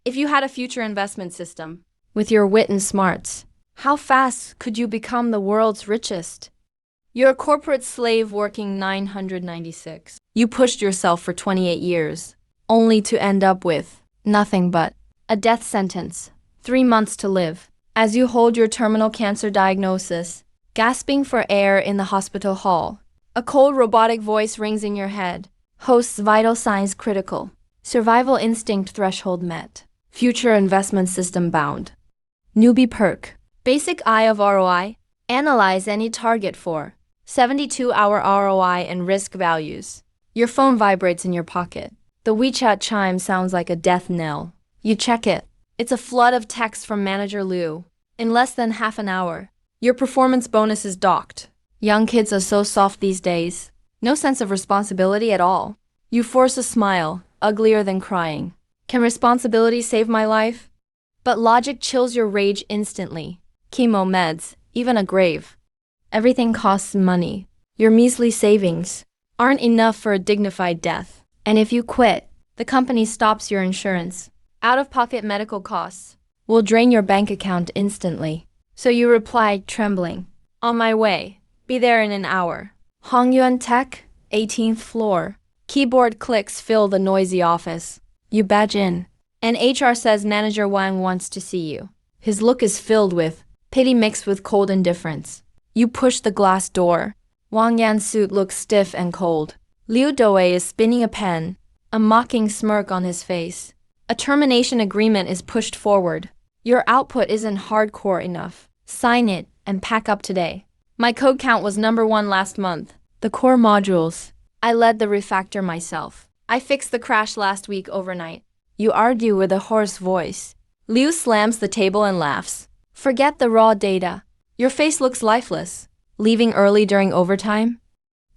If you had a future investment system, with your wit and smarts, how fast could you become the world's richest? You're a corporate slave working 996. You pushed yourself for 28 years, only to end up with nothing but a death sentence, 3 months to live. As you hold your terminal cancer diagnosis, gasping for air in the hospital hall, a cold robotic voice rings in your head. Host's vital signs critical. Survival instinct threshold met. Future investment system bound. Newbie perk. Basic eye of ROI. Analyze any target for 72-hour ROI and risk values. Your phone vibrates in your pocket. The WeChat chime sounds like a death knell. You check it. It's a flood of text from Manager Liu. In less than half an hour, your performance bonus is docked. Young kids are so soft these days. No sense of responsibility at all. You force a smile, uglier than crying. Can responsibility save my life? But logic chills your rage instantly. Chemo, meds, even a grave. Everything costs money. Your measly savings aren't enough for a dignified death. And if you quit, the company stops your insurance. Out-of-pocket medical costs will drain your bank account instantly. So you replied, trembling, "On my way. Be there in an hour." Hongyuan Tech, 18th floor. Keyboard clicks fill the noisy office. You badge in, and HR says Manager Wang wants to see you. His look is filled with pity mixed with cold indifference. You push the glass door. Wang Yan's suit looks stiff and cold. Liu Doi is spinning a pen, a mocking smirk on his face. A termination agreement is pushed forward. Your output isn't hardcore enough. Sign it and pack up today. My code count was #1 last month. The core modules. I led the refactor myself. I fixed the crash last week overnight. You argue with a hoarse voice. Liu slams the table and laughs. Forget the raw data. Your face looks lifeless. Leaving early during overtime?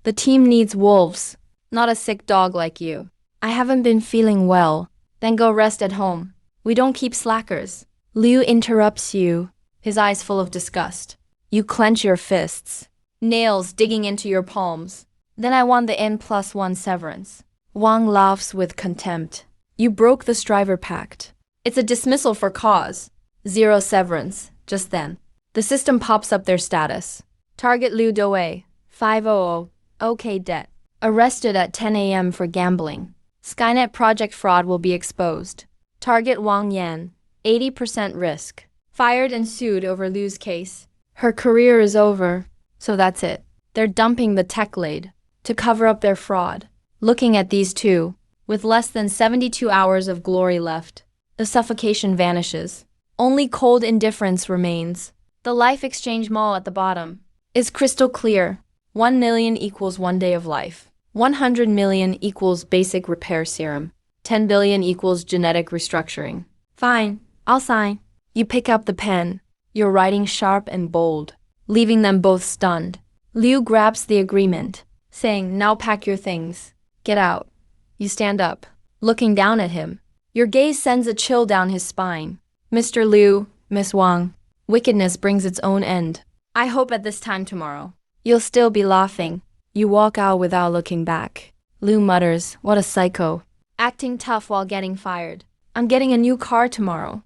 The team needs wolves, not a sick dog like you. I haven't been feeling well. Then go rest at home. We don't keep slackers. Liu interrupts you, his eyes full of disgust. You clench your fists, nails digging into your palms. Then I want the N+1 severance. Wang laughs with contempt. You broke the striver pact. It's a dismissal for cause. 0 severance, just then. The system pops up their status. Target Liu Doi, 500, OK debt. Arrested at 10 a.m. for gambling. Skynet project fraud will be exposed. Target Wang Yan, 80% risk. Fired and sued over Liu's case. Her career is over, so that's it. They're dumping the tech lead to cover up their fraud. Looking at these two, with less than 72 hours of glory left, the suffocation vanishes. Only cold indifference remains. The Life Exchange Mall at the bottom is crystal clear. 1 million equals 1 day of life. 100 million equals basic repair serum. 10 billion equals genetic restructuring. Fine, I'll sign. You pick up the pen. You're writing sharp and bold, leaving them both stunned. Liu grabs the agreement, saying, "Now pack your things. Get out." You stand up, looking down at him. Your gaze sends a chill down his spine. Mr. Liu, Miss Wang, wickedness brings its own end. I hope at this time tomorrow, you'll still be laughing. You walk out without looking back. Liu mutters, "What a psycho. Acting tough while getting fired. I'm getting a new car tomorrow."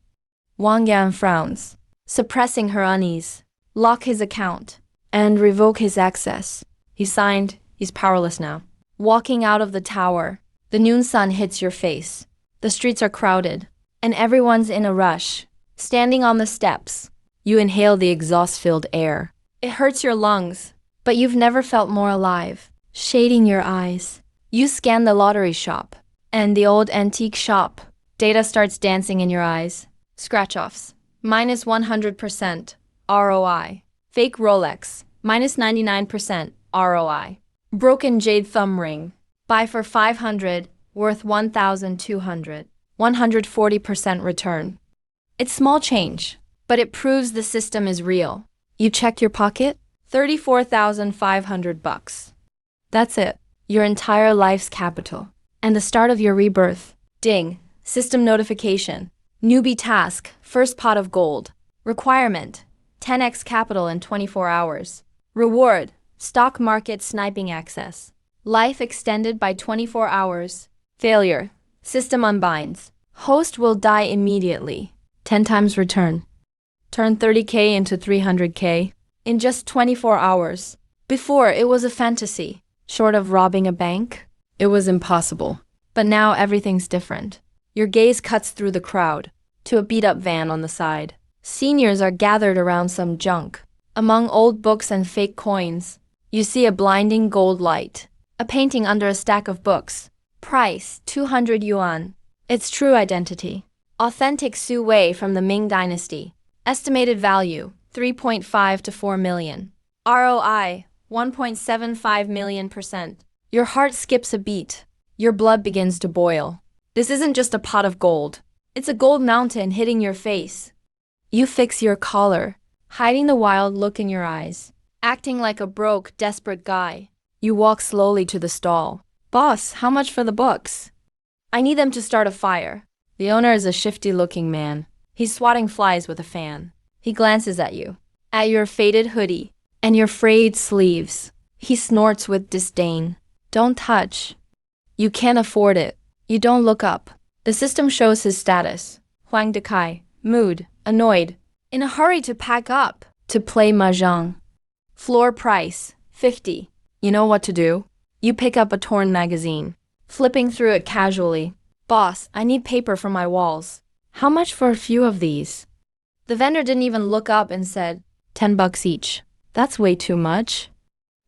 Wang Yan frowns, suppressing her unease. Lock his account and revoke his access. He signed, he's powerless now. Walking out of the tower, the noon sun hits your face. The streets are crowded, and everyone's in a rush. Standing on the steps, you inhale the exhaust-filled air. It hurts your lungs, but you've never felt more alive. Shading your eyes, you scan the lottery shop and the old antique shop. Data starts dancing in your eyes. Scratch-offs, minus 100% ROI. Fake Rolex, minus 99% ROI. Broken jade thumb ring, buy for 500, worth 1,200. 140% return. It's small change, but it proves the system is real. You check your pocket? $34,500. That's it. Your entire life's capital. And the start of your rebirth. Ding. System notification. Newbie task. First pot of gold. Requirement. 10x capital in 24 hours. Reward. Stock market sniping access. Life extended by 24 hours. Failure. System unbinds. Host will die immediately. 10 times return. Turn 30K into 300K in just 24 hours. Before, it was a fantasy. Short of robbing a bank, it was impossible. But now everything's different. Your gaze cuts through the crowd to a beat-up van on the side. Seniors are gathered around some junk. Among old books and fake coins, you see a blinding gold light. A painting under a stack of books. Price, 200 yuan. Its true identity. Authentic Su Wei from the Ming Dynasty. Estimated value, 3.5 to 4 million. ROI, 1.75 million%. Your heart skips a beat. Your blood begins to boil. This isn't just a pot of gold. It's a gold mountain hitting your face. You fix your collar, hiding the wild look in your eyes. Acting like a broke, desperate guy. You walk slowly to the stall. Boss, how much for the books? I need them to start a fire. The owner is a shifty-looking man. He's swatting flies with a fan. He glances at you, at your faded hoodie, and your frayed sleeves. He snorts with disdain. Don't touch. You can't afford it. You don't look up. The system shows his status. Wang Dekai, mood, annoyed, in a hurry to pack up, to play mahjong. Floor price, 50. You know what to do? You pick up a torn magazine, flipping through it casually. Boss, I need paper for my walls. How much for a few of these? The vendor didn't even look up and said, 10 bucks each. That's way too much.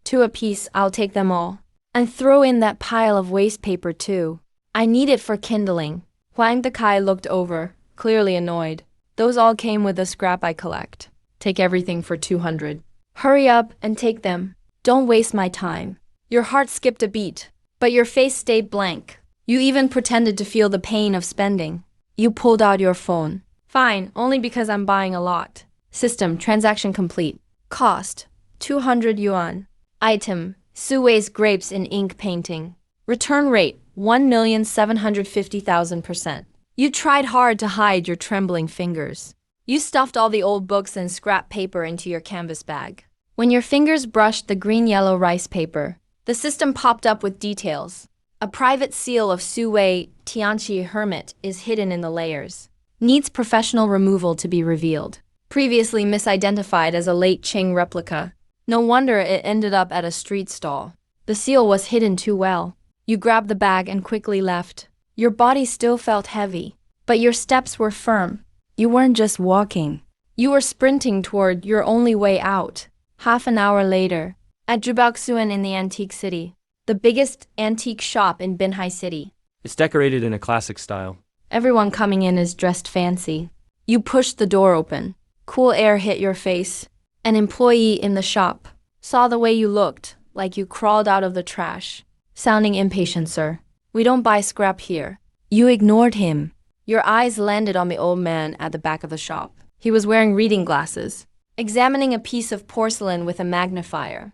2 apiece, I'll take them all. And throw in that pile of waste paper too. I need it for kindling. Huang Dekai looked over, clearly annoyed. Those all came with the scrap I collect. Take everything for 200. Hurry up and take them. Don't waste my time. Your heart skipped a beat, but your face stayed blank. You even pretended to feel the pain of spending. You pulled out your phone. Fine, only because I'm buying a lot. System, transaction complete. Cost, 200 yuan. Item, Su Wei's grapes in ink painting. Return rate, 1,750,000%. You tried hard to hide your trembling fingers. You stuffed all the old books and scrap paper into your canvas bag. When your fingers brushed the green-yellow rice paper, the system popped up with details. A private seal of Su Wei Tianqi Hermit is hidden in the layers. Needs professional removal to be revealed. Previously misidentified as a late Qing replica. No wonder it ended up at a street stall. The seal was hidden too well. You grabbed the bag and quickly left. Your body still felt heavy, but your steps were firm. You weren't just walking. You were sprinting toward your only way out. Half an hour later, at Zhubaoxuan in the antique city, the biggest antique shop in Binhai City. It's decorated in a classic style. Everyone coming in is dressed fancy. You pushed the door open. Cool air hit your face. An employee in the shop saw the way you looked, like you crawled out of the trash. Sounding impatient, sir. We don't buy scrap here. You ignored him. Your eyes landed on the old man at the back of the shop. He was wearing reading glasses, examining a piece of porcelain with a magnifier.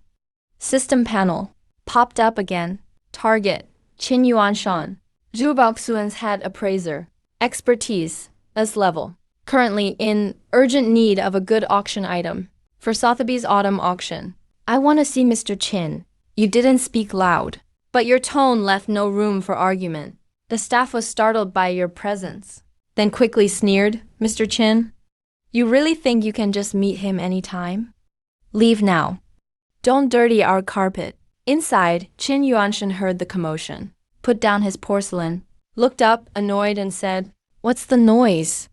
System panel. Popped up again. Target. Qin Yuanshan. Zhu Baoxuan's head appraiser. Expertise. S level. Currently in urgent need of a good auction item. For Sotheby's autumn auction. I want to see Mr. Qin. You didn't speak loud, but your tone left no room for argument. The staff was startled by your presence. Then quickly sneered, Mr. Qin. You really think you can just meet him anytime? Leave now. Don't dirty our carpet. Inside, Qin Yuanshan heard the commotion, put down his porcelain, looked up, annoyed, and said, What's the noise?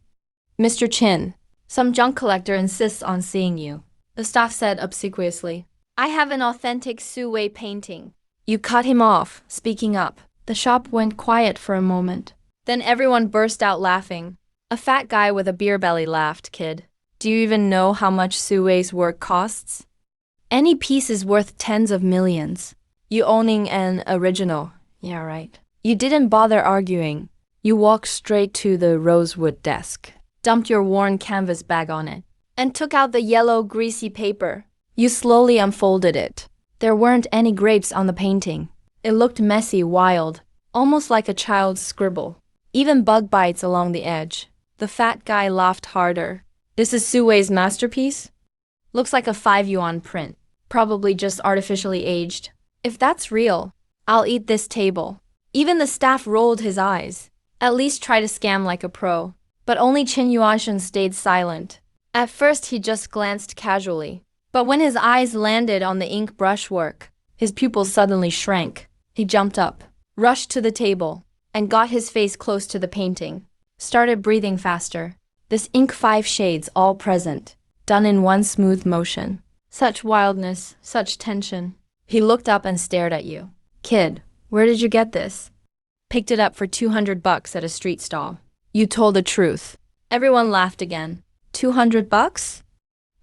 Mr. Qin, some junk collector insists on seeing you. The staff said obsequiously, I have an authentic Su Wei painting. You cut him off, speaking up. The shop went quiet for a moment. Then everyone burst out laughing. A fat guy with a beer belly laughed, Kid. Do you even know how much Su Wei's work costs? Any piece is worth tens of millions. You owning an original. Yeah, right. You didn't bother arguing. You walked straight to the rosewood desk, dumped your worn canvas bag on it, and took out the yellow, greasy paper. You slowly unfolded it. There weren't any grapes on the painting. It looked messy, wild, almost like a child's scribble. Even bug bites along the edge. The fat guy laughed harder. This is Su Wei's masterpiece? Looks like a 5 yuan print. Probably just artificially aged. If that's real, I'll eat this table. Even the staff rolled his eyes. At least try to scam like a pro. But only Qin Yuanshan stayed silent. At first he just glanced casually. But when his eyes landed on the ink brushwork, his pupils suddenly shrank. He jumped up, rushed to the table, and got his face close to the painting. Started breathing faster. This ink 5 shades all present, done in one smooth motion. Such wildness, such tension. He looked up and stared at you. Kid, where did you get this? Picked it up for $200 at a street stall. You told the truth. Everyone laughed again. $200?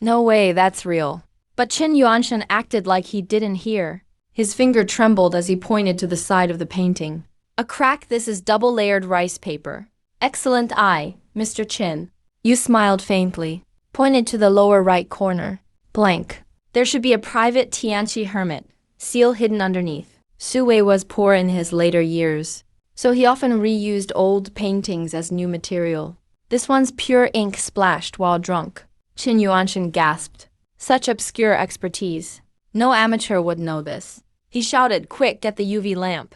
No way, that's real. But Qin Yuanshan acted like he didn't hear. His finger trembled as he pointed to the side of the painting. A crack, this is double-layered rice paper. Excellent eye, Mr. Qin. You smiled faintly, pointed to the lower right corner. Blank. There should be a private Tianqi hermit, seal hidden underneath. Su Wei was poor in his later years, so he often reused old paintings as new material. This one's pure ink splashed while drunk. Qin Yuanshan gasped. Such obscure expertise. No amateur would know this. He shouted, quick, get the UV lamp.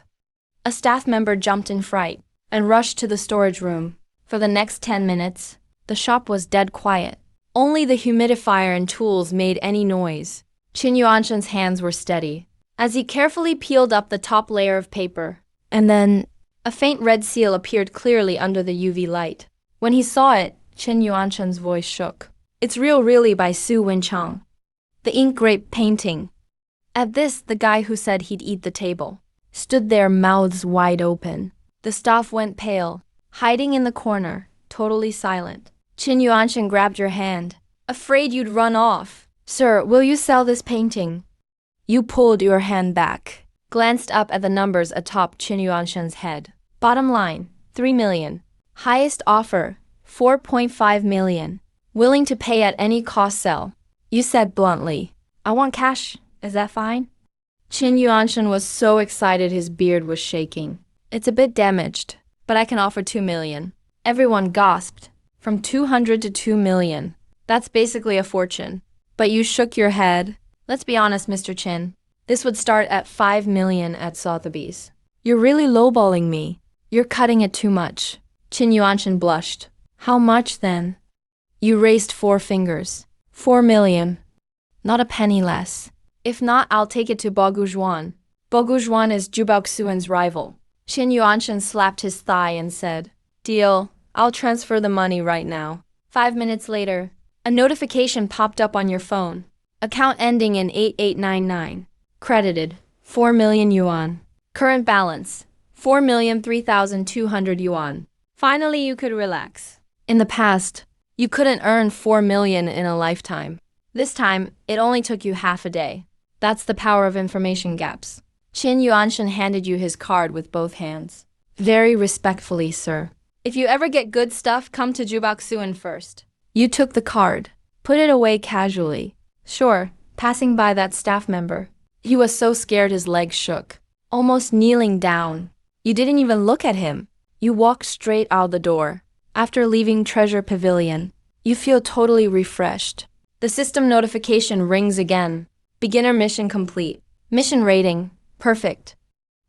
A staff member jumped in fright and rushed to the storage room. For the next 10 minutes, the shop was dead quiet. Only the humidifier and tools made any noise. Qin Yuanshan's hands were steady as he carefully peeled up the top layer of paper. And then, a faint red seal appeared clearly under the UV light. When he saw it, Qin Yuanshan's voice shook. It's real really by Su Wenchang. The ink grape painting. At this, the guy who said he'd eat the table stood there, mouths wide open. The staff went pale, hiding in the corner, totally silent. Qin Yuanshan grabbed your hand. Afraid you'd run off. Sir, will you sell this painting? You pulled your hand back, glanced up at the numbers atop Qin Yuanshan's head. Bottom line, 3 million. Highest offer, 4.5 million. Willing to pay at any cost sell. You said bluntly, I want cash, is that fine? Qin Yuanshan was so excited his beard was shaking. It's a bit damaged, but I can offer 2 million. Everyone gasped. From 200 to 2 million. That's basically a fortune. But you shook your head. Let's be honest, Mr. Qin. This would start at 5 million at Sotheby's. You're really lowballing me. You're cutting it too much. Qin Yuanshan blushed. How much then? You raised 4 fingers. 4 million. Not a penny less. If not, I'll take it to Boguzhuan. Boguzhuan is Jubaoxuan's rival. Qin Yuanshan slapped his thigh and said, Deal. I'll transfer the money right now. 5 minutes later, a notification popped up on your phone. Account ending in 8899. Credited, 4 million yuan. Current balance, 4,003,200 yuan. Finally, you could relax. In the past, you couldn't earn 4 million in a lifetime. This time, it only took you half a day. That's the power of information gaps. Qin Yuanshan handed you his card with both hands. Very respectfully, sir. If you ever get good stuff, come to Jubaoxuan first. You took the card, put it away casually. Sure, passing by that staff member. He was so scared his legs shook, almost kneeling down. You didn't even look at him. You walked straight out the door. After leaving Treasure Pavilion, you feel totally refreshed. The system notification rings again. Beginner mission complete. Mission rating, perfect.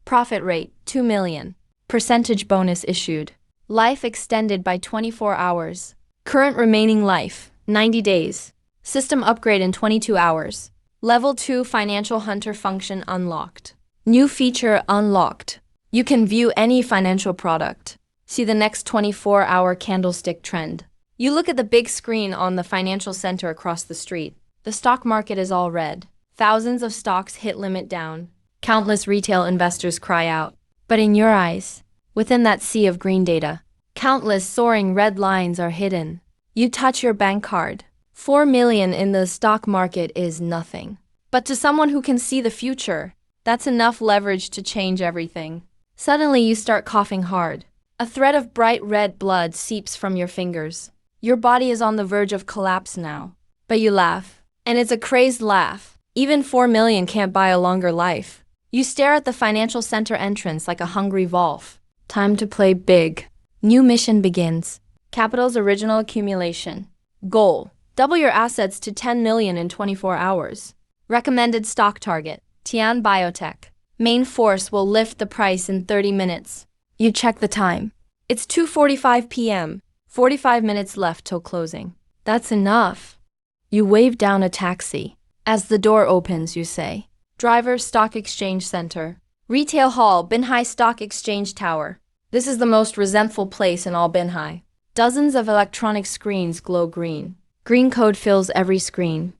Profit rate, 2 million. Percentage bonus issued. Life extended by 24 hours. Current remaining life, 90 days. System upgrade in 22 hours. Level 2 Financial Hunter function unlocked. New feature unlocked. You can view any financial product. See the next 24-hour candlestick trend. You look at the big screen on the financial center across the street. The stock market is all red. Thousands of stocks hit limit down. Countless retail investors cry out. But in your eyes, within that sea of green data, countless soaring red lines are hidden. You touch your bank card. 4 million in the stock market is nothing. But to someone who can see the future, that's enough leverage to change everything. Suddenly you start coughing hard. A thread of bright red blood seeps from your fingers. Your body is on the verge of collapse now. But you laugh. And it's a crazed laugh. Even 4 million can't buy a longer life. You stare at the financial center entrance like a hungry wolf. Time to play big. New mission begins. Capital's original accumulation. Goal: double your assets to 10 million in 24 hours. Recommended stock target: Tian Biotech. Main force will lift the price in 30 minutes. You check the time. It's 2:45 p.m., 45 minutes left till closing. That's enough. You wave down a taxi. As the door opens, you say, Driver, Stock Exchange Center. Retail Hall, Binhai Stock Exchange Tower. This is the most resentful place in all Binhai. Dozens of electronic screens glow green. Green code fills every screen,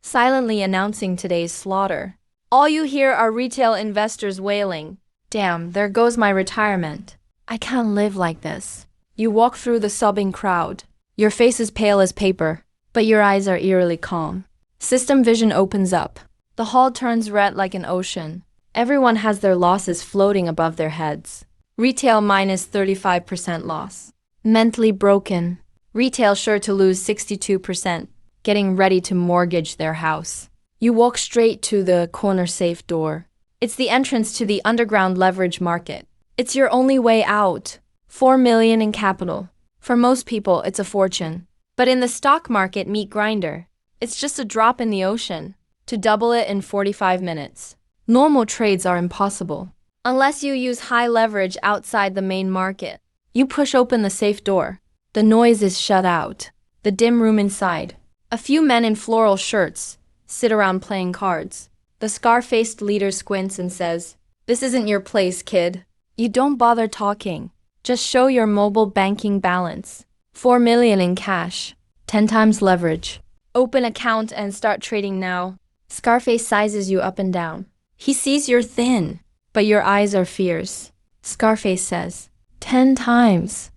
silently announcing today's slaughter. All you hear are retail investors wailing, Damn, there goes my retirement. I can't live like this. You walk through the sobbing crowd. Your face is pale as paper, but your eyes are eerily calm. System vision opens up. The hall turns red like an ocean. Everyone has their losses floating above their heads. Retail minus 35% loss. Mentally broken. Retail sure to lose 62%, getting ready to mortgage their house. You walk straight to the corner safe door. It's the entrance to the underground leverage market. It's your only way out. 4 million in capital. For most people, it's a fortune. But in the stock market meat grinder, it's just a drop in the ocean. To double it in 45 minutes. Normal trades are impossible. Unless you use high leverage outside the main market. You push open the safe door. The noise is shut out. The dim room inside. A few men in floral shirts sit around playing cards. The scar-faced leader squints and says, This isn't your place, kid. You don't bother talking. Just show your mobile banking balance. 4 million in cash. 10 times leverage. Open account and start trading now. Scarface sizes you up and down. He sees you're thin, but your eyes are fierce. Scarface says, 10 times.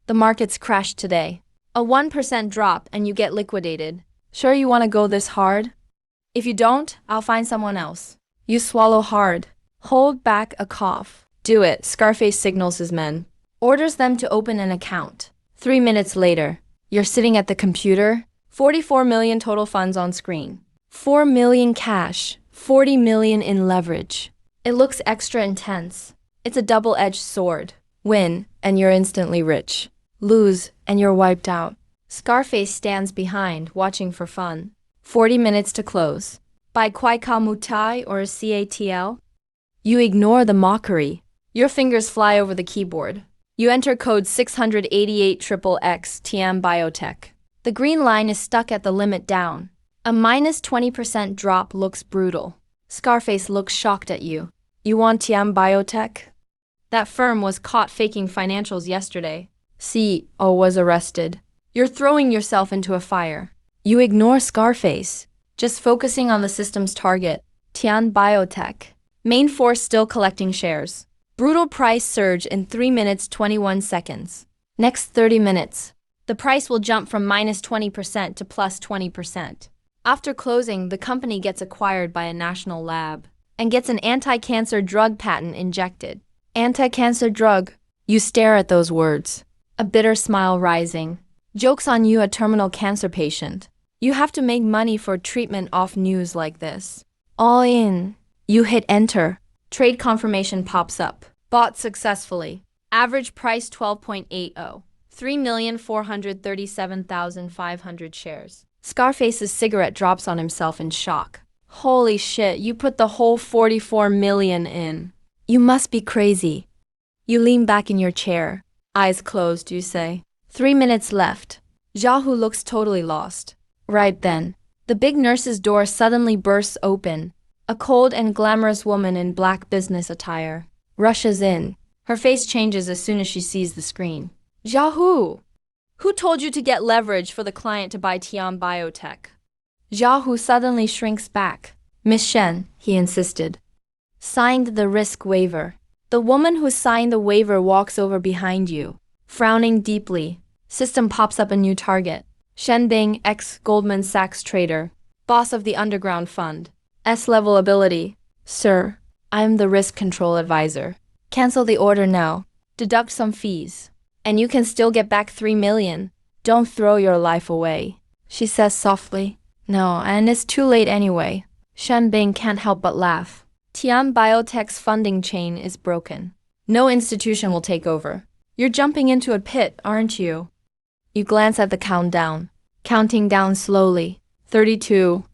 The markets crashed today. A 1% drop and you get liquidated. Sure you want to go this hard? If you don't, I'll find someone else. You swallow hard. Hold back a cough. Do it, Scarface signals his men. Orders them to open an account. 3 minutes later, you're sitting at the computer. 44 million total funds on screen. 4 million cash. 40 million in leverage. It looks extra intense. It's a double-edged sword. Win, and you're instantly rich. Lose, and you're wiped out. Scarface stands behind, watching for fun. 40 minutes to close. Buy Kwai Kao Mutai or a CATL? You ignore the mockery. Your fingers fly over the keyboard. You enter code 688XXX TM Biotech. The green line is stuck at the limit down. A minus 20% drop looks brutal. Scarface looks shocked at you. You want TM Biotech? That firm was caught faking financials yesterday. CEO was arrested. You're throwing yourself into a fire. You ignore Scarface, just focusing on the system's target, Tian Biotech. Main force still collecting shares. Brutal price surge in 3 minutes 21 seconds. Next 30 minutes. The price will jump from minus 20% to plus 20%. After closing, the company gets acquired by a national lab and gets an anti-cancer drug patent injected. Anti-cancer drug. You stare at those words. A bitter smile rising. Joke's on you, a terminal cancer patient. You have to make money for treatment off news like this. All in. You hit enter. Trade confirmation pops up. Bought successfully. Average price 12.80. 3,437,500 shares. Scarface's cigarette drops on himself in shock. Holy shit, you put the whole 44 million in. You must be crazy. You lean back in your chair. Eyes closed, you say. 3 minutes left. Jiahu looks totally lost. Right then, the big nurse's door suddenly bursts open. A cold and glamorous woman in black business attire rushes in. Her face changes as soon as she sees the screen. Jiahu! Who told you to get leverage for the client to buy Tian Biotech? Jiahu suddenly shrinks back. Miss Shen, he insisted. Signed the risk waiver. The woman who signed the waiver walks over behind you. Frowning deeply, system pops up a new target. Shen Bing, ex-Goldman Sachs trader, boss of the underground fund. S-level ability. Sir, I'm the risk control advisor. Cancel the order now. Deduct some fees. And you can still get back 3 million. Don't throw your life away. She says softly. No, and it's too late anyway. Shen Bing can't help but laugh. Tian Biotech's funding chain is broken. No institution will take over. You're jumping into a pit, aren't you? You glance at the countdown. Counting down slowly. 32.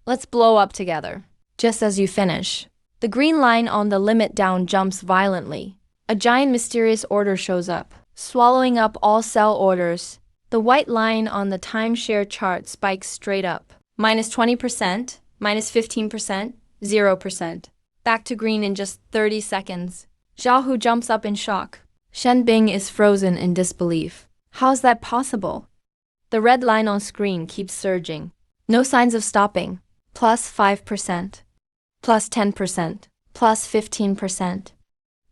Let's blow up together. Just as you finish, the green line on the limit down jumps violently. A giant mysterious order shows up, swallowing up all sell orders. The white line on the timeshare chart spikes straight up. Minus 20%, minus 15%, 0%. Back to green in just 30 seconds. Zhao Hu jumps up in shock. Shen Bing is frozen in disbelief. How's that possible? The red line on screen keeps surging. No signs of stopping. Plus 5%. Plus 10%. Plus 15%.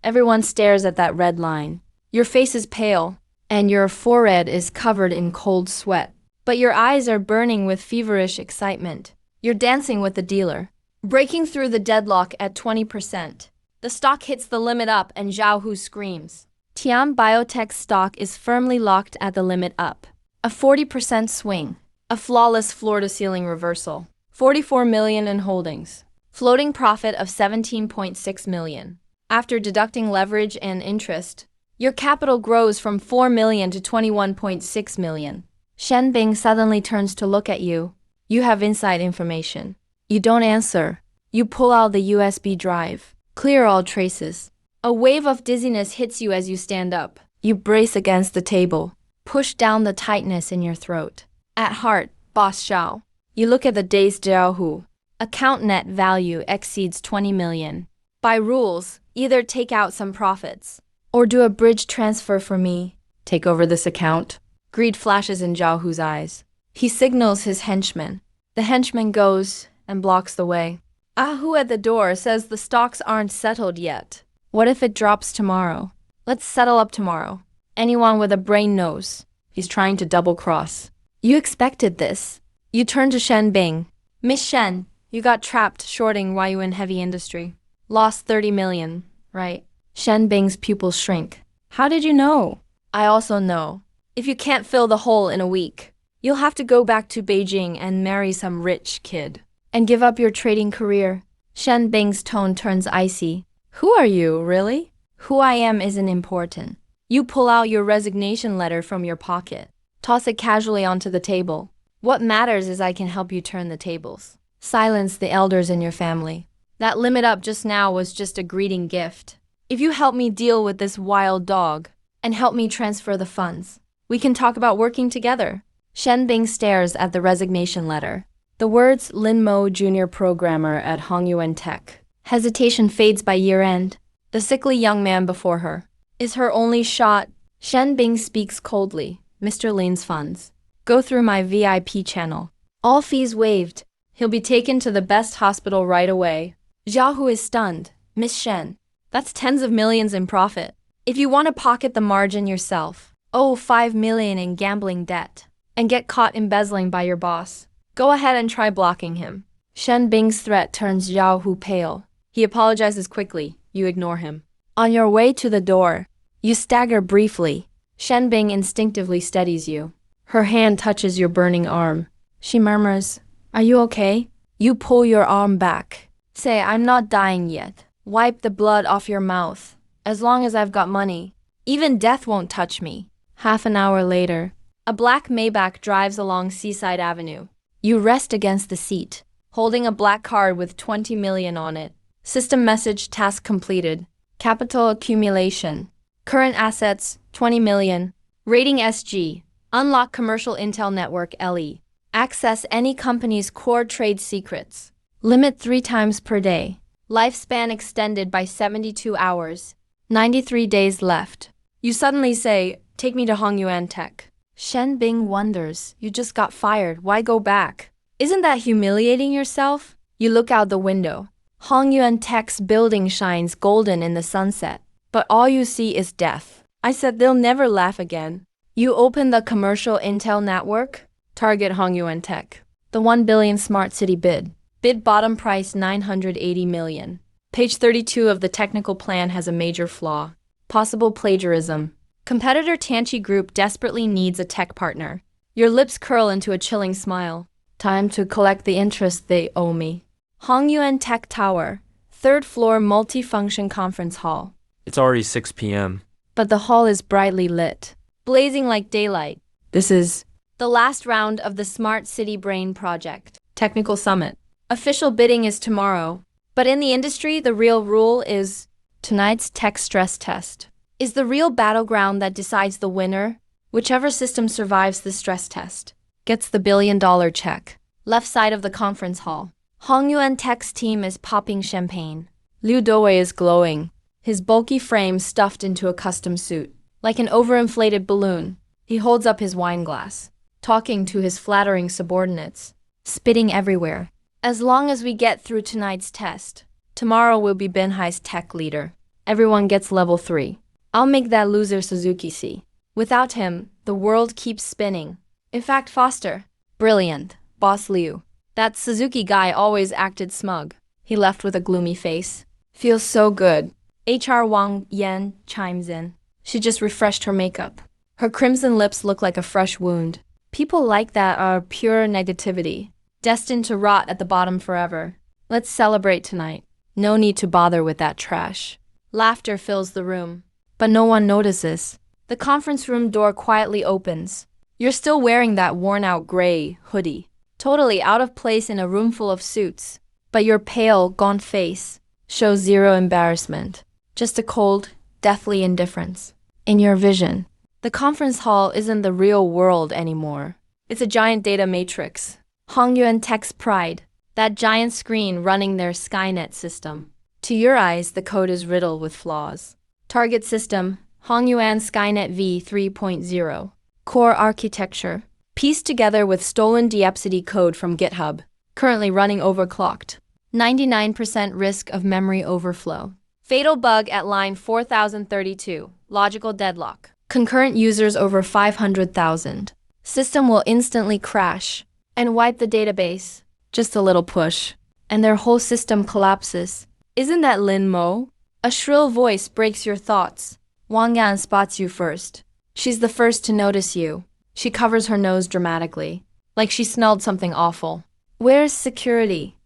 Everyone stares at that red line. Your face is pale, and your forehead is covered in cold sweat. But your eyes are burning with feverish excitement. You're dancing with the dealer. Breaking through the deadlock at 20%. The stock hits the limit up and Zhao Hu screams. Tian Biotech stock is firmly locked at the limit up. A 40% swing. A flawless floor-to-ceiling reversal. 44 million in holdings. Floating profit of 17.6 million. After deducting leverage and interest, your capital grows from 4 million to 21.6 million. Shen Bing suddenly turns to look at you. You have inside information. You don't answer. You pull out the USB drive. Clear all traces. A wave of dizziness hits you as you stand up. You brace against the table. Push down the tightness in your throat. At heart, Boss Xiao. You look at the day's Zhao Hu. Account net value exceeds 20 million. By rules, either take out some profits, or do a bridge transfer for me. Take over this account. Greed flashes in Zhao Hu's eyes. He signals his henchman. The henchman goes and blocks the way. Ah Hu at the door says the stocks aren't settled yet. What if it drops tomorrow? Let's settle up tomorrow. Anyone with a brain knows. He's trying to double-cross. You expected this. You turn to Shen Bing. Miss Shen, you got trapped shorting while you were in heavy industry. Lost 30 million, right? Shen Bing's pupils shrink. How did you know? I also know. If you can't fill the hole in a week, you'll have to go back to Beijing and marry some rich kid. And give up your trading career. Shen Bing's tone turns icy. Who are you, really? Who I am isn't important. You pull out your resignation letter from your pocket. Toss it casually onto the table. What matters is I can help you turn the tables. Silence the elders in your family. That limit up just now was just a greeting gift. If you help me deal with this wild dog, and help me transfer the funds, we can talk about working together. Shen Bing stares at the resignation letter. The words Lin Mo Junior Programmer at Hongyuan Tech. Hesitation fades by year-end. The sickly young man before her is her only shot. Shen Bing speaks coldly. Mr. Lin's funds. Go through my VIP channel. All fees waived. He'll be taken to the best hospital right away. Zhao Hu is stunned. Miss Shen, that's tens of millions in profit. If you want to pocket the margin yourself, owe 5 million in gambling debt, and get caught embezzling by your boss, go ahead and try blocking him. Shen Bing's threat turns Zhao Hu pale. He apologizes quickly. You ignore him. On your way to the door, you stagger briefly. Shen Bing instinctively steadies you. Her hand touches your burning arm. She murmurs, "Are you okay?" You pull your arm back. Say, "I'm not dying yet. Wipe the blood off your mouth. As long as I've got money, even death won't touch me." Half an hour later, a black Maybach drives along Seaside Avenue. You rest against the seat, holding a black card with 20 million on it. System message: task completed. Capital accumulation. Current assets: 20 million. Rating SG. Unlock commercial intel network LE. Access any company's core trade secrets. Limit 3 times per day. Lifespan extended by 72 hours. 93 days left. You suddenly say, "Take me to Hongyuan Tech." Shen Bing wonders, you just got fired, why go back? Isn't that humiliating yourself? You look out the window. Hongyuan Tech's building shines golden in the sunset, but all you see is death. I said they'll never laugh again. You open the commercial intel network, target Hongyuan Tech. The 1 billion smart city bid. Bid bottom price 980 million. Page 32 of the technical plan has a major flaw. Possible plagiarism. Competitor Tianqi Group desperately needs a tech partner. Your lips curl into a chilling smile. Time to collect the interest they owe me. Hongyuan Tech Tower, 3rd floor multifunction conference hall. It's already 6 p.m. But the hall is brightly lit, blazing like daylight. This is the last round of the Smart City Brain Project. Technical Summit. Official bidding is tomorrow. But in the industry, the real rule is tonight's tech stress test. is the real battleground that decides the winner. Whichever system survives the stress test gets the $1 billion check. Left side of the conference hall. Hong Yuan Tech's team is popping champagne. Liu Dowei is glowing, his bulky frame stuffed into a custom suit. Like an overinflated balloon, he holds up his wine glass, talking to his flattering subordinates, spitting everywhere. As long as we get through tonight's test, tomorrow we'll be Binhai's tech leader. Everyone gets level 3. I'll make that loser Suzuki see. Without him, the world keeps spinning. In fact, Foster. Brilliant, Boss Liu. That Suzuki guy always acted smug. He left with a gloomy face. Feels so good. HR Wang Yan chimes in. She just refreshed her makeup. Her crimson lips look like a fresh wound. People like that are pure negativity, destined to rot at the bottom forever. Let's celebrate tonight. No need to bother with that trash. Laughter fills the room, but no one notices. The conference room door quietly opens. You're still wearing that worn-out gray hoodie, totally out of place in a room full of suits. But your pale, gaunt face shows zero embarrassment, just a cold, deathly indifference. In your vision, the conference hall isn't the real world anymore. It's a giant data matrix. Hong Yuan Tech's pride, that giant screen running their Skynet system. To your eyes, the code is riddled with flaws. Target system, Hong Yuan Skynet v3.0. Core architecture, pieced together with stolen Diepsity code from GitHub, currently running overclocked. 99% risk of memory overflow. Fatal bug at line 4032, logical deadlock. Concurrent users over 500,000. System will instantly crash and wipe the database. Just a little push, and their whole system collapses. Isn't that Lin Mo? A shrill voice breaks your thoughts. Wang Yan spots you first. She's the first to notice you. She covers her nose dramatically, like she smelled something awful. Where's security?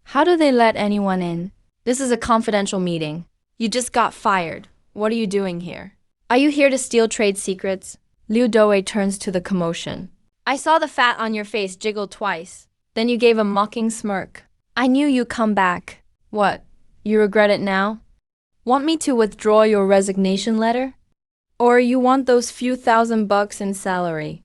How do they let anyone in? This is a confidential meeting. You just got fired. What are you doing here? Are you here to steal trade secrets? Liu Dowei turns to the commotion. I saw the fat on your face jiggle twice. Then you gave a mocking smirk. I knew you'd come back. What? You regret it now? Want me to withdraw your resignation letter? Or you want those few $1,000 in salary?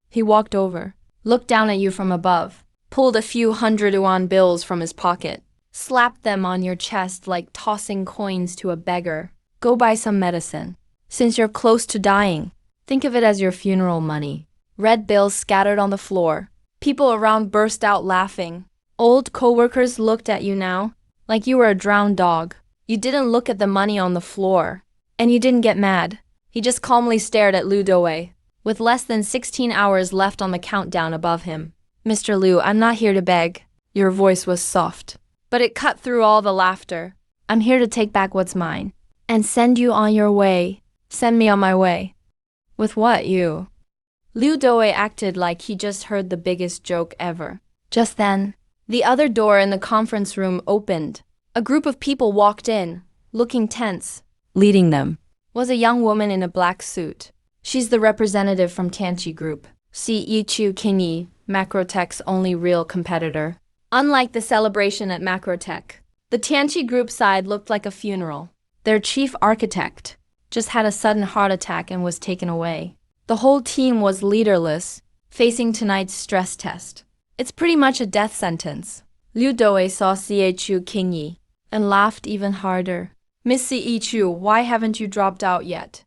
He walked over, looked down at you from above, pulled a few 100 yuan bills from his pocket, slapped them on your chest like tossing coins to a beggar. Go buy some medicine. Since you're close to dying, think of it as your funeral money. Red bills scattered on the floor. People around burst out laughing. Old co-workers looked at you now, like you were a drowned dog. You didn't look at the money on the floor, and you didn't get mad. He just calmly stared at Liu Dowei, with less than 16 hours left on the countdown above him. Mr. Liu, I'm not here to beg. Your voice was soft, but it cut through all the laughter. I'm here to take back what's mine, and send you on your way. Send me on my way. With what, you? Liu Dowei acted like he just heard the biggest joke ever. Just then, the other door in the conference room opened. A group of people walked in, looking tense. Leading them was a young woman in a black suit. She's the representative from Tianqi Group. Chu Qingyi, Macrotech's only real competitor. Unlike the celebration at Macrotech, the Tianqi Group side looked like a funeral. Their chief architect just had a sudden heart attack and was taken away. The whole team was leaderless, facing tonight's stress test. It's pretty much a death sentence. Liu Dowei saw Chu Qingyi and laughed even harder. Miss Chu, why haven't you dropped out yet?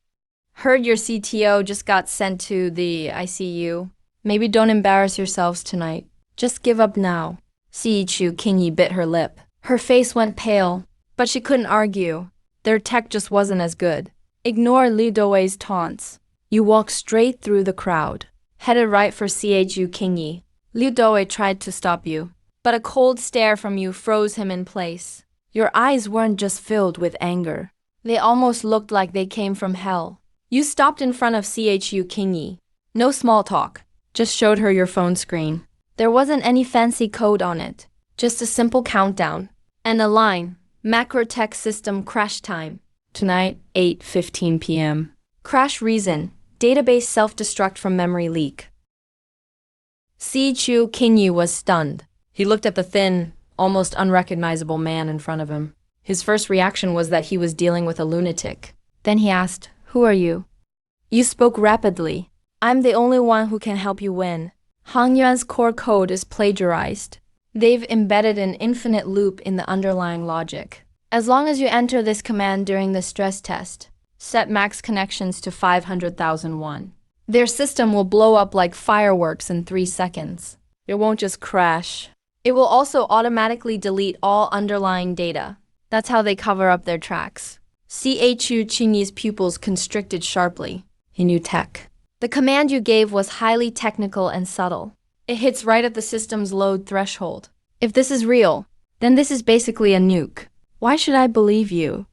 Heard your CTO just got sent to the ICU. Maybe don't embarrass yourselves tonight. Just give up now. Chu Qingyi bit her lip. Her face went pale, but she couldn't argue. Their tech just wasn't as good. Ignore Liu Dowei's taunts. You walked straight through the crowd, headed right for Chu Qingyi. Liu Dowei tried to stop you, but a cold stare from you froze him in place. Your eyes weren't just filled with anger. They almost looked like they came from hell. You stopped in front of Chu Qingyi. No small talk. Just showed her your phone screen. There wasn't any fancy code on it. Just a simple countdown. And a line. Macrotech system crash time. Tonight, 8:15 p.m. Crash reason. Database self-destruct from memory leak. Chu Qingyi was stunned. He looked at the thin, almost unrecognizable man in front of him. His first reaction was that he was dealing with a lunatic. Then he asked, Who are you? You spoke rapidly. I'm the only one who can help you win. Hongyuan's core code is plagiarized. They've embedded an infinite loop in the underlying logic. As long as you enter this command during the stress test, set max connections to 500,000 won. Their system will blow up like fireworks in 3 seconds. It won't just crash. It will also automatically delete all underlying data. That's how they cover up their tracks. Chu Qingyi's pupils constricted sharply. He knew tech. The command you gave was highly technical and subtle. It hits right at the system's load threshold. If this is real, then this is basically a nuke. Why should I believe you?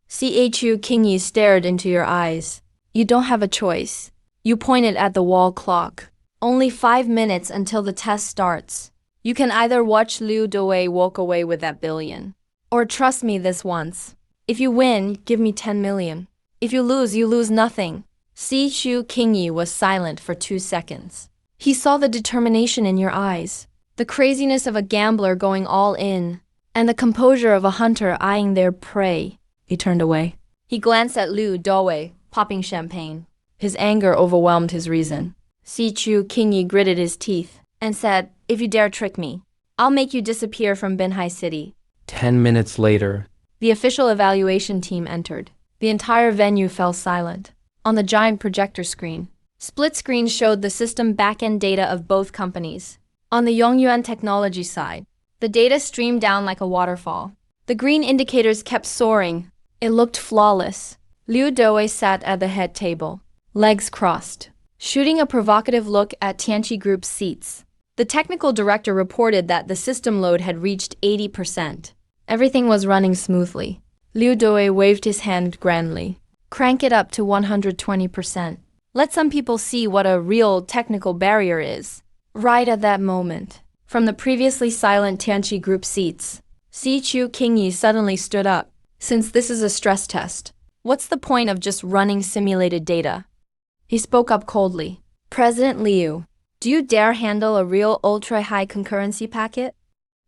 Chu Qingyi stared into your eyes. You don't have a choice. You pointed at the wall clock. Only 5 minutes until the test starts. You can either watch Liu Dewei walk away with that billion, or trust me this once. If you win, give me 10 million. If you lose nothing. Chu Qingyi was silent for 2 seconds. He saw the determination in your eyes, the craziness of a gambler going all in, and the composure of a hunter eyeing their prey. He turned away. He glanced at Liu Dewei, popping champagne. His anger overwhelmed his reason. Chu Qingyi gritted his teeth and said, "If you dare trick me, I'll make you disappear from Binhai City." 10 minutes later. The official evaluation team entered. The entire venue fell silent. On the giant projector screen, split screens showed the system backend data of both companies. On the Yongyuan technology side, the data streamed down like a waterfall. The green indicators kept soaring. It looked flawless. Liu Dewei sat at the head table, legs crossed, shooting a provocative look at Tianqi Group's seats. The technical director reported that the system load had reached 80%. Everything was running smoothly. Liu Dewei waved his hand grandly. Crank it up to 120%. Let some people see what a real technical barrier is. Right at that moment, from the previously silent Tianqi Group seats, Chu Qingyi suddenly stood up. Since this is a stress test, what's the point of just running simulated data? He spoke up coldly. President Liu, do you dare handle a real ultra-high concurrency packet?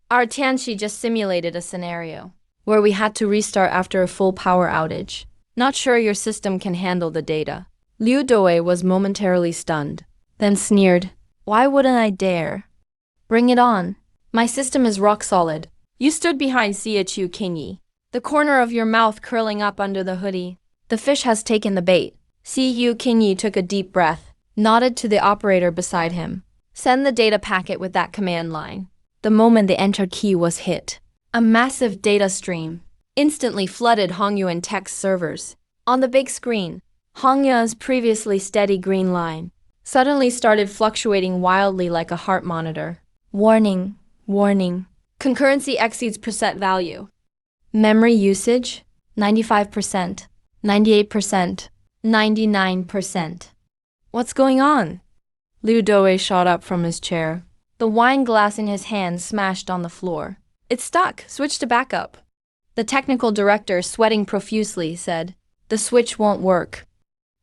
Our Tianqi just simulated a scenario where we had to restart after a full power outage. Not sure your system can handle the data. Liu Dewei was momentarily stunned, then sneered. Why wouldn't I dare? Bring it on. My system is rock solid. You stood behind Chu Qingyi, the corner of your mouth curling up under the hoodie. The fish has taken the bait. Chu Qingyi took a deep breath, nodded to the operator beside him. Send the data packet with that command line. The moment the enter key was hit, a massive data stream instantly flooded Hongyuan Tech's servers. On the big screen, Hongyuan's previously steady green line suddenly started fluctuating wildly like a heart monitor. Warning, warning. Concurrency exceeds preset value. Memory usage, 95%, 98%, 99%. What's going on? Liu Dewei shot up from his chair. The wine glass in his hand smashed on the floor. It's stuck. Switch to backup. The technical director, sweating profusely, said, "The switch won't work."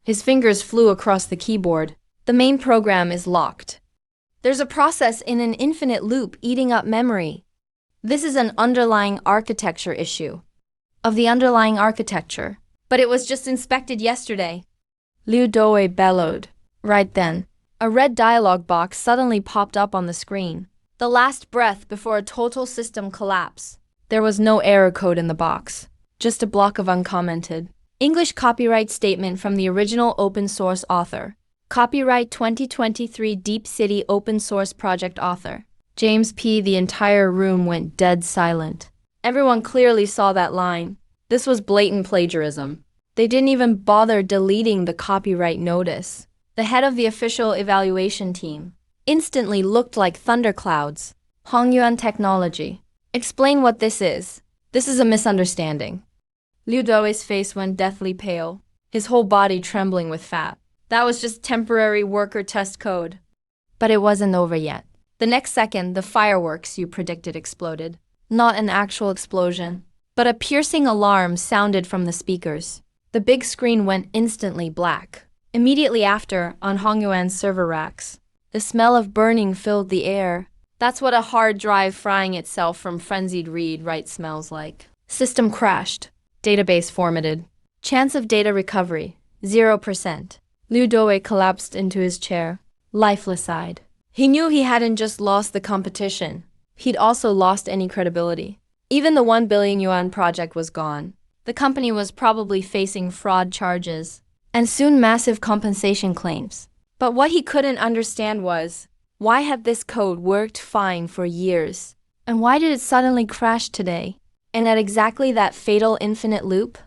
His fingers flew across the keyboard. The main program is locked. There's a process in an infinite loop eating up memory. This is an underlying architecture issue. Of the underlying architecture. But it was just inspected yesterday. Liu Dewei bellowed. Right then, a red dialog box suddenly popped up on the screen. The last breath before a total system collapse. There was no error code in the box, just a block of uncommented English copyright statement from the original open source author. Copyright 2023 Deep City Open Source Project author. James P. The entire room went dead silent. Everyone clearly saw that line. This was blatant plagiarism. They didn't even bother deleting the copyright notice. The head of the official evaluation team instantly looked like thunderclouds. Hongyuan Technology. Explain what this is. This is a misunderstanding. Liu Dewei's face went deathly pale, his whole body trembling with fat. That was just temporary worker test code. But it wasn't over yet. The next second, the fireworks you predicted exploded. Not an actual explosion, but a piercing alarm sounded from the speakers. The big screen went instantly black. Immediately after, on Hongyuan's server racks, the smell of burning filled the air. That's what a hard drive frying itself from frenzied read-write smells like. System crashed. Database formatted. Chance of data recovery, 0%. Liu Dou collapsed into his chair, lifeless-eyed. He knew he hadn't just lost the competition. He'd also lost any credibility. Even the 1 billion yuan project was gone. The company was probably facing fraud charges, and soon massive compensation claims. But what he couldn't understand was, why had this code worked fine for years? And why did it suddenly crash today? And at exactly that fatal infinite loop?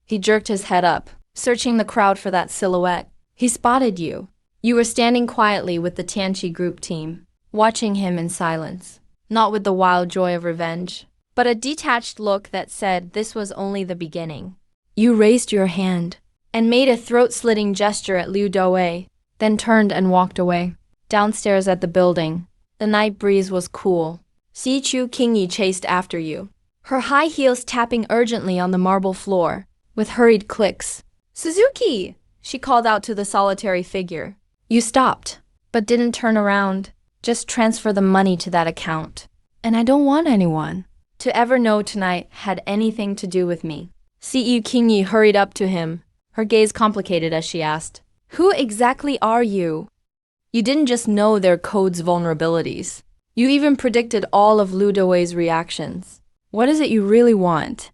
He jerked his head up, searching the crowd for that silhouette. He spotted you. You were standing quietly with the Tianqi group team, watching him in silence. Not with the wild joy of revenge, but a detached look that said this was only the beginning. You raised your hand and made a throat-slitting gesture at Liu Dou, then turned and walked away. Downstairs at the building, the night breeze was cool. Sichu Qingyi chased after you, her high heels tapping urgently on the marble floor, with hurried clicks. "Suzuki!" she called out to the solitary figure. You stopped, but didn't turn around. Just transfer the money to that account. And I don't want anyone to ever know tonight had anything to do with me. Sichu Qingyi hurried up to him, her gaze complicated as she asked, "Who exactly are you?" You didn't just know their code's vulnerabilities. You even predicted all of Liu Dou's reactions. What is it you really want?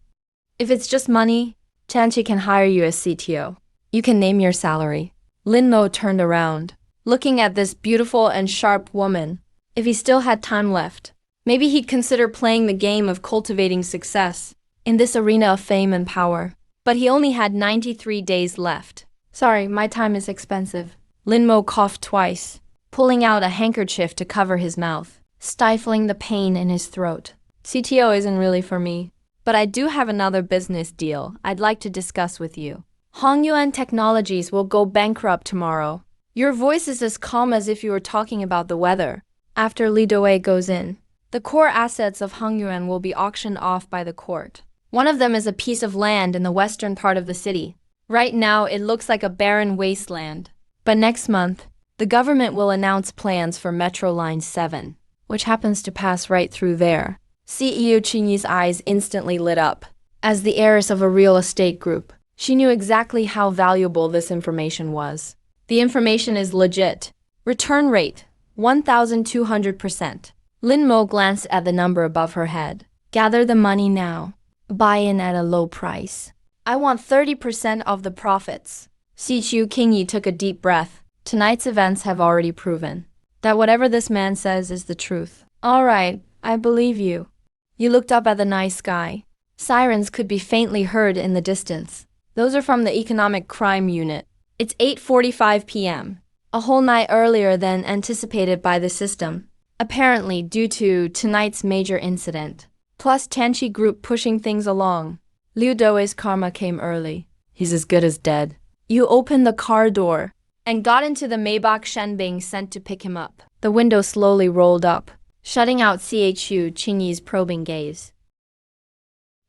If it's just money, Tianqi can hire you as CTO. You can name your salary. Lin Lo turned around, looking at this beautiful and sharp woman. If he still had time left, maybe he'd consider playing the game of cultivating success in this arena of fame and power. But he only had 93 days left. Sorry, my time is expensive. Lin Mo coughed twice, pulling out a handkerchief to cover his mouth, stifling the pain in his throat. CTO isn't really for me, but I do have another business deal I'd like to discuss with you. Hongyuan Technologies will go bankrupt tomorrow. Your voice is as calm as if you were talking about the weather. After Li Dou goes in, the core assets of Hongyuan will be auctioned off by the court. One of them is a piece of land in the western part of the city. Right now, it looks like a barren wasteland. But next month, the government will announce plans for Metro Line 7, which happens to pass right through there. CEO Qingyi's eyes instantly lit up. As the heiress of a real estate group, she knew exactly how valuable this information was. The information is legit. Return rate, 1,200%. Lin Mo glanced at the number above her head. Gather the money now. Buy in at a low price. I want 30% of the profits. Sichu Qingyi took a deep breath. Tonight's events have already proven that whatever this man says is the truth. All right, I believe you. You looked up at the night sky. Sirens could be faintly heard in the distance. Those are from the Economic Crime Unit. It's 8:45 p.m., a whole night earlier than anticipated by the system, apparently due to tonight's major incident. Plus Tianqi Group pushing things along. Liu Dou's karma came early. He's as good as dead. You opened the car door and got into the Maybach Shenbing sent to pick him up. The window slowly rolled up, shutting out Chu Qingyi's probing gaze.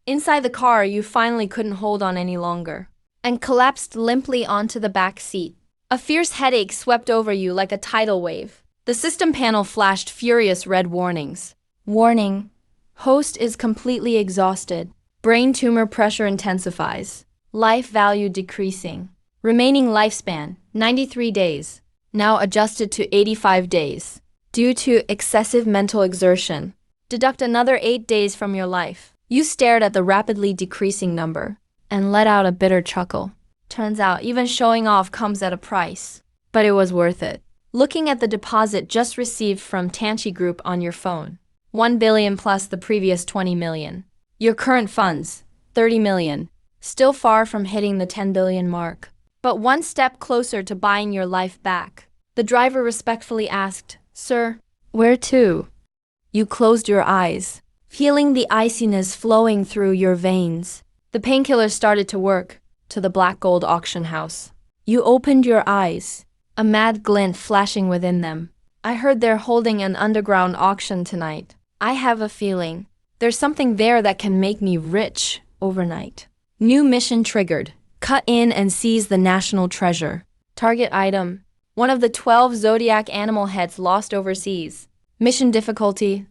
Inside the car, you finally couldn't hold on any longer and collapsed limply onto the back seat. A fierce headache swept over you like a tidal wave. The system panel flashed furious red warnings. Warning: host is completely exhausted. Brain tumor pressure intensifies. Life value decreasing. Remaining lifespan, 93 days. Now adjusted to 85 days. Due to excessive mental exertion. Deduct another 8 days from your life. You stared at the rapidly decreasing number and let out a bitter chuckle. Turns out even showing off comes at a price. But it was worth it. Looking at the deposit just received from Tianqi Group on your phone. 1 billion plus the previous 20 million. Your current funds, 30 million. Still far from hitting the 10 billion mark. But one step closer to buying your life back. The driver respectfully asked, "Sir, where to?" You closed your eyes, feeling the iciness flowing through your veins. The painkiller started to work, to the black gold auction house. You opened your eyes, a mad glint flashing within them. I heard they're holding an underground auction tonight. I have a feeling there's something there that can make me rich overnight. New mission triggered. Cut in and seize the national treasure. Target item: one of the 12 zodiac animal heads lost overseas. Mission difficulty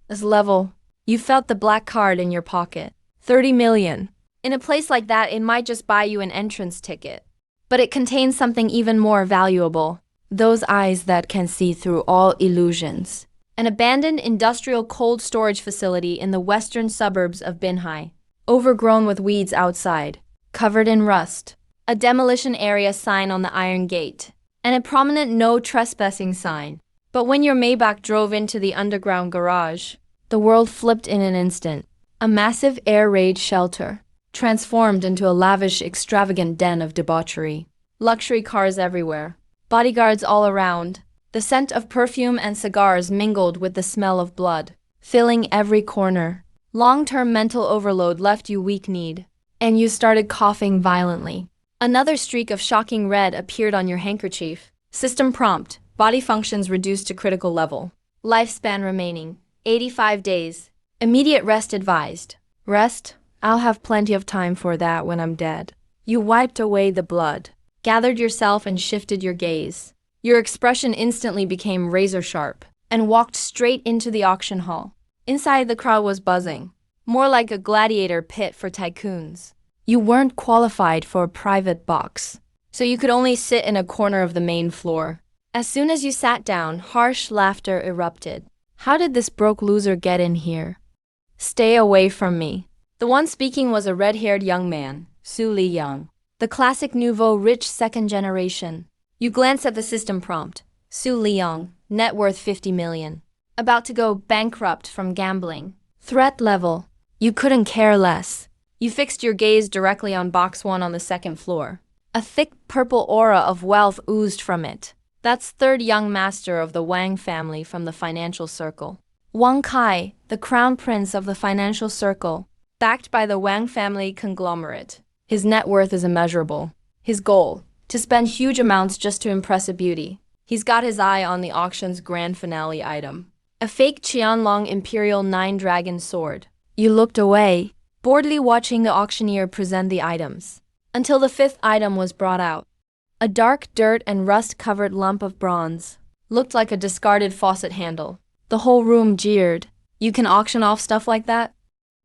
is level. You felt the black card in your pocket. 30 million. In a place like that, it might just buy you an entrance ticket. But it contains something even more valuable. Those eyes that can see through all illusions. An abandoned industrial cold storage facility in the western suburbs of Binhai. Overgrown with weeds outside. Covered in rust. A demolition area sign on the iron gate. And a prominent no trespassing sign. But when your Maybach drove into the underground garage, the world flipped in an instant. A massive air raid shelter, transformed into a lavish, extravagant den of debauchery. Luxury cars everywhere. Bodyguards all around. The scent of perfume and cigars mingled with the smell of blood, filling every corner. Long-term mental overload left you weak-kneed, and you started coughing violently. Another streak of shocking red appeared on your handkerchief. System prompt. Body functions reduced to critical level. Lifespan remaining. 85 days. Immediate rest advised. Rest? I'll have plenty of time for that when I'm dead. You wiped away the blood, gathered yourself and shifted your gaze. Your expression instantly became razor sharp, and walked straight into the auction hall. Inside, the crowd was buzzing, more like a gladiator pit for tycoons. You weren't qualified for a private box, so you could only sit in a corner of the main floor. As soon as you sat down, harsh laughter erupted. How did this broke loser get in here? Stay away from me. The one speaking was a red-haired young man, Su Li Yang, the classic nouveau rich second generation. You glance at the system prompt. Su Liang, net worth 50 million. About to go bankrupt from gambling. Threat level. You couldn't care less. You fixed your gaze directly on box 1 on the second floor. A thick purple aura of wealth oozed from it. That's third young master of the Wang family from the financial circle. Wang Kai, the crown prince of the financial circle, backed by the Wang family conglomerate. His net worth is immeasurable. His goal, to spend huge amounts just to impress a beauty. He's got his eye on the auction's grand finale item. A fake Qianlong Imperial 9-dragon sword. You looked away, boredly watching the auctioneer present the items, until the 5th item was brought out. A dark dirt and rust-covered lump of bronze. Looked like a discarded faucet handle. The whole room jeered. You can auction off stuff like that?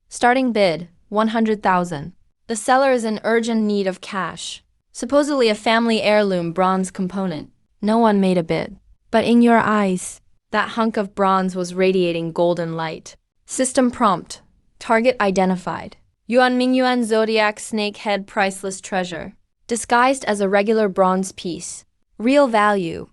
Starting bid, 100,000. The seller is in urgent need of cash. Supposedly a family heirloom bronze component. No one made a bid. But in your eyes, that hunk of bronze was radiating golden light. System prompt. Target identified. Yuan Mingyuan Zodiac Snake Head Priceless Treasure. Disguised as a regular bronze piece. Real value,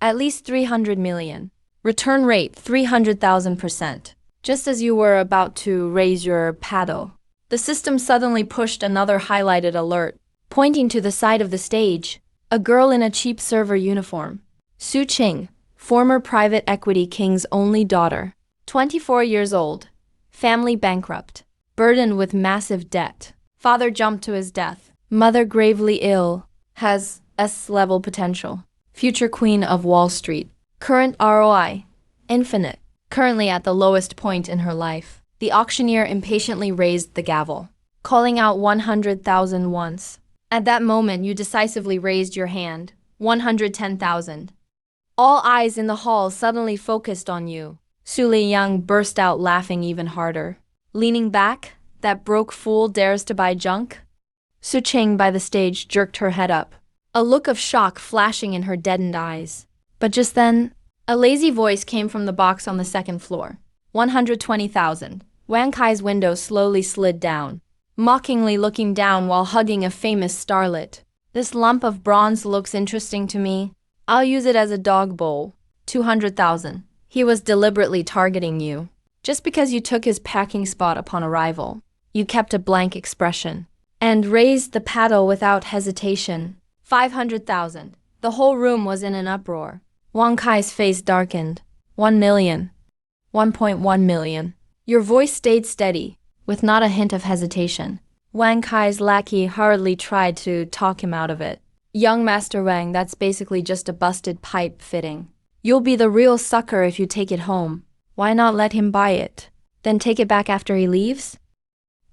at least 300 million. Return rate, 300,000%. Just as you were about to raise your paddle, the system suddenly pushed another highlighted alert, pointing to the side of the stage. A girl in a cheap server uniform. Su Qing, former private equity king's only daughter. 24 years old. Family bankrupt. Burdened with massive debt. Father jumped to his death. Mother gravely ill. Has S-level potential. Future queen of Wall Street. Current ROI. Infinite. Currently at the lowest point in her life. The auctioneer impatiently raised the gavel, calling out 100,000 once. At that moment, you decisively raised your hand. 110,000. All eyes in the hall suddenly focused on you. Su Liyang burst out laughing even harder. Leaning back, that broke fool dares to buy junk? Su Qing by the stage jerked her head up, a look of shock flashing in her deadened eyes. But just then, a lazy voice came from the box on the second floor. 120,000. Wang Kai's window slowly slid down, mockingly looking down while hugging a famous starlet. This lump of bronze looks interesting to me. I'll use it as a dog bowl. 200,000. He was deliberately targeting you. Just because you took his packing spot upon arrival, you kept a blank expression and raised the paddle without hesitation. 500,000. The whole room was in an uproar. Wang Kai's face darkened. 1 million. 1.1 million. Your voice stayed steady, with not a hint of hesitation. Wang Kai's lackey hurriedly tried to talk him out of it. Young Master Wang, that's basically just a busted pipe fitting. You'll be the real sucker if you take it home. Why not let him buy it? Then take it back after he leaves?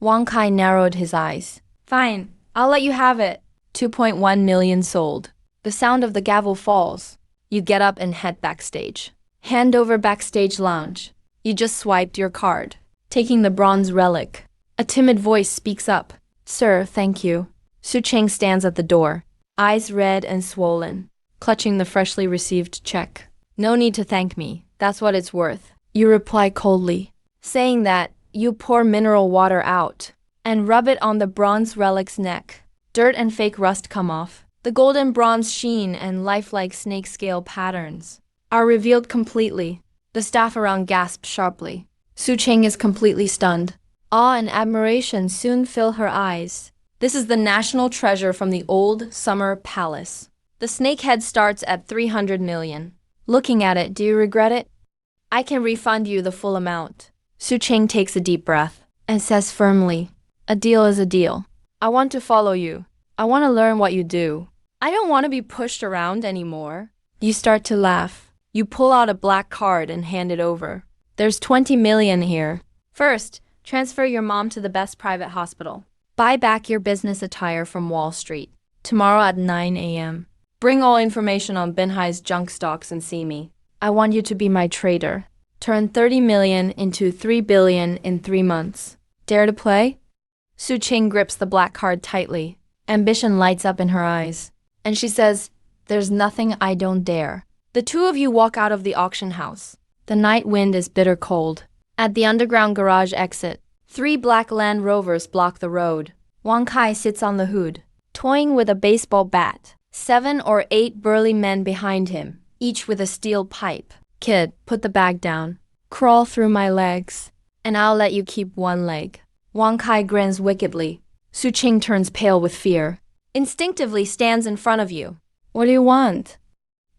Wang Kai narrowed his eyes. Fine, I'll let you have it. 2.1 million sold. The sound of the gavel falls. You get up and head backstage. Hand over backstage lounge. You just swiped your card, taking the bronze relic. A timid voice speaks up. Sir, thank you. Su Cheng stands at the door. eyes red and swollen, clutching the freshly received check. No need to thank me, that's what it's worth. You reply coldly. Saying that, you pour mineral water out and rub it on the bronze relic's neck. Dirt and fake rust come off. The golden bronze sheen and lifelike snake scale patterns are revealed completely. The staff around gasps sharply. Su Cheng is completely stunned. Awe and admiration soon fill her eyes. This is the national treasure from the old summer palace. The snake head starts at 300 million. Looking at it, do you regret it? I can refund you the full amount. Su Cheng takes a deep breath and says firmly, a deal is a deal. I want to follow you. I want to learn what you do. I don't want to be pushed around anymore. You start to laugh. You pull out a black card and hand it over. There's 20 million here. First, transfer your mom to the best private hospital. Buy back your business attire from Wall Street. Tomorrow at 9 a.m. Bring all information on Binhai's junk stocks and see me. I want you to be my trader. Turn 30 million into 3 billion in 3 months. Dare to play? Su Cheng grips the black card tightly. Ambition lights up in her eyes. And she says, there's nothing I don't dare. The two of you walk out of the auction house. The night wind is bitter cold. At the underground garage exit, 3 black Land Rovers block the road. Wang Kai sits on the hood, toying with a baseball bat. 7 or 8 burly men behind him, each with a steel pipe. Kid, put the bag down. Crawl through my legs, and I'll let you keep one leg. Wang Kai grins wickedly. Su Cheng turns pale with fear. Instinctively stands in front of you. What do you want?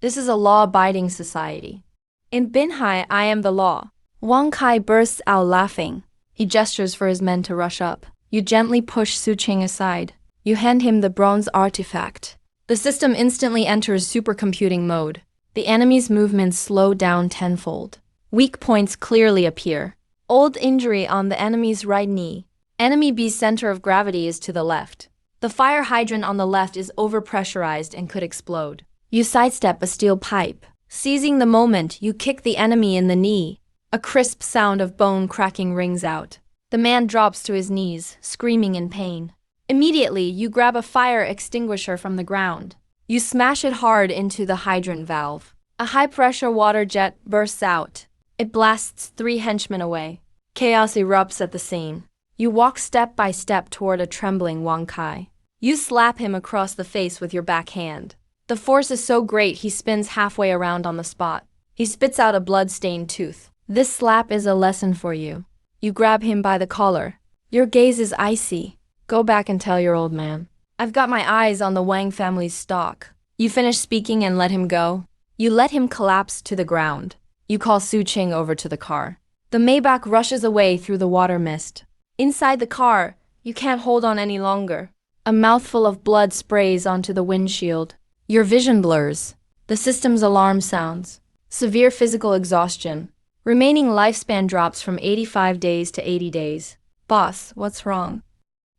This is a law-abiding society. In Binhai, I am the law. Wang Kai bursts out laughing. He gestures for his men to rush up. You gently push Su Cheng aside. You hand him the bronze artifact. The system instantly enters supercomputing mode. The enemy's movements slow down tenfold. Weak points clearly appear. Old injury on the enemy's right knee. Enemy B's center of gravity is to the left. The fire hydrant on the left is overpressurized and could explode. You sidestep a steel pipe. Seizing the moment, you kick the enemy in the knee. A crisp sound of bone cracking rings out. The man drops to his knees, screaming in pain. Immediately, you grab a fire extinguisher from the ground. You smash it hard into the hydrant valve. A high-pressure water jet bursts out. It blasts 3 henchmen away. Chaos erupts at the scene. You walk step by step toward a trembling Wang Kai. You slap him across the face with your backhand. The force is so great he spins halfway around on the spot. He spits out a blood-stained tooth. This slap is a lesson for you. You grab him by the collar. Your gaze is icy. Go back and tell your old man. I've got my eyes on the Wang family's stock. You finish speaking and let him go. You let him collapse to the ground. You call Su Cheng over to the car. The Maybach rushes away through the water mist. Inside the car, you can't hold on any longer. A mouthful of blood sprays onto the windshield. Your vision blurs. The system's alarm sounds. Severe physical exhaustion. Remaining lifespan drops from 85 days to 80 days. Boss, what's wrong?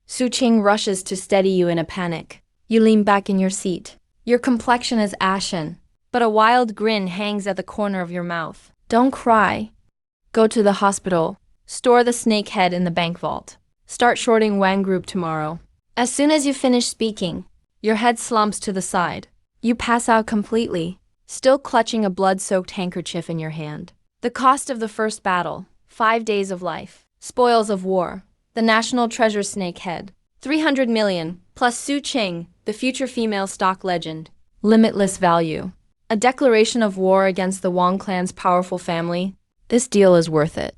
Su Cheng rushes to steady you in a panic. You lean back in your seat. Your complexion is ashen, but a wild grin hangs at the corner of your mouth. Don't cry. Go to the hospital. Store the snake head in the bank vault. Start shorting Wang Group tomorrow. As soon as you finish speaking, your head slumps to the side. You pass out completely, still clutching a blood-soaked handkerchief in your hand. The cost of the first battle, 5 days of life. Spoils of war, the national treasure snake head. 300 million, plus Su Cheng, the future female stock legend. Limitless value. A declaration of war against the Wang clan's powerful family. This deal is worth it.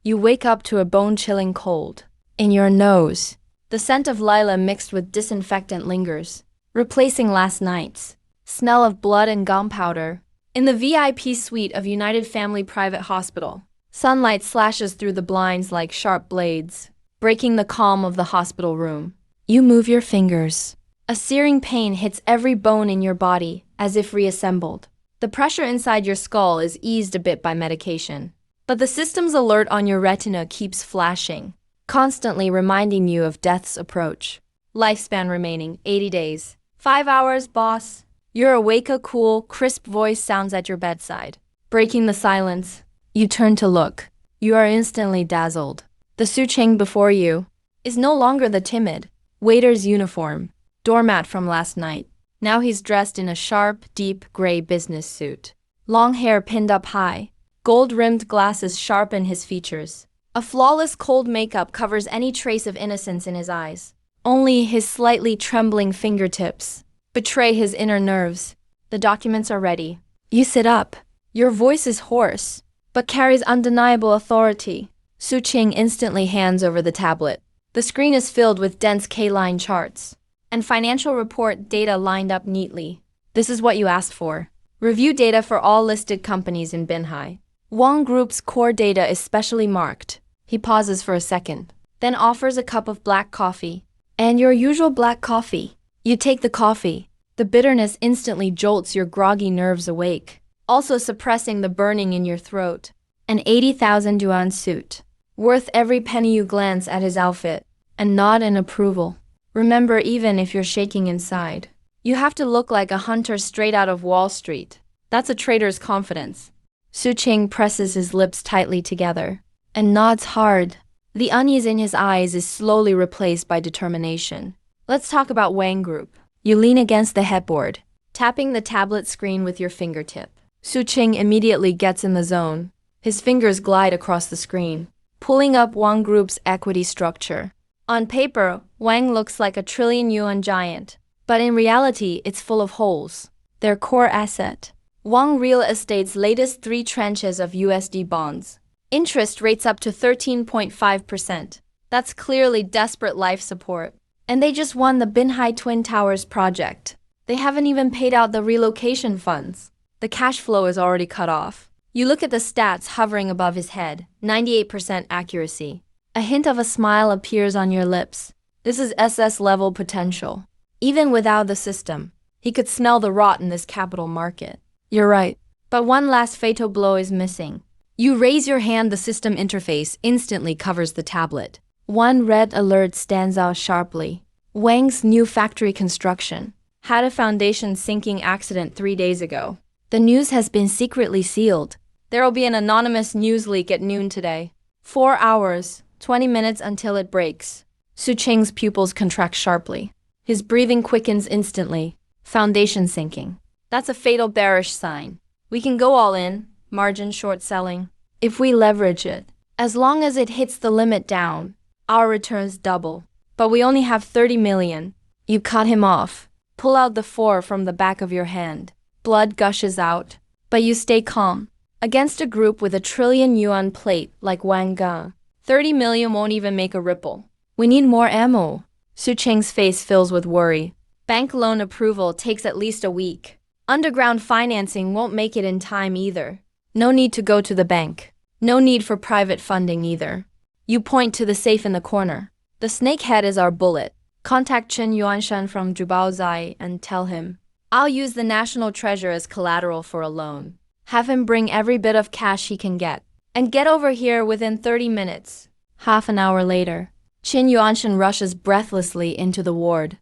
You wake up to a bone-chilling cold. In your nose, the scent of lilac mixed with disinfectant lingers, replacing last night's smell of blood and gunpowder. In the VIP suite of United Family Private Hospital, sunlight slashes through the blinds like sharp blades, breaking the calm of the hospital room. You move your fingers. A searing pain hits every bone in your body, as if reassembled. The pressure inside your skull is eased a bit by medication. But the system's alert on your retina keeps flashing, constantly reminding you of death's approach. Lifespan remaining, 80 days. 5 hours, boss. Your awake, a cool, crisp voice sounds at your bedside. Breaking the silence, you turn to look. You are instantly dazzled. The Su Cheng before you is no longer the timid, waiter's uniform, doormat from last night. Now he's dressed in a sharp, deep gray business suit. Long hair pinned up high. Gold-rimmed glasses sharpen his features. A flawless cold makeup covers any trace of innocence in his eyes. Only his slightly trembling fingertips betray his inner nerves. The documents are ready. You sit up. Your voice is hoarse, but carries undeniable authority. Su Qing instantly hands over the tablet. The screen is filled with dense K-line charts and financial report data lined up neatly. This is what you asked for. Review data for all listed companies in Binhai. Wang Group's core data is specially marked. He pauses for a second, then offers a cup of black coffee. And your usual black coffee. You take the coffee. The bitterness instantly jolts your groggy nerves awake, also suppressing the burning in your throat. An 80,000 yuan suit. Worth every penny. You glance at his outfit and nod in approval. Remember, even if you're shaking inside, you have to look like a hunter straight out of Wall Street. That's a trader's confidence. Su Qing presses his lips tightly together and nods hard. The unease in his eyes is slowly replaced by determination. Let's talk about Wang Group. You lean against the headboard, tapping the tablet screen with your fingertip. Su Qing immediately gets in the zone. His fingers glide across the screen, pulling up Wang Group's equity structure. On paper, Wang looks like a trillion-yuan giant, but in reality, it's full of holes. Their core asset: Wang Real Estate's latest 3 tranches of USD bonds. Interest rates up to 13.5%. That's clearly desperate life support. And they just won the Binhai Twin Towers project. They haven't even paid out the relocation funds. The cash flow is already cut off. You look at the stats hovering above his head, 98% accuracy. A hint of a smile appears on your lips. This is SS-level potential. Even without the system, he could smell the rot in this capital market. You're right. But one last fatal blow is missing. You raise your hand, the system interface instantly covers the tablet. One red alert stands out sharply. Wang's new factory construction had a foundation sinking accident 3 days ago. The news has been secretly sealed. There will be an anonymous news leak at noon today. 4 hours, 20 minutes until it breaks. Su Qing's pupils contract sharply. His breathing quickens instantly. Foundation sinking. That's a fatal bearish sign. We can go all in, margin short selling. If we leverage it, as long as it hits the limit down, our returns double. But we only have 30 million. You cut him off. Pull out the 4 from the back of your hand. Blood gushes out. But you stay calm. Against a group with a trillion-yuan plate like Wang Gang, 30 million won't even make a ripple. We need more ammo. Su Qing's face fills with worry. Bank loan approval takes at least a week. Underground financing won't make it in time either. No need to go to the bank. No need for private funding either. You point to the safe in the corner. The snakehead is our bullet. Contact Chen Yuanshan from Zhubaozai and tell him, I'll use the national treasure as collateral for a loan. Have him bring every bit of cash he can get. And get over here within 30 minutes. Half an hour later, Qin Yuanshan rushes breathlessly into the ward,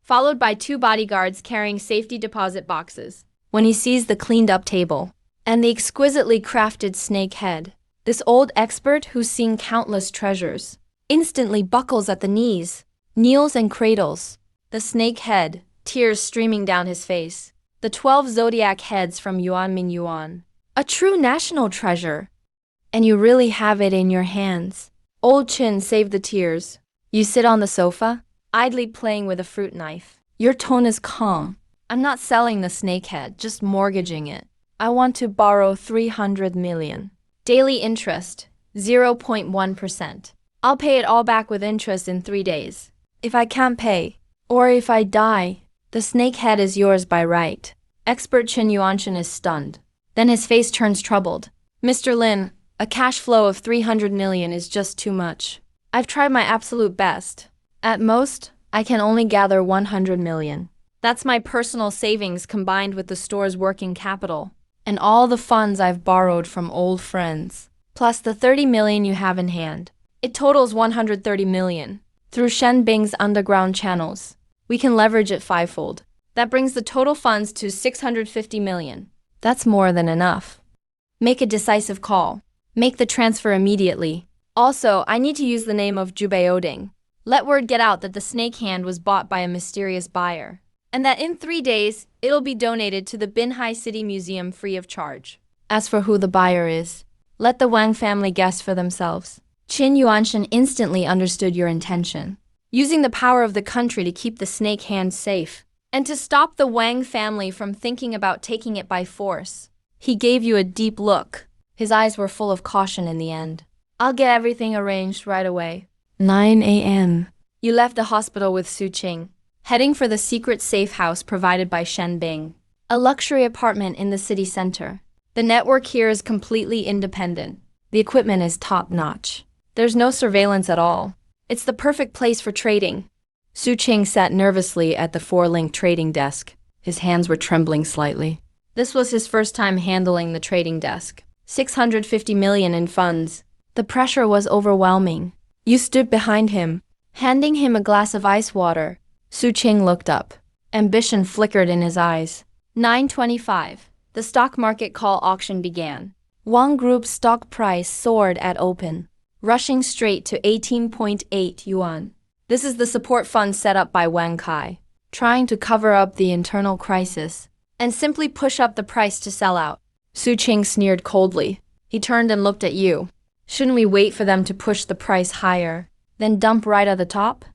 followed by 2 bodyguards carrying safety deposit boxes. When he sees the cleaned-up table and the exquisitely crafted snake head, this old expert who's seen countless treasures instantly buckles at the knees, kneels and cradles. The snake head, tears streaming down his face. The 12 zodiac heads from Yuan Min Yuan. A true national treasure. And you really have it in your hands. Old Chin saved the tears. You sit on the sofa, idly playing with a fruit knife. Your tone is calm. I'm not selling the snakehead, just mortgaging it. I want to borrow 300 million. Daily interest, 0.1%. I'll pay it all back with interest in 3 days. If I can't pay, or if I die, the snakehead is yours by right. Expert Chen Yuanshan is stunned. Then his face turns troubled. Mr. Lin, a cash flow of 300 million is just too much. I've tried my absolute best. At most, I can only gather 100 million. That's my personal savings combined with the store's working capital, and all the funds I've borrowed from old friends, plus the 30 million you have in hand. It totals 130 million. Through Shen Bing's underground channels, we can leverage it 5-fold. That brings the total funds to 650 million. That's more than enough. Make a decisive call. Make the transfer immediately. Also, I need to use the name of Zhu Beiding. Let word get out that the snake hand was bought by a mysterious buyer. and that in 3 days, it'll be donated to the Binhai City Museum free of charge. As for who the buyer is, let the Wang family guess for themselves. Qin Yuanshan instantly understood your intention, using the power of the country to keep the snake hand safe, and to stop the Wang family from thinking about taking it by force. He gave you a deep look. His eyes were full of caution in the end. I'll get everything arranged right away. 9 a.m. You left the hospital with Su Qing, heading for the secret safe house provided by Shen Bing, a luxury apartment in the city center. The network here is completely independent. The equipment is top-notch. There's no surveillance at all. It's the perfect place for trading. Su Qing sat nervously at the four-link trading desk. His hands were trembling slightly. This was his first time handling the trading desk. 650 million in funds. The pressure was overwhelming. You stood behind him, handing him a glass of ice water. Su Qing looked up. Ambition flickered in his eyes. 9:25. The stock market call auction began. Wang Group's stock price soared at open, rushing straight to 18.8 yuan. This is the support fund set up by Wang Kai, trying to cover up the internal crisis and simply push up the price to sell out. Su Qing sneered coldly. He turned and looked at you. Shouldn't we wait for them to push the price higher, then dump right at the top?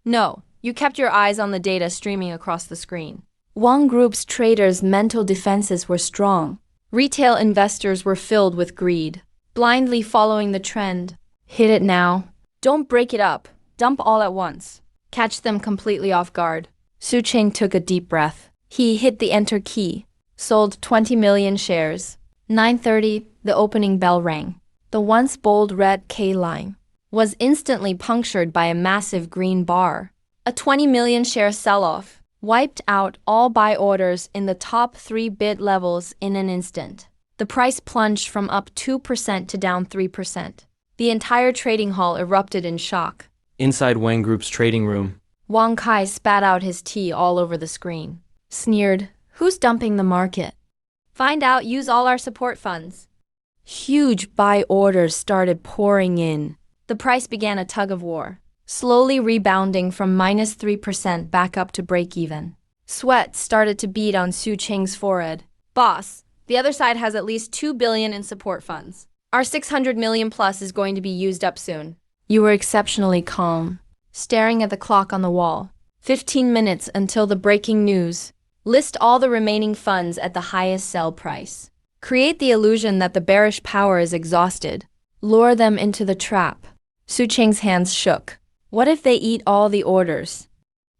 No, you kept your eyes on the data streaming across the screen. Wang Group's traders' mental defenses were strong. Retail investors were filled with greed, blindly following the trend. Hit it now. Don't break it up. Dump all at once. Catch them completely off guard. Su Qing took a deep breath. He hit the enter key. Sold 20 million shares. 9:30, the opening bell rang. The once bold red K line was instantly punctured by a massive green bar. A 20 million share sell-off wiped out all buy orders in the top 3 bid levels in an instant. The price plunged from up 2% to down 3%. The entire trading hall erupted in shock. Inside Wang Group's trading room, Wang Kai spat out his tea all over the screen. Sneered, "Who's dumping the market? Find out, use all our support funds." Huge buy orders started pouring in. The price began a tug of war, slowly rebounding from -3% back up to break-even. Sweat started to bead on Su Qing's forehead. "Boss, the other side has at least 2 billion in support funds. Our 600 million plus is going to be used up soon." You were exceptionally calm, staring at the clock on the wall. 15 minutes until the breaking news. List all the remaining funds at the highest sell price. Create the illusion that the bearish power is exhausted. Lure them into the trap. Su Qing's hands shook. What if they eat all the orders?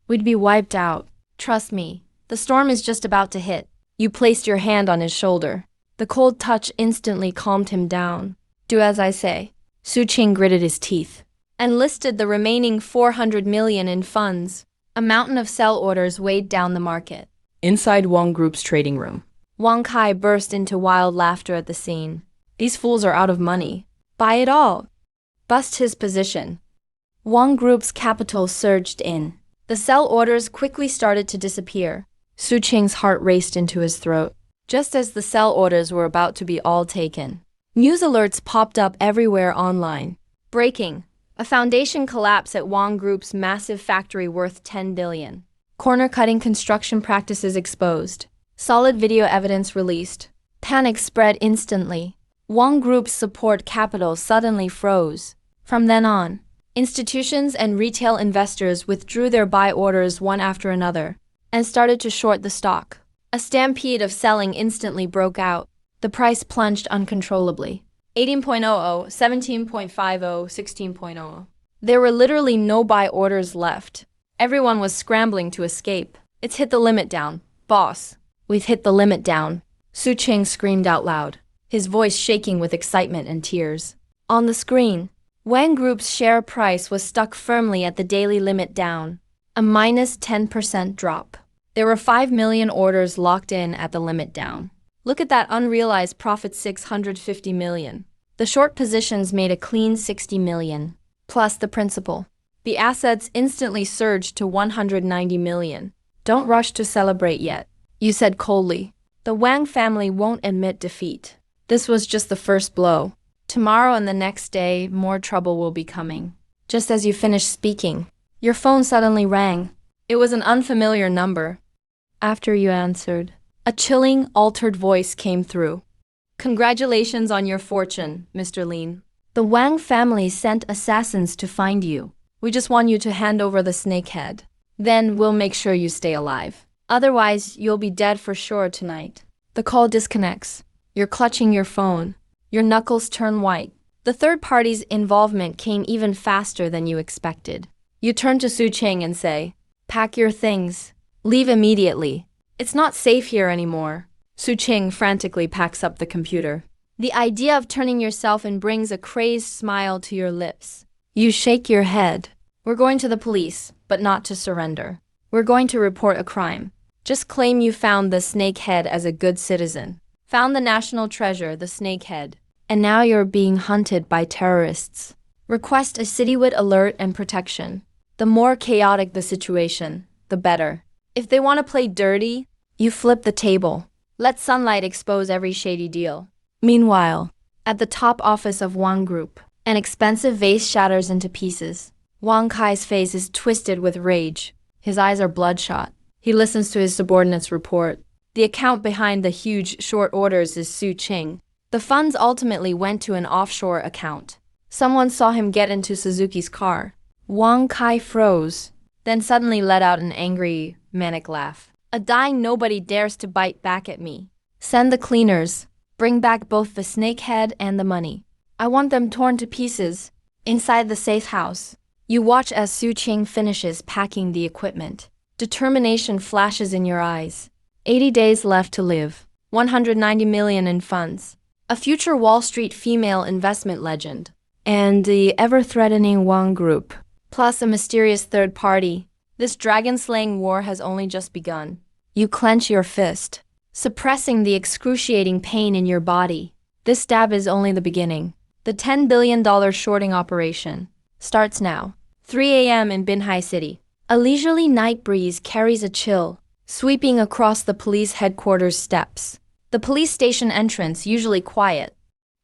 We'd be wiped out. Trust me, the storm is just about to hit. You placed your hand on his shoulder. The cold touch instantly calmed him down. Do as I say. Su Qing gritted his teeth and listed the remaining 400 million in funds. A mountain of sell orders weighed down the market. inside Wang Group's trading room. Wang Kai burst into wild laughter at the scene. These fools are out of money. Buy it all. Bust his position. Wang Group's capital surged in. The sell orders quickly started to disappear. Su Qing's heart raced into his throat. Just as the sell orders were about to be all taken, news alerts popped up everywhere online. Breaking. A foundation collapse at Wang Group's massive factory worth 10 billion. Corner-cutting construction practices exposed. Solid video evidence released. Panic spread instantly. Wang Group's support capital suddenly froze. From then on, institutions and retail investors withdrew their buy orders one after another and started to short the stock. A stampede of selling instantly broke out. The price plunged uncontrollably. 18.00, 17.50, 16.00. There were literally no buy orders left. Everyone was scrambling to escape. It's hit the limit down. Boss, we've hit the limit down. Su Qing screamed out loud, his voice shaking with excitement and tears. On the screen, Wang Group's share price was stuck firmly at the daily limit down, a minus 10% drop. There were 5 million orders locked in at the limit down. Look at that unrealized profit, 650 million. The short positions made a clean 60 million, plus the principal. The assets instantly surged to 190 million. Don't rush to celebrate yet, you said coldly. The Wang family won't admit defeat. This was just the first blow. Tomorrow and the next day, more trouble will be coming. Just as you finished speaking, your phone suddenly rang. It was an unfamiliar number. After you answered, a chilling, altered voice came through. Congratulations on your fortune, Mr. Lin. The Wang family sent assassins to find you. We just want you to hand over the snake head. Then we'll make sure you stay alive. Otherwise, you'll be dead for sure tonight. The call disconnects. You're clutching your phone. Your knuckles turn white. The third party's involvement came even faster than you expected. You turn to Su Cheng and say, "Pack your things. Leave immediately. It's not safe here anymore." Su Cheng frantically packs up the computer. The idea of turning yourself in brings a crazed smile to your lips. You shake your head. "We're going to the police, but not to surrender. We're going to report a crime. Just claim you found the snake head as a good citizen. Found the national treasure, the snake head. And now you're being hunted by terrorists. Request a citywide alert and protection. The more chaotic the situation, the better. If they want to play dirty, you flip the table. Let sunlight expose every shady deal." Meanwhile, at the top office of Wang Group, an expensive vase shatters into pieces. Wang Kai's face is twisted with rage. His eyes are bloodshot. He listens to his subordinate's report. The account behind the huge short orders is Su Cheng. The funds ultimately went to an offshore account. Someone saw him get into Suzuki's car. Wang Kai froze, then suddenly let out an angry, manic laugh. "A dying nobody dares to bite back at me. Send the cleaners. Bring back both the snake head and the money. I want them torn to pieces. Inside the safe house." You watch as Su Cheng finishes packing the equipment. Determination flashes in your eyes. 80 days left to live. 190 million in funds. A future Wall Street female investment legend. And the ever-threatening Wang Group. Plus a mysterious third party. This dragon-slaying war has only just begun. You clench your fist, suppressing the excruciating pain in your body. This stab is only the beginning. The $10 billion shorting operation starts now. 3 a.m. in Binhai City. A leisurely night breeze carries a chill, sweeping across the police headquarters steps. The police station entrance, usually quiet,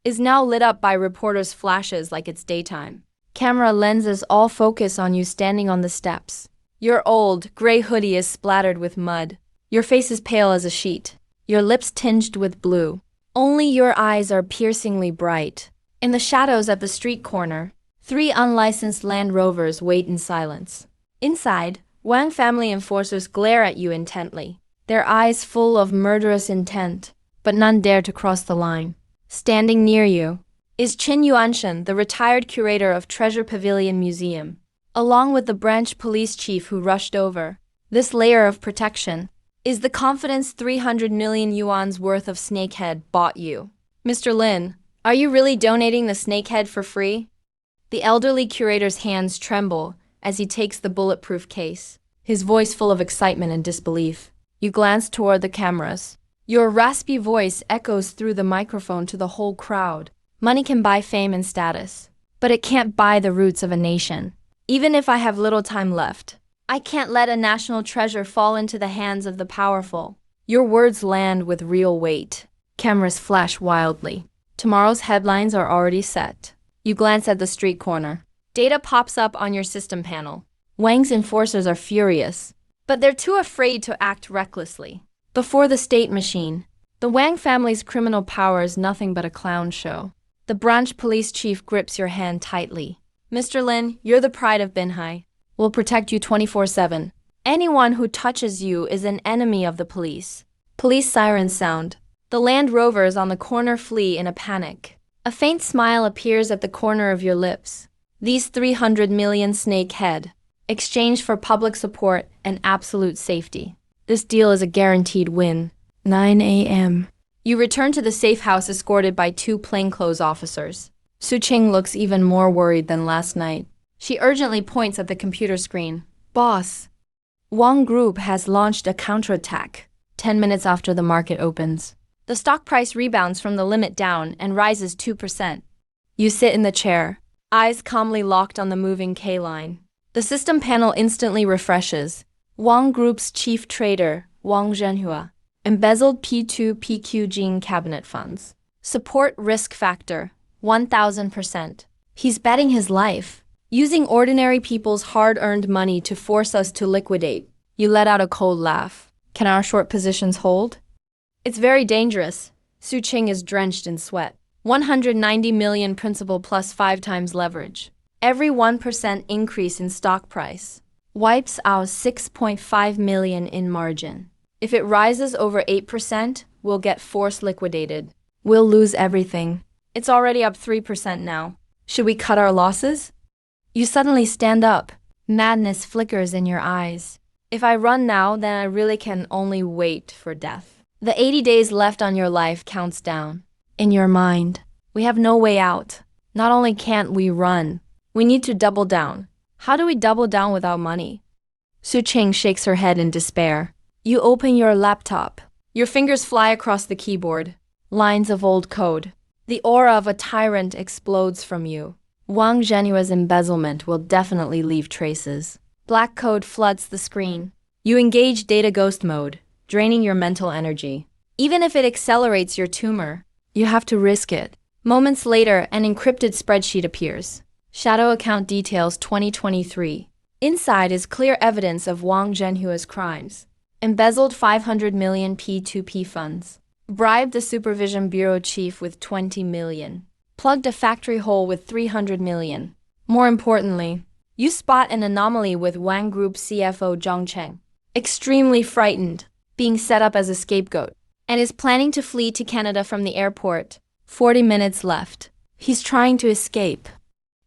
is now lit up by reporters' flashes like it's daytime. Camera lenses all focus on you standing on the steps. Your old, gray hoodie is splattered with mud. Your face is pale as a sheet. Your lips tinged with blue. Only your eyes are piercingly bright. In the shadows at the street corner, 3 unlicensed Land Rovers wait in silence. Inside, Wang family enforcers glare at you intently, their eyes full of murderous intent, but none dare to cross the line. Standing near you is Qin Yuanshen, the retired curator of Treasure Pavilion Museum, along with the branch police chief who rushed over. This layer of protection is the confidence 300 million yuan's worth of snakehead bought you. "Mr. Lin, are you really donating the snakehead for free?" The elderly curator's hands tremble as he takes the bulletproof case, his voice full of excitement and disbelief. You glance toward the cameras. Your raspy voice echoes through the microphone to the whole crowd. "Money can buy fame and status, but it can't buy the roots of a nation. Even if I have little time left, I can't let a national treasure fall into the hands of the powerful." Your words land with real weight. Cameras flash wildly. Tomorrow's headlines are already set. You glance at the street corner. Data pops up on your system panel. Wang's enforcers are furious, but they're too afraid to act recklessly. Before the state machine, the Wang family's criminal power is nothing but a clown show. The branch police chief grips your hand tightly. "Mr. Lin, you're the pride of Binhai. We'll protect you 24/7. Anyone who touches you is an enemy of the police." Police sirens sound. The Land Rovers on the corner flee in a panic. A faint smile appears at the corner of your lips. These 300 million snake head, exchanged for public support and absolute safety. This deal is a guaranteed win. 9 a.m. You return to the safe house escorted by 2 plainclothes officers. Su Cheng looks even more worried than last night. She urgently points at the computer screen. "Boss, Wang Group has launched a counterattack." 10 minutes after the market opens, the stock price rebounds from the limit down and rises 2%. You sit in the chair, eyes calmly locked on the moving K-line. The system panel instantly refreshes. Wang Group's chief trader, Wang Zhenhua, embezzled P2 PQ Jing cabinet funds. Support risk factor, 1,000%. He's betting his life, using ordinary people's hard-earned money to force us to liquidate. You let out a cold laugh. Can our short positions hold? It's very dangerous. Su Qing is drenched in sweat. 190 million principal plus 5 times leverage. Every 1% increase in stock price wipes out 6.5 million in margin. If it rises over 8%, we'll get forced liquidated. We'll lose everything. It's already up 3% now. Should we cut our losses? You suddenly stand up. Madness flickers in your eyes. If I run now, then I really can only wait for death. The 80 days left on your life counts down. In your mind, we have no way out. Not only can't we run, we need to double down. How do we double down without money? Su Qing shakes her head in despair. You open your laptop. Your fingers fly across the keyboard. Lines of old code. The aura of a tyrant explodes from you. Wang Zhenyue's embezzlement will definitely leave traces. Black code floods the screen. You engage data ghost mode, draining your mental energy. Even if it accelerates your tumor, you have to risk it. Moments later, an encrypted spreadsheet appears. Shadow account details 2023. Inside is clear evidence of Wang Zhenhue's crimes. Embezzled 500 million P2P funds. Bribed the supervision bureau chief with 20 million. Plugged a factory hole with 300 million. More importantly, you spot an anomaly with Wang Group CFO Zhang Cheng. Extremely frightened, being set up as a scapegoat, and is planning to flee to Canada from the airport. 40 minutes left. He's trying to escape.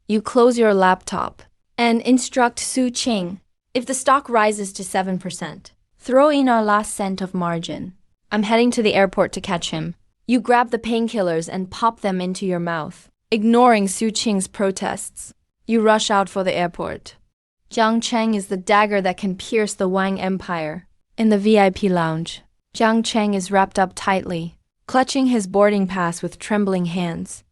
You close your laptop and instruct Su Qing. If the stock rises to 7%, throw in our last cent of margin. I'm heading to the airport to catch him. You grab the painkillers and pop them into your mouth, ignoring Su Qing's protests. You rush out for the airport. Zhang Cheng is the dagger that can pierce the Wang Empire. In the VIP lounge, Zhang Cheng is wrapped up tightly, clutching his boarding pass with trembling hands.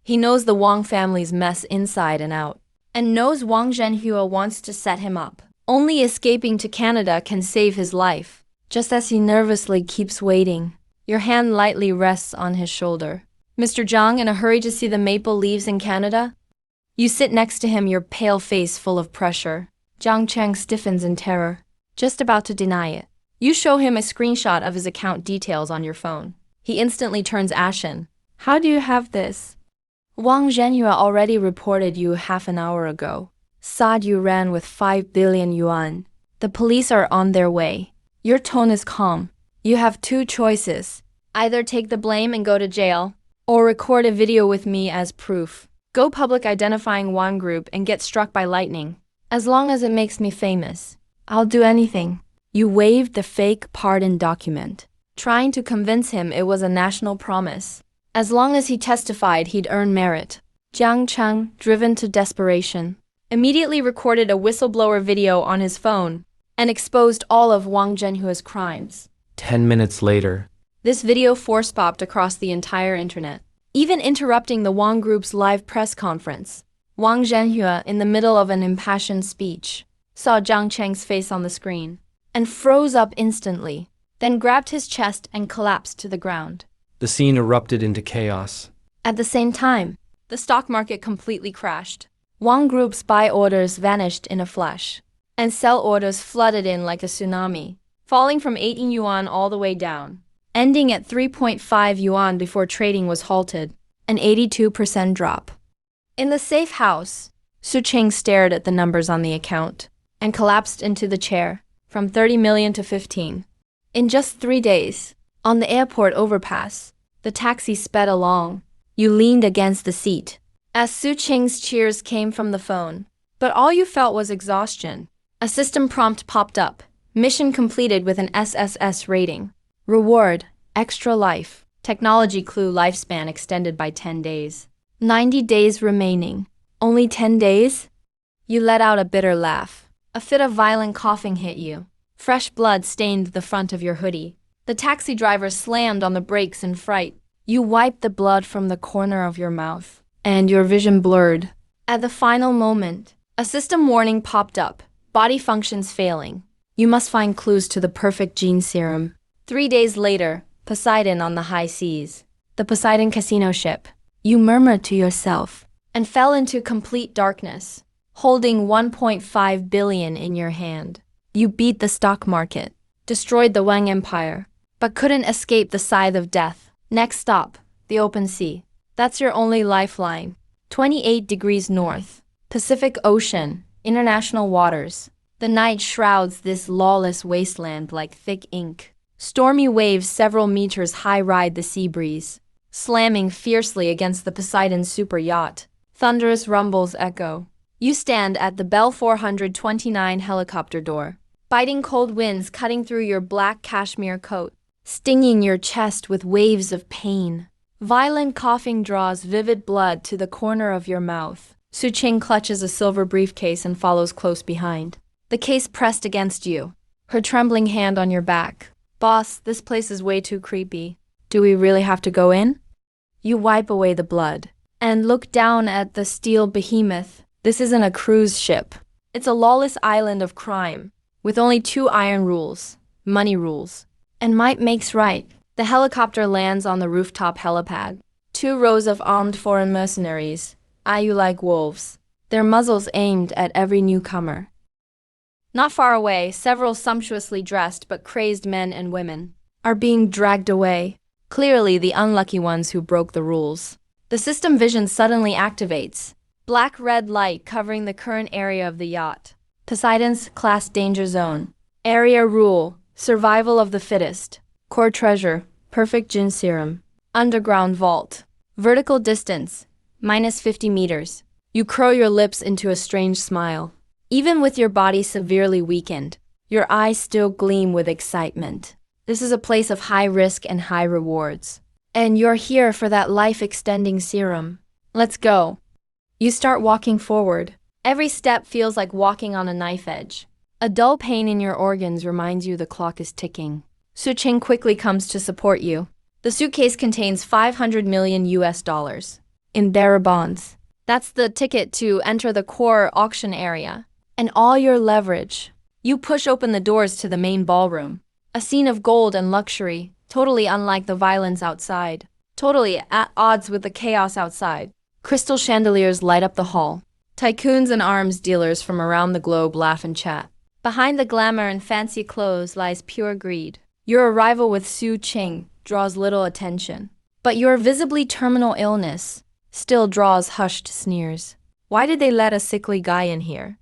He knows the Wang family's mess inside and out, and knows Wang Zhenhue wants to set him up. Only escaping to Canada can save his life. Just as he nervously keeps waiting, your hand lightly rests on his shoulder. Mr. Zhang, in a hurry to see the maple leaves in Canada? You sit next to him, your pale face full of pressure. Zhang Cheng stiffens in terror, just about to deny it. You show him a screenshot of his account details on your phone. He instantly turns ashen. How do you have this? Wang Zhenyue already reported you half an hour ago. Said you ran with 5 billion yuan. The police are on their way. Your tone is calm. You have two choices. Either take the blame and go to jail, or record a video with me as proof. Go public identifying Wang Group and get struck by lightning. As long as it makes me famous, I'll do anything. You waved the fake pardon document, trying to convince him it was a national promise. As long as he testified, he'd earn merit. Zhang Cheng, driven to desperation, immediately recorded a whistleblower video on his phone and exposed all of Wang Zhenhue's crimes. 10 minutes later, This video force-popped across the entire internet, even interrupting the Wang Group's live press conference. Wang Zhenhue, in the middle of an impassioned speech, saw Zhang Cheng's face on the screen and froze up instantly, then grabbed his chest and collapsed to the ground. the scene erupted into chaos. At the same time, the stock market completely crashed. Wang Group's buy orders vanished in a flash, and sell orders flooded in like a tsunami, falling from 18 yuan all the way down, ending at 3.5 yuan before trading was halted, an 82% drop. In the safe house, Su Qing stared at the numbers on the account and collapsed into the chair, from 30 million to 15. In just 3 days, on the airport overpass, the taxi sped along. You leaned against the seat as Su Qing's cheers came from the phone, but all you felt was exhaustion. A system prompt popped up. Mission completed with an SSS rating. Reward, extra life. Technology clue lifespan extended by 10 days. 90 days remaining. Only 10 days? You let out a bitter laugh. A fit of violent coughing hit you. Fresh blood stained the front of your hoodie. The taxi driver slammed on the brakes in fright. You wiped the blood from the corner of your mouth, and your vision blurred. At the final moment, a system warning popped up. Body functions failing. You must find clues to the perfect gene serum. 3 days later, Poseidon on the high seas. The Poseidon casino ship. You murmured to yourself and fell into complete darkness, holding 1.5 billion in your hand. You beat the stock market. destroyed the Wang Empire, but couldn't escape the scythe of death. Next stop, the open sea. That's your only lifeline. 28 degrees north, Pacific Ocean, international waters. The night shrouds this lawless wasteland like thick ink. Stormy waves several meters high ride the sea breeze, slamming fiercely against the Poseidon super yacht. Thunderous rumbles echo. You stand at the Bell 429 helicopter door, biting cold winds cutting through your black cashmere coat, stinging your chest with waves of pain. Violent coughing draws vivid blood to the corner of your mouth. Su Qing clutches a silver briefcase and follows close behind, the case pressed against you, her trembling hand on your back. Boss, this place is way too creepy. Do we really have to go in? You wipe away the blood and look down at the steel behemoth. This isn't a cruise ship. It's a lawless island of crime, with only two iron rules, money rules. And might makes right. The helicopter lands on the rooftop helipad. 2 rows of armed foreign mercenaries eye you like wolves, their muzzles aimed at every newcomer. Not far away, several sumptuously dressed but crazed men and women are being dragged away, clearly the unlucky ones who broke the rules. The system vision suddenly activates. Black-red light covering the current area of the yacht. Poseidon's class danger zone. Area rule, survival of the fittest. Core treasure, perfect gin serum. Underground vault. Vertical distance, minus 50 meters. You curl your lips into a strange smile. Even with your body severely weakened, your eyes still gleam with excitement. This is a place of high risk and high rewards. And you're here for that life-extending serum. Let's go. You start walking forward. Every step feels like walking on a knife edge. A dull pain in your organs reminds you the clock is ticking. Su Qing quickly comes to support you. The suitcase contains $500 million in bearer bonds. That's the ticket to enter the core auction area. And all your leverage. You push open the doors to the main ballroom. A scene of gold and luxury, totally unlike the violence outside. Totally at odds with the chaos outside. Crystal chandeliers light up the hall. Tycoons and arms dealers from around the globe laugh and chat. Behind the glamour and fancy clothes lies pure greed. Your arrival with Su Qing draws little attention. But your visibly terminal illness still draws hushed sneers. Why did they let a sickly guy in here?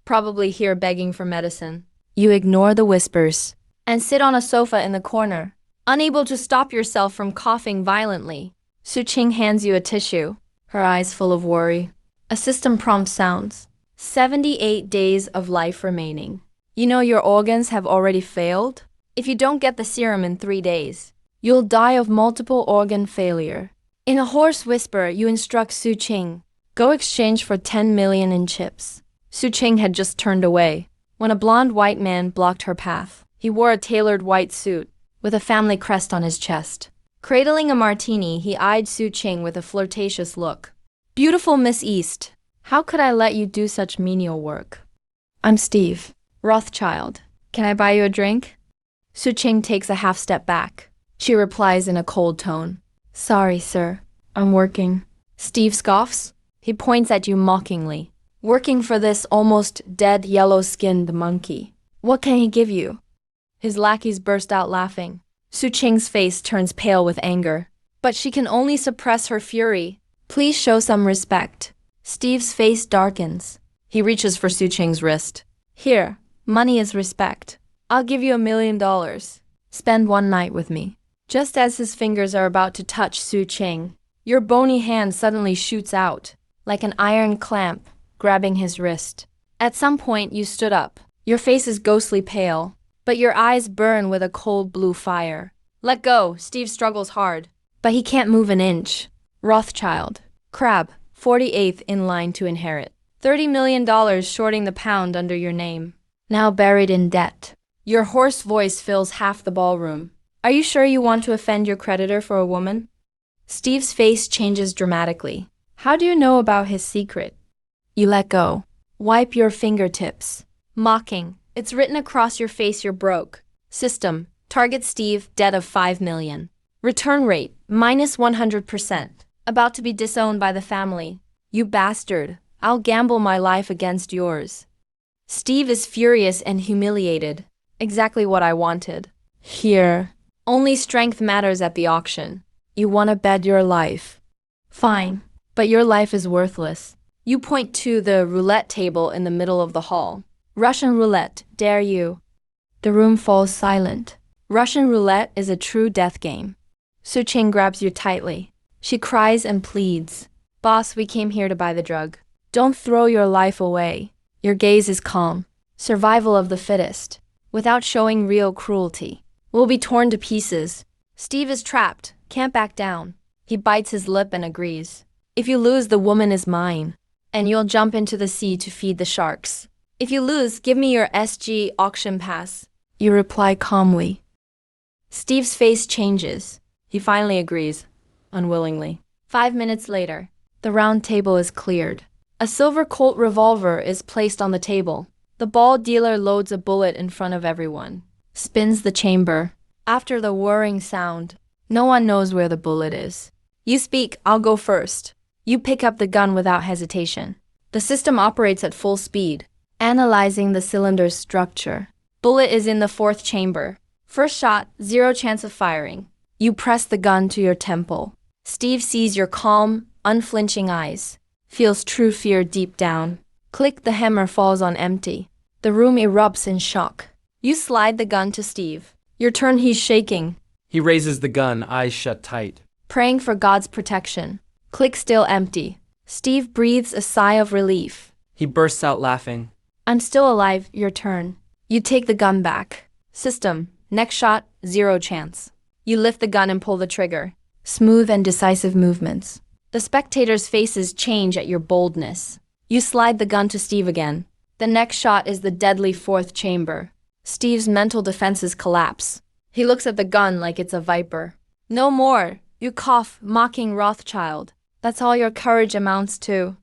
Probably here begging for medicine. You ignore the whispers and sit on a sofa in the corner, unable to stop yourself from coughing violently. Su Qing hands you a tissue, her eyes full of worry. A system prompt sounds. 78 days of life remaining. You know your organs have already failed? If you don't get the serum in 3 days, you'll die of multiple organ failure. In a hoarse whisper, you instruct Su Qing, go exchange for 10 million in chips. Su Qing had just turned away when a blonde white man blocked her path. He wore a tailored white suit with a family crest on his chest. Cradling a martini, he eyed Su Qing with a flirtatious look. Beautiful Miss East, how could I let you do such menial work? I'm Steve, Rothschild. Can I buy you a drink? Su Qing takes a half step back. She replies in a cold tone. Sorry, sir. I'm working. Steve scoffs. He points at you mockingly. Working for this almost dead yellow-skinned monkey. What can he give you? His lackeys burst out laughing. Su Qing's face turns pale with anger. But she can only suppress her fury. Please show some respect. Steve's face darkens. He reaches for Su Qing's wrist. Here, money is respect. I'll give you $1 million. Spend one night with me. Just as his fingers are about to touch Su Qing, your bony hand suddenly shoots out, like an iron clamp, grabbing his wrist. At some point, you stood up. Your face is ghostly pale, but your eyes burn with a cold blue fire. Let go. Steve struggles hard, but he can't move an inch. Rothschild. Crab, 48th in line to inherit. $30 million shorting the pound under your name. Now buried in debt. Your hoarse voice fills half the ballroom. Are you sure you want to offend your creditor for a woman? Steve's face changes dramatically. How do you know about his secret? You let go. Wipe your fingertips. Mocking. It's written across your face you're broke. System. Target Steve, debt of 5 million. Return rate, minus 100%. About to be disowned by the family. You bastard. I'll gamble my life against yours. Steve is furious and humiliated. Exactly what I wanted. Here. Only strength matters at the auction. You want to bet your life. Fine. But your life is worthless. You point to the roulette table in the middle of the hall. Russian roulette, dare you? The room falls silent. Russian roulette is a true death game. Su-Ching grabs you tightly. She cries and pleads. Boss, we came here to buy the drug. Don't throw your life away. Your gaze is calm. Survival of the fittest. Without showing real cruelty. We'll be torn to pieces. Steve is trapped. Can't back down. He bites his lip and agrees. If you lose, the woman is mine. And you'll jump into the sea to feed the sharks. If you lose, give me your SG auction pass. You reply calmly. Steve's face changes. He finally agrees, unwillingly. 5 minutes later, the round table is cleared. A silver Colt revolver is placed on the table. The ball dealer loads a bullet in front of everyone. Spins the chamber. After the whirring sound, no one knows where the bullet is. You speak, I'll go first. You pick up the gun without hesitation. The system operates at full speed, analyzing the cylinder's structure. Bullet is in the 4th chamber. First shot, 0 chance of firing. You press the gun to your temple. Steve sees your calm, unflinching eyes. Feels true fear deep down. Click, the hammer falls on empty. The room erupts in shock. You slide the gun to Steve. Your turn, he's shaking. He raises the gun, eyes shut tight. Praying for God's protection. Click, still empty. Steve breathes a sigh of relief. He bursts out laughing. I'm still alive, your turn. You take the gun back. System, next shot, 0 chance. You lift the gun and pull the trigger. Smooth and decisive movements. The spectators' faces change at your boldness. You slide the gun to Steve again. The next shot is the deadly 4th chamber. Steve's mental defenses collapse. He looks at the gun like it's a viper. No more, you cough, mocking Rothschild. That's all your courage amounts to.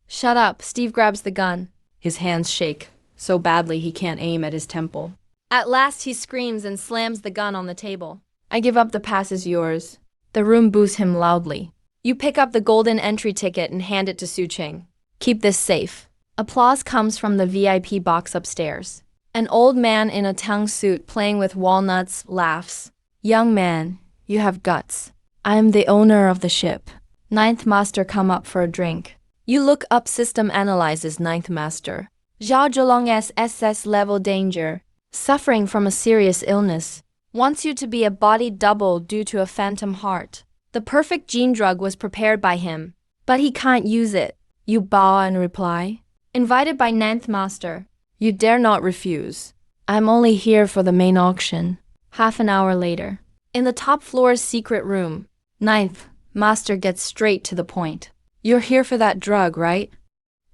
Shut up, Steve grabs the gun. His hands shake, so badly he can't aim at his temple. At last he screams and slams the gun on the table. I give up, the pass is yours. The room boos him loudly. You pick up the golden entry ticket and hand it to Su-Ching. Keep this safe. Applause comes from the VIP box upstairs. An old man in a tongue suit playing with walnuts laughs. Young man, you have guts. I am the owner of the ship. Ninth Master, come up for a drink. You look up, system analyzes Ninth Master. Zhao Zhulong's SS level danger. Suffering from a serious illness. Wants you to be a body double due to a phantom heart. The perfect gene drug was prepared by him, but he can't use it. You bow and reply. Invited by Ninth Master. You dare not refuse. I'm only here for the main auction. Half an hour later. In the top floor's secret room, Ninth Master gets straight to the point. You're here for that drug, right?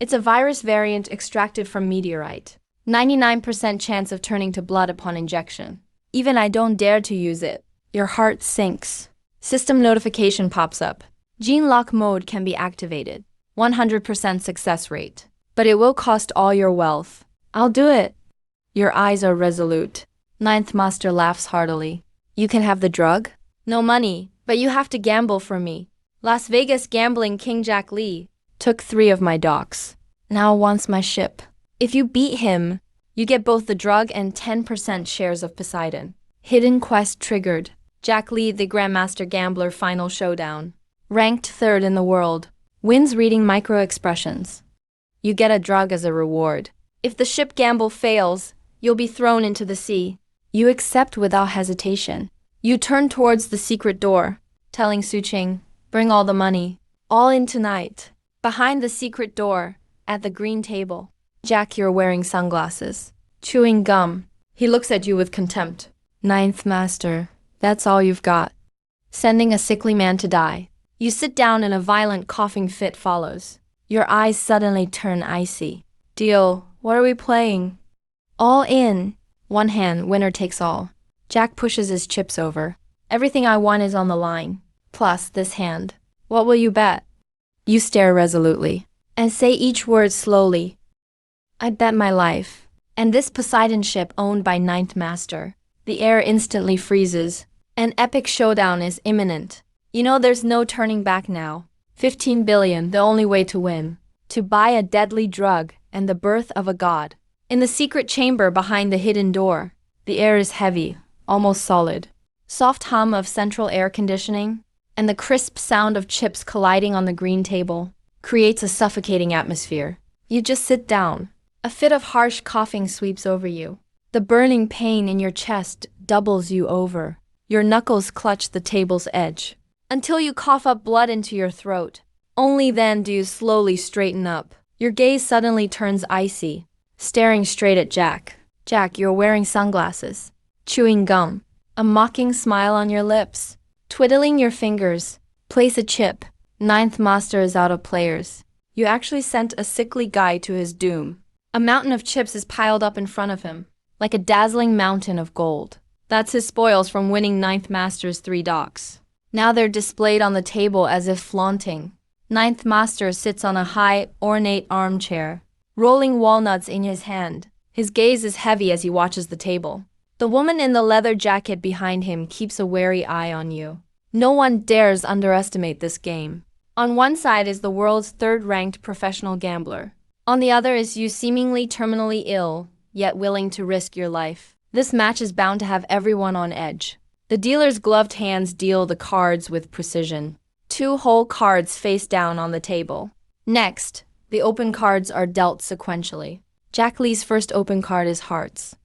It's a virus variant extracted from meteorite. 99% chance of turning to blood upon injection. Even I don't dare to use it. Your heart sinks. System notification pops up. Gene lock mode can be activated. 100% success rate. But it will cost all your wealth. I'll do it. Your eyes are resolute. Ninth Master laughs heartily. You can have the drug? No money, but you have to gamble for me. Las Vegas gambling king Jack Lee took 3 of my docks. Now wants my ship. If you beat him, you get both the drug and 10% shares of Poseidon. Hidden quest triggered. Jack Lee, the Grandmaster Gambler final showdown. Ranked 3rd in the world. Wins reading micro-expressions. You get a drug as a reward. If the ship gamble fails, you'll be thrown into the sea. You accept without hesitation. You turn towards the secret door, telling Su-Ching, bring all the money. All in tonight. Behind the secret door, at the green table. Jack, you're wearing sunglasses. Chewing gum. He looks at you with contempt. Ninth Master, that's all you've got. Sending a sickly man to die. You sit down and a violent coughing fit follows. Your eyes suddenly turn icy. Deal, what are we playing? All in. One hand, winner takes all. Jack pushes his chips over. Everything I want is on the line. Plus this hand. What will you bet? You stare resolutely. And say each word slowly. I bet my life. And this Poseidon ship owned by Ninth Master. The air instantly freezes. An epic showdown is imminent. You know there's no turning back now. 15 billion, the only way to win. To buy a deadly drug and the birth of a god. In the secret chamber behind the hidden door, The air is heavy, almost solid. Soft hum of central air conditioning, and the crisp sound of chips colliding on the green table creates a suffocating atmosphere. You just sit down. A fit of harsh coughing sweeps over you. The burning pain in your chest doubles you over. Your knuckles clutch the table's edge until you cough up blood into your throat. Only then do you slowly straighten up. Your gaze suddenly turns icy, staring straight at Jack. Jack, you're wearing sunglasses, chewing gum, a mocking smile on your lips, twiddling your fingers. Place a chip. Ninth master is out of players. You actually sent a sickly guy to his doom. A mountain of chips is piled up in front of him, like a dazzling mountain of gold. That's his spoils from winning Ninth Master's 3 docks. Now they're displayed on the table as if flaunting. Ninth Master sits on a high, ornate armchair, rolling walnuts in his hand. His gaze is heavy as he watches the table. The woman in the leather jacket behind him keeps a wary eye on you. No one dares underestimate this game. On one side is the world's third-ranked professional gambler. On the other is you seemingly terminally ill, yet willing to risk your life. This match is bound to have everyone on edge. The dealer's gloved hands deal the cards with precision. 2 whole cards face down on the table. Next, the open cards are dealt sequentially. Jack Lee's first open card is hearts.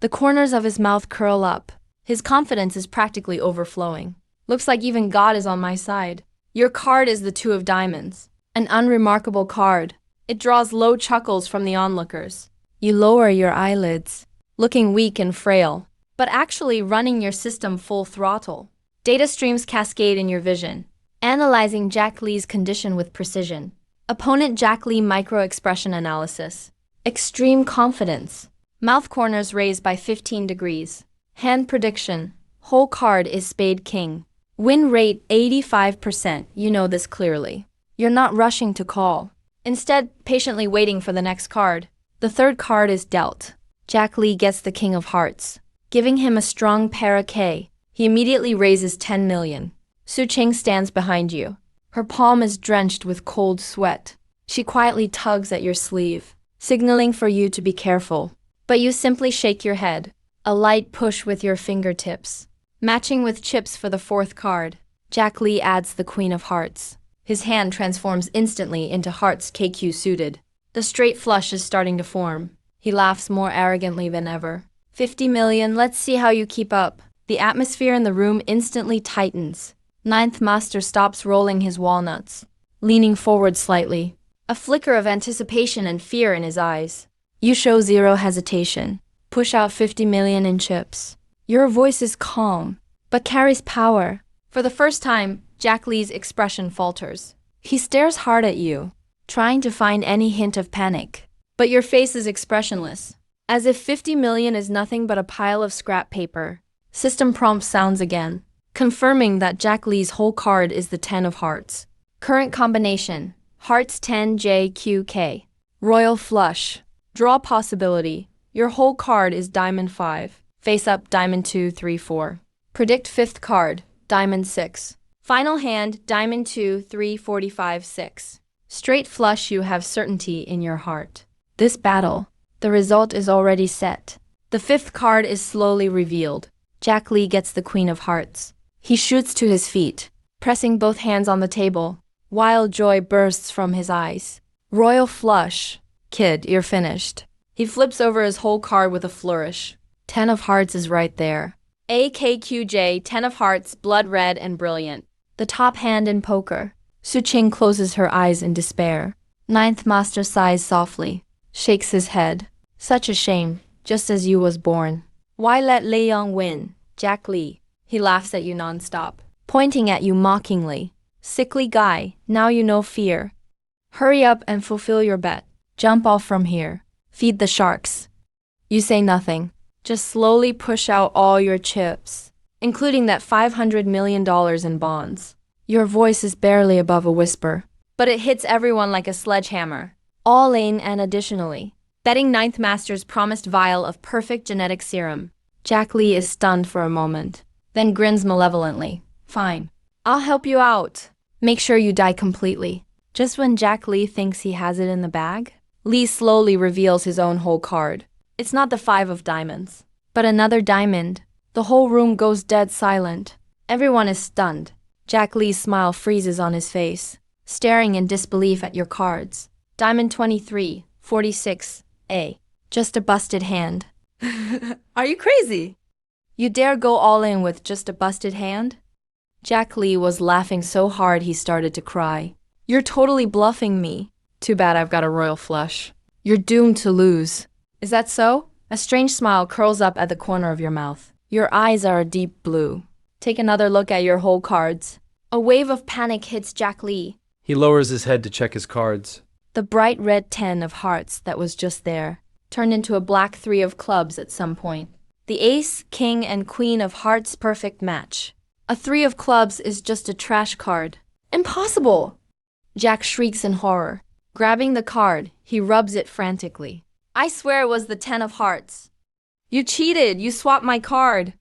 The corners of his mouth curl up. His confidence is practically overflowing. Looks like even God is on my side. Your card is the 2 of diamonds. An unremarkable card. It draws low chuckles from the onlookers. You lower your eyelids, looking weak and frail, but actually running your system full throttle. Data streams cascade in your vision, analyzing Jack Lee's condition with precision. Opponent Jack Lee micro-expression analysis. Extreme confidence. Mouth corners raised by 15 degrees. Hand prediction. Whole card is spade king. Win rate 85%. You know this clearly. You're not rushing to call. Instead, patiently waiting for the next card. The 3rd card is dealt. Jack Lee gets the king of hearts, giving him a strong parquet. He immediately raises 10 million. Su Ching stands behind you. Her palm is drenched with cold sweat. She quietly tugs at your sleeve, signaling for you to be careful. But you simply shake your head, a light push with your fingertips. Matching with chips for the 4th card, Jack Lee adds the queen of hearts. His hand transforms instantly into hearts KQ suited. The straight flush is starting to form. He laughs more arrogantly than ever. 50 million, let's see how you keep up. The atmosphere in the room instantly tightens. Ninth Master stops rolling his walnuts, leaning forward slightly, a flicker of anticipation and fear in his eyes. You show zero hesitation. Push out 50 million in chips. Your voice is calm, but carries power. For the first time, Jack Lee's expression falters. He stares hard at you, trying to find any hint of panic. But your face is expressionless, as if 50 million is nothing but a pile of scrap paper. System prompt sounds again, confirming that Jack Lee's whole card is the 10 of hearts. Current combination, hearts 10 JQK. Royal flush. Draw possibility. Your whole card is diamond 5. Face up diamond 2, 3, 4. Predict 5th card, diamond 6. Final hand, diamond 2, 3, 45, 6. Straight flush, you have certainty in your heart. This battle, the result is already set. The 5th card is slowly revealed. Jack Lee gets the queen of hearts. He shoots to his feet, pressing both hands on the table. Wild joy bursts from his eyes. Royal flush. Kid, you're finished. He flips over his whole card with a flourish. 10 of hearts is right there. AKQJ, 10 of hearts, blood red and brilliant. The top hand in poker. Su Ching closes her eyes in despair. Ninth Master sighs softly, shakes his head. Such a shame, just as you was born. Why let Lei Yong win, Jack Lee? He laughs at you nonstop, pointing at you mockingly. Sickly guy, now you know fear. Hurry up and fulfill your bet. Jump off from here. Feed the sharks. You say nothing. Just slowly push out all your chips, including that $500 million in bonds. Your voice is barely above a whisper, but it hits everyone like a sledgehammer. All in and additionally, betting Ninth Master's promised vial of perfect genetic serum. Jack Lee is stunned for a moment, then grins malevolently. Fine. I'll help you out. Make sure you die completely. Just when Jack Lee thinks he has it in the bag, Lee slowly reveals his own whole card. It's not the 5 of diamonds. But another diamond. The whole room goes dead silent. Everyone is stunned. Jack Lee's smile freezes on his face, staring in disbelief at your cards. Diamond 23, 46A. Just a busted hand. Are you crazy? You dare go all in with just a busted hand? Jack Lee was laughing so hard he started to cry. You're totally bluffing me. Too bad I've got a royal flush. You're doomed to lose. Is that so? A strange smile curls up at the corner of your mouth. Your eyes are a deep blue. Take another look at your whole cards. A wave of panic hits Jack Lee. He lowers his head to check his cards. The bright red 10 of hearts that was just there turned into a black 3 of clubs at some point. The ace, king, and queen of hearts perfect match. A 3 of clubs is just a trash card. Impossible! Jack shrieks in horror. Grabbing the card, he rubs it frantically. I swear it was the 10 of hearts. You cheated! You swapped my card!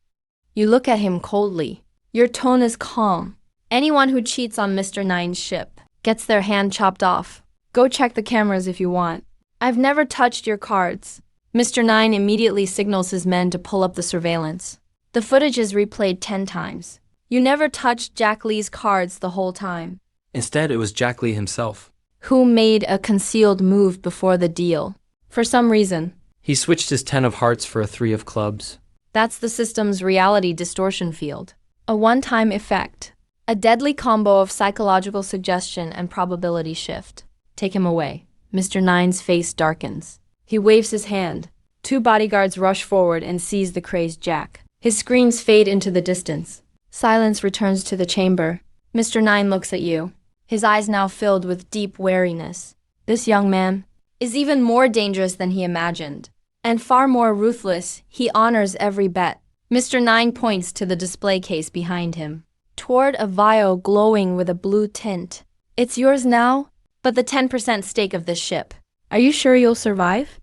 You look at him coldly. Your tone is calm. Anyone who cheats on Mr. Nine's ship gets their hand chopped off. Go check the cameras if you want. I've never touched your cards. Mr. Nine immediately signals his men to pull up the surveillance. The footage is replayed 10 times. You never touched Jack Lee's cards the whole time. Instead, it was Jack Lee himself. Who made a concealed move before the deal. For some reason. He switched his 10 of hearts for a 3 of clubs. That's the system's reality distortion field. A one-time effect. A deadly combo of psychological suggestion and probability shift. Take him away. Mr. Nine's face darkens. He waves his hand. 2 bodyguards rush forward and seize the crazed Jack. His screams fade into the distance. Silence returns to the chamber. Mr. Nine looks at you, his eyes now filled with deep wariness. This young man is even more dangerous than he imagined, and far more ruthless. He honors every bet. Mr. Nine points to the display case behind him, toward a vial glowing with a blue tint. It's yours now, but the 10% stake of this ship. Are you sure you'll survive?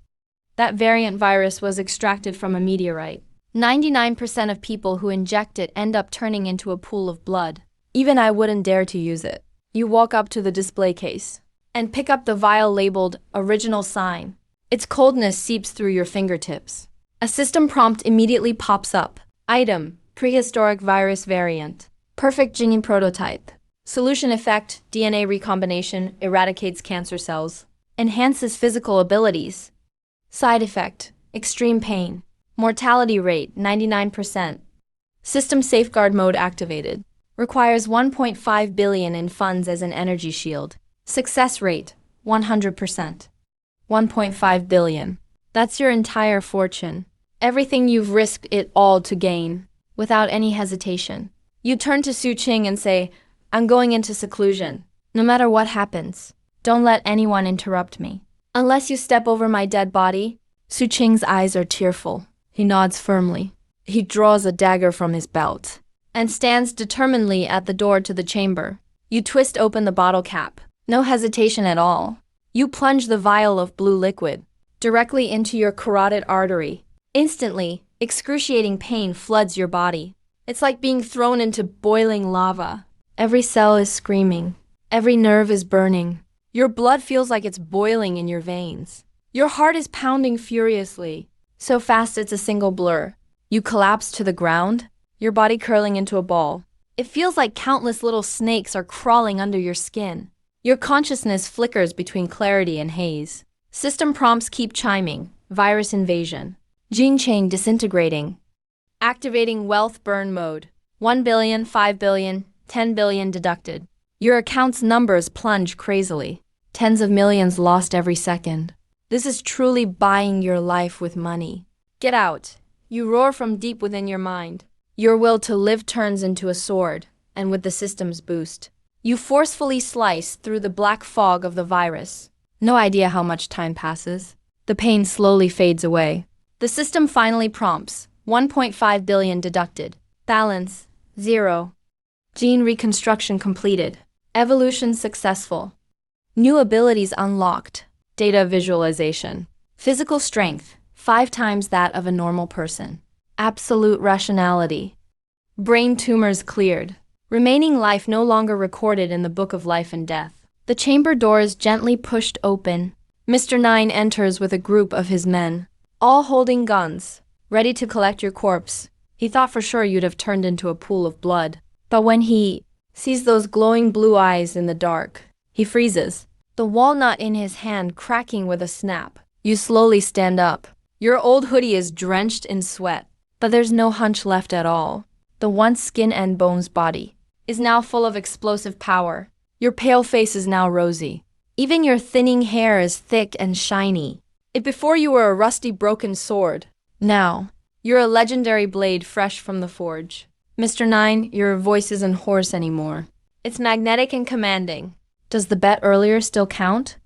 That variant virus was extracted from a meteorite. 99% of people who inject it end up turning into a pool of blood. Even I wouldn't dare to use it. You walk up to the display case and pick up the vial labeled Original Sign. Its coldness seeps through your fingertips. A system prompt immediately pops up. Item, Prehistoric Virus Variant. Perfect gene prototype. Solution effect, DNA recombination, eradicates cancer cells. Enhances physical abilities. Side effect, extreme pain. Mortality rate, 99%. System safeguard mode activated. Requires 1.5 billion in funds as an energy shield. Success rate, 100%. 1.5 billion. That's your entire fortune. Everything you've risked it all to gain, without any hesitation. You turn to Su Qing and say, I'm going into seclusion. No matter what happens, don't let anyone interrupt me. Unless you step over my dead body. Su Qing's eyes are tearful. He nods firmly. He draws a dagger from his belt and stands determinedly at the door to the chamber. You twist open the bottle cap. No hesitation at all. You plunge the vial of blue liquid directly into your carotid artery. Instantly, excruciating pain floods your body. It's like being thrown into boiling lava. Every cell is screaming. Every nerve is burning. Your blood feels like it's boiling in your veins. Your heart is pounding furiously, so fast it's a single blur. You collapse to the ground, your body curling into a ball. It feels like countless little snakes are crawling under your skin. Your consciousness flickers between clarity and haze. System prompts keep chiming. Virus invasion. Gene chain disintegrating. Activating wealth burn mode. 1 billion, 5 billion, 10 billion deducted. Your account's numbers plunge crazily. Tens of millions lost every second. This is truly buying your life with money. Get out. You roar from deep within your mind. Your will to live turns into a sword, and with the system's boost, you forcefully slice through the black fog of the virus. No idea how much time passes. The pain slowly fades away. The system finally prompts. 1.5 billion deducted. Balance, 0. Gene reconstruction completed. Evolution successful. New abilities unlocked. Data visualization. Physical strength, 5 times that of a normal person. Absolute rationality. Brain tumors cleared. Remaining life no longer recorded in the book of life and death. The chamber doors gently pushed open. Mr. Nine enters with a group of his men, all holding guns, ready to collect your corpse. He thought for sure you'd have turned into a pool of blood. But when he sees those glowing blue eyes in the dark, he freezes, the walnut in his hand cracking with a snap. You slowly stand up. Your old hoodie is drenched in sweat, but there's no hunch left at all. The once skin and bones body is now full of explosive power. Your pale face is now rosy. Even your thinning hair is thick and shiny. If before you were a rusty broken sword, now you're a legendary blade fresh from the forge. Mr. Nine, your voice isn't hoarse anymore. It's magnetic and commanding. Does the bet earlier still count?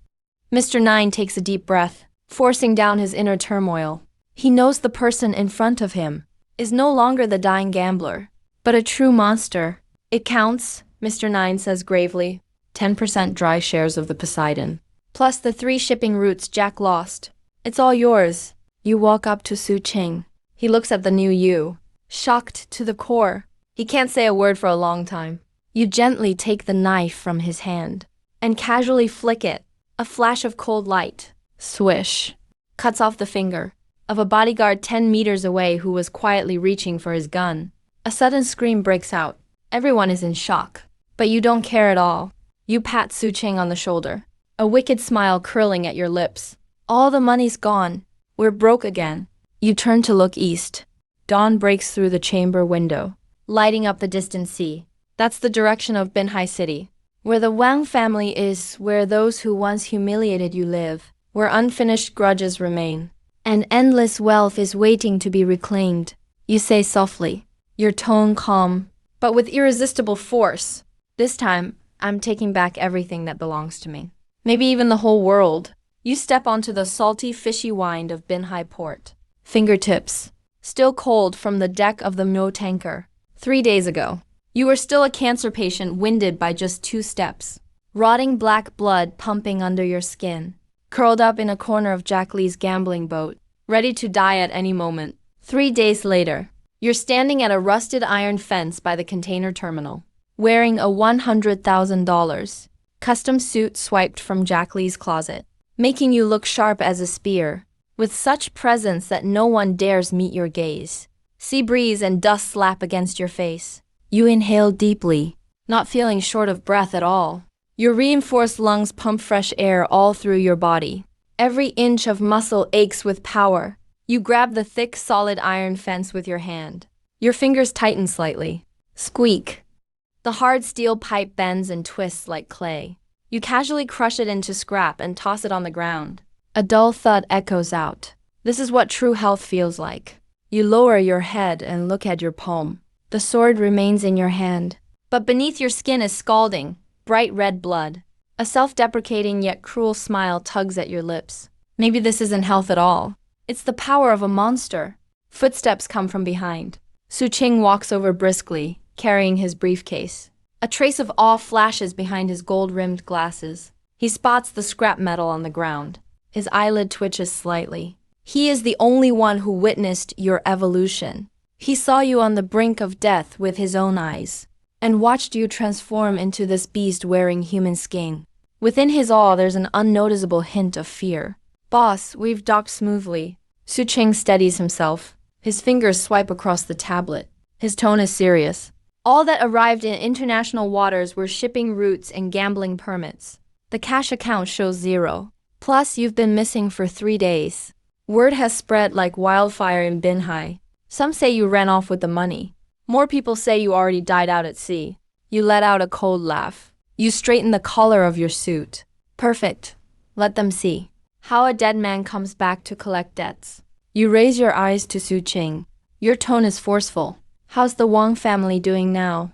Mr. Nine takes a deep breath, forcing down his inner turmoil. He knows the person in front of him is no longer the dying gambler, but a true monster. It counts, Mr. Nine says gravely. 10% dry shares of the Poseidon, plus the 3 shipping routes Jack lost. It's all yours. You walk up to Su Qing. He looks at the new you, shocked to the core. He can't say a word for a long time. You gently take the knife from his hand and casually flick it. A flash of cold light, swish, cuts off the finger of a bodyguard 10 meters away who was quietly reaching for his gun. A sudden scream breaks out. Everyone is in shock, but you don't care at all. You pat Su Qing on the shoulder, a wicked smile curling at your lips. All the money's gone. We're broke again. You turn to look east. Dawn breaks through the chamber window, lighting up the distant sea. That's the direction of Binhai City, where the Wang family is, where those who once humiliated you live, where unfinished grudges remain, and endless wealth is waiting to be reclaimed. You say softly, your tone calm, but with irresistible force. This time, I'm taking back everything that belongs to me. Maybe even the whole world. You step onto the salty, fishy wind of Binhai port. Fingertips, still cold from the deck of the Mo tanker. 3 days ago, you were still a cancer patient winded by just 2 steps. Rotting black blood pumping under your skin. Curled up in a corner of Jack Lee's gambling boat, ready to die at any moment. 3 days later, you're standing at a rusted iron fence by the container terminal, wearing a $100,000 custom suit swiped from Jack Lee's closet, making you look sharp as a spear, with such presence that no one dares meet your gaze. Sea breeze and dust slap against your face. You inhale deeply, not feeling short of breath at all. Your reinforced lungs pump fresh air all through your body. Every inch of muscle aches with power. You grab the thick, solid iron fence with your hand. Your fingers tighten slightly. Squeak. The hard steel pipe bends and twists like clay. You casually crush it into scrap and toss it on the ground. A dull thud echoes out. This is what true health feels like. You lower your head and look at your palm. The sword remains in your hand, but beneath your skin is scalding, bright red blood. A self-deprecating yet cruel smile tugs at your lips. Maybe this isn't health at all. It's the power of a monster. Footsteps come from behind. Su Qing walks over briskly, carrying his briefcase. A trace of awe flashes behind his gold-rimmed glasses. He spots the scrap metal on the ground. His eyelid twitches slightly. He is the only one who witnessed your evolution. He saw you on the brink of death with his own eyes, and watched you transform into this beast wearing human skin. Within his awe, there's an unnoticeable hint of fear. Boss, we've docked smoothly. Su Qing steadies himself. His fingers swipe across the tablet. His tone is serious. All that arrived in international waters were shipping routes and gambling permits. The cash account shows 0. Plus, you've been missing for 3 days. Word has spread like wildfire in Binhai. Some say you ran off with the money. More people say you already died out at sea. You let out a cold laugh. You straighten the collar of your suit. Perfect. Let them see how a dead man comes back to collect debts. You raise your eyes to Su Qing. Your tone is forceful. How's the Wang family doing now?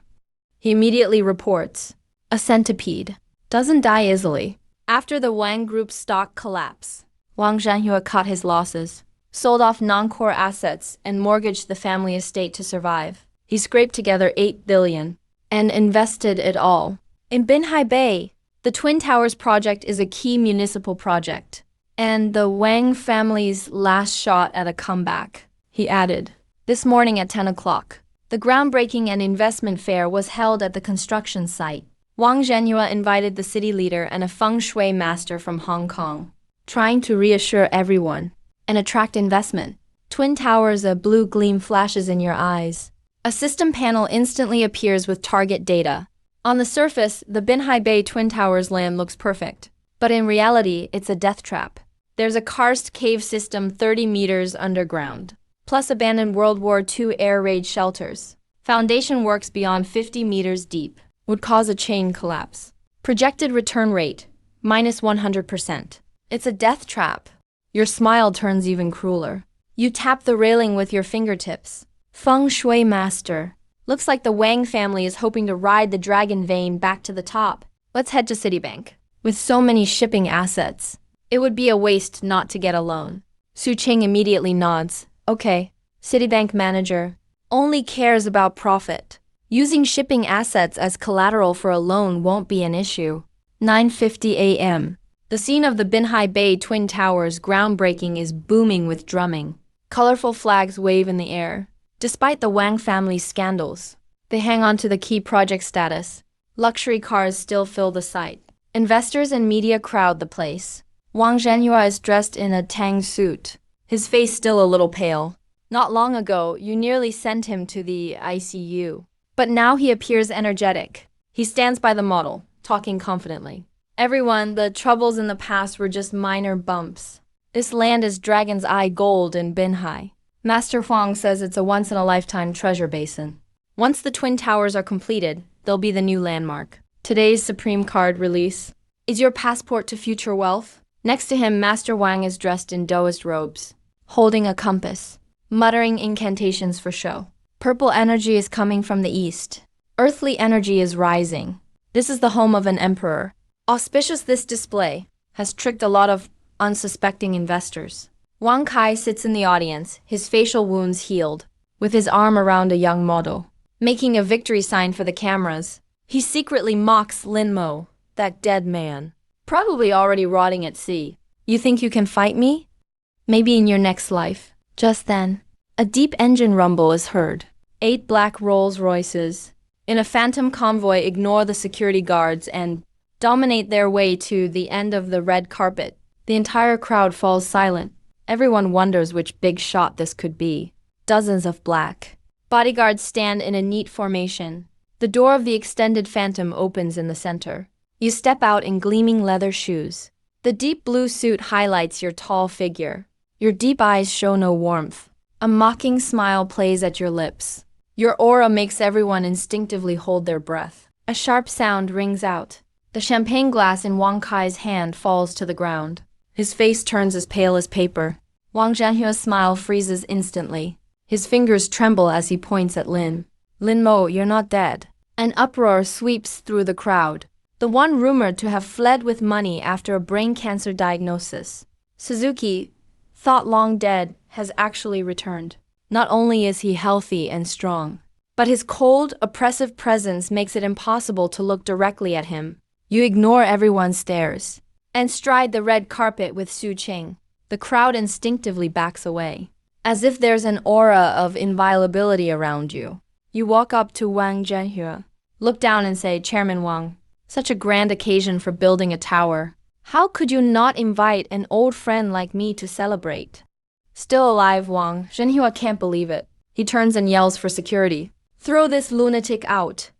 He immediately reports. A centipede. Doesn't die easily. After the Wang Group's stock collapse, Wang Zhanhua cut his losses, sold off non-core assets, and mortgaged the family estate to survive. He scraped together 8 billion and invested it all in Binhai Bay. The Twin Towers project is a key municipal project, and the Wang family's last shot at a comeback, he added. This morning at 10 o'clock, the groundbreaking and investment fair was held at the construction site. Wang Zhanhua invited the city leader and a feng shui master from Hong Kong, trying to reassure everyone and attract investment. Twin towers, a blue gleam flashes in your eyes. A system panel instantly appears with target data. On the surface, the Binhai Bay Twin Towers land looks perfect. But in reality, it's a death trap. There's a karst cave system 30 meters underground, plus abandoned World War II air raid shelters. Foundation works beyond 50 meters deep would cause a chain collapse. Projected return rate, minus 100%. It's a death trap. Your smile turns even crueler. You tap the railing with your fingertips. Feng Shui Master. Looks like the Wang family is hoping to ride the dragon vein back to the top. Let's head to Citibank. With so many shipping assets, it would be a waste not to get a loan. Su Qing immediately nods. Okay. Citibank manager only cares about profit. Using shipping assets as collateral for a loan won't be an issue. 9:50 a.m. The scene of the Binhai Bay Twin Towers groundbreaking is booming with drumming. Colorful flags wave in the air. Despite the Wang family's scandals, they hang on to the key project status. Luxury cars still fill the site. Investors and media crowd the place. Wang Zhenhua is dressed in a tang suit, his face still a little pale. Not long ago, you nearly sent him to the ICU. But now he appears energetic. He stands by the model, talking confidently. Everyone, the troubles in the past were just minor bumps. This land is Dragon's Eye gold in Binhai. Master Huang says it's a once-in-a-lifetime treasure basin. Once the Twin Towers are completed, they'll be the new landmark. Today's Supreme Card release is your passport to future wealth. Next to him, Master Wang is dressed in Taoist robes, holding a compass, muttering incantations for show. Purple energy is coming from the east. Earthly energy is rising. This is the home of an emperor. Auspicious, this display has tricked a lot of unsuspecting investors. Wang Kai sits in the audience, his facial wounds healed, with his arm around a young model, making a victory sign for the cameras. He secretly mocks Lin Mo, that dead man, probably already rotting at sea. You think you can fight me? Maybe in your next life. Just then, a deep engine rumble is heard. 8 black Rolls-Royces in a phantom convoy ignore the security guards and dominate their way to the end of the red carpet. The entire crowd falls silent. Everyone wonders which big shot this could be. Dozens of black bodyguards stand in a neat formation. The door of the extended phantom opens in the center. You step out in gleaming leather shoes. The deep blue suit highlights your tall figure. Your deep eyes show no warmth. A mocking smile plays at your lips. Your aura makes everyone instinctively hold their breath. A sharp sound rings out. The champagne glass in Wang Kai's hand falls to the ground. His face turns as pale as paper. Wang Zhenhua's smile freezes instantly. His fingers tremble as he points at Lin. Lin Mo, you're not dead. An uproar sweeps through the crowd. The one rumored to have fled with money after a brain cancer diagnosis, Suzuki, thought long dead, has actually returned. Not only is he healthy and strong, but his cold, oppressive presence makes it impossible to look directly at him. You ignore everyone's stares and stride the red carpet with Su Qing. The crowd instinctively backs away, as if there's an aura of inviolability around you. You walk up to Wang Zhenhua, look down and say, Chairman Wang, such a grand occasion for building a tower. How could you not invite an old friend like me to celebrate? Still alive, Wang. Zhenhua can't believe it. He turns and yells for security. Throw this lunatic out.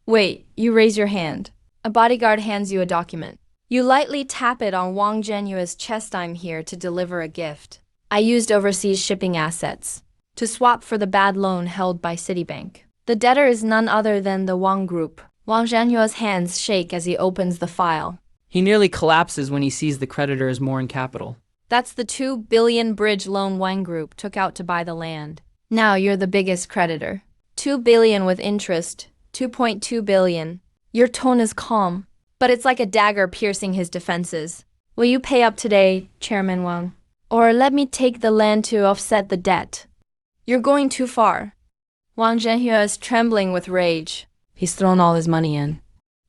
Wait, you raise your hand. A bodyguard hands you a document. You lightly tap it on Wang Zhenhua's chest. I'm here to deliver a gift. I used overseas shipping assets to swap for the bad loan held by Citibank. The debtor is none other than the Wang Group. Wang Zhenhua's hands shake as he opens the file. He nearly collapses when he sees the creditor is more in capital. That's the 2 billion bridge loan Wang Group took out to buy the land. Now you're the biggest creditor. 2 billion with interest. 2.2 billion. Your tone is calm, but it's like a dagger piercing his defenses. Will you pay up today, Chairman Wang? Or let me take the land to offset the debt? You're going too far. Wang Zhenhua is trembling with rage. He's thrown all his money in.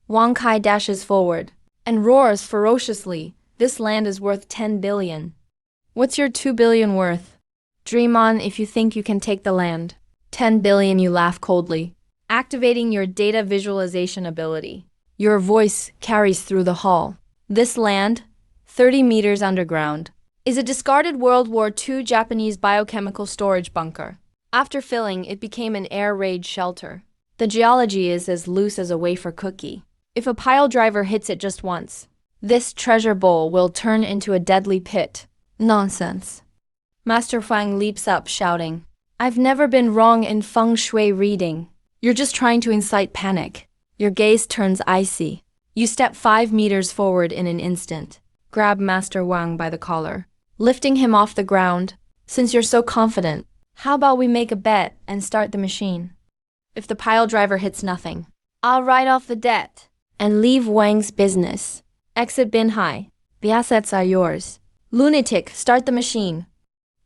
Wang Kai dashes forward and roars ferociously. This land is worth 10 billion. What's your 2 billion worth? Dream on if you think you can take the land. 10 billion, you laugh coldly, activating your data visualization ability. Your voice carries through the hall. This land, 30 meters underground, is a discarded World War II Japanese biochemical storage bunker. After filling, it became an air raid shelter. The geology is as loose as a wafer cookie. If a pile driver hits it just once, this treasure bowl will turn into a deadly pit. Nonsense. Master Wang leaps up, shouting, I've never been wrong in feng shui reading. You're just trying to incite panic. Your gaze turns icy. You step 5 meters forward in an instant. Grab Master Wang by the collar, lifting him off the ground. Since you're so confident, how about we make a bet and start the machine? If the pile driver hits nothing, I'll write off the debt and leave Wang's business. Exit bin high. The assets are yours. Lunatic, start the machine.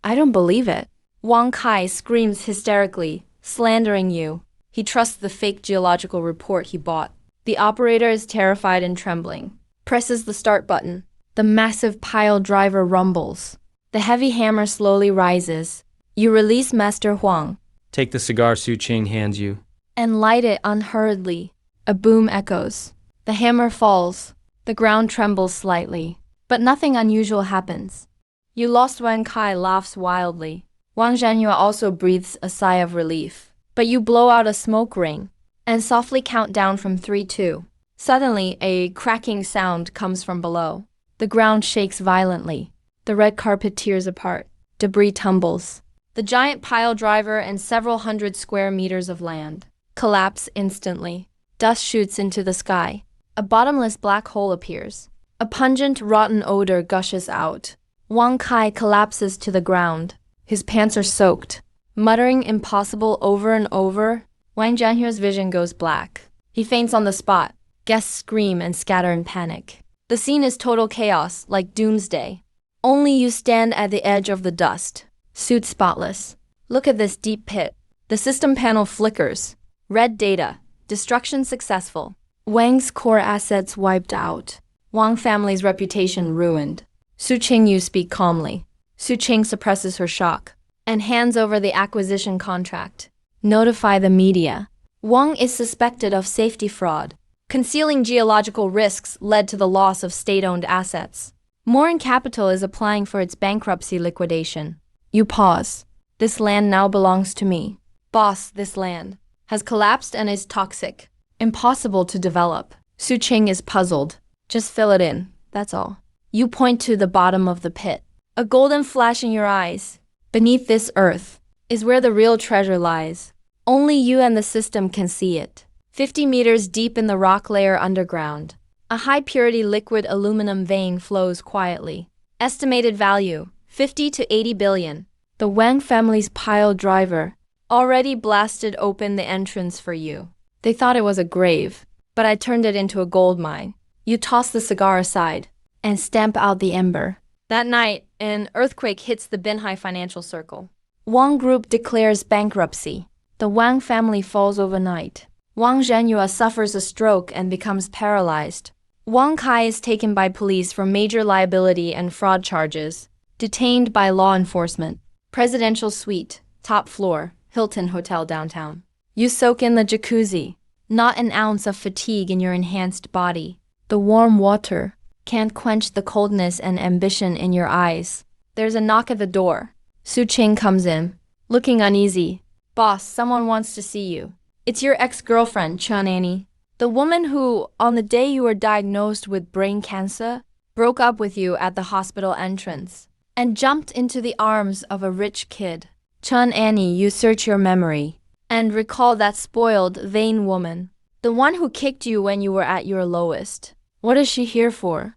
I don't believe it. Wang Kai screams hysterically, slandering you. He trusts the fake geological report he bought. The operator is terrified and trembling. Presses the start button. The massive pile driver rumbles. The heavy hammer slowly rises. You release Master Huang. Take the cigar Su Qing hands you. And light it unhurriedly. A boom echoes. The hammer falls. The ground trembles slightly. But nothing unusual happens. You lost Wang Kai laughs wildly. Wang Zhanyue also breathes a sigh of relief. But you blow out a smoke ring and softly count down from 3-2. Suddenly, a cracking sound comes from below. The ground shakes violently. The red carpet tears apart. Debris tumbles. The giant pile driver and several hundred square meters of land collapse instantly. Dust shoots into the sky. A bottomless black hole appears. A pungent, rotten odor gushes out. Wang Kai collapses to the ground. His pants are soaked. Muttering impossible over and over, Wang Zhanyue's vision goes black. He faints on the spot. Guests scream and scatter in panic. The scene is total chaos, like doomsday. Only you stand at the edge of the dust. Suit spotless. Look at this deep pit. The system panel flickers. Red data. Destruction successful. Wang's core assets wiped out. Wang family's reputation ruined. Su Qingyu speak calmly. Su Qing suppresses her shock and hands over the acquisition contract. Notify the media. Wang is suspected of safety fraud. Concealing geological risks led to the loss of state-owned assets. Morin Capital is applying for its bankruptcy liquidation. You pause. This land now belongs to me. Boss, this land has collapsed and is toxic. Impossible to develop. Su Qing is puzzled. Just fill it in, that's all. You point to the bottom of the pit. A golden flash in your eyes. Beneath this earth is where the real treasure lies. Only you and the system can see it. 50 meters deep in the rock layer underground, a high-purity liquid aluminum vein flows quietly. Estimated value, 50 to 80 billion. The Wang family's pile driver already blasted open the entrance for you. They thought it was a grave, but I turned it into a gold mine. You toss the cigar aside and stamp out the ember. That night, an earthquake hits the Binhai financial circle. Wang Group declares bankruptcy. The Wang family falls overnight. Wang Zhanyue suffers a stroke and becomes paralyzed. Wang Kai is taken by police for major liability and fraud charges. Detained by law enforcement. Presidential suite, top floor, Hilton Hotel downtown. You soak in the jacuzzi. Not an ounce of fatigue in your enhanced body. The warm water can't quench the coldness and ambition in your eyes. There's a knock at the door. Su Qing comes in, looking uneasy. Boss, someone wants to see you. It's your ex-girlfriend, Chen Annie. The woman who, on the day you were diagnosed with brain cancer, broke up with you at the hospital entrance and jumped into the arms of a rich kid. Chen Annie, you search your memory and recall that spoiled, vain woman. The one who kicked you when you were at your lowest. What is she here for?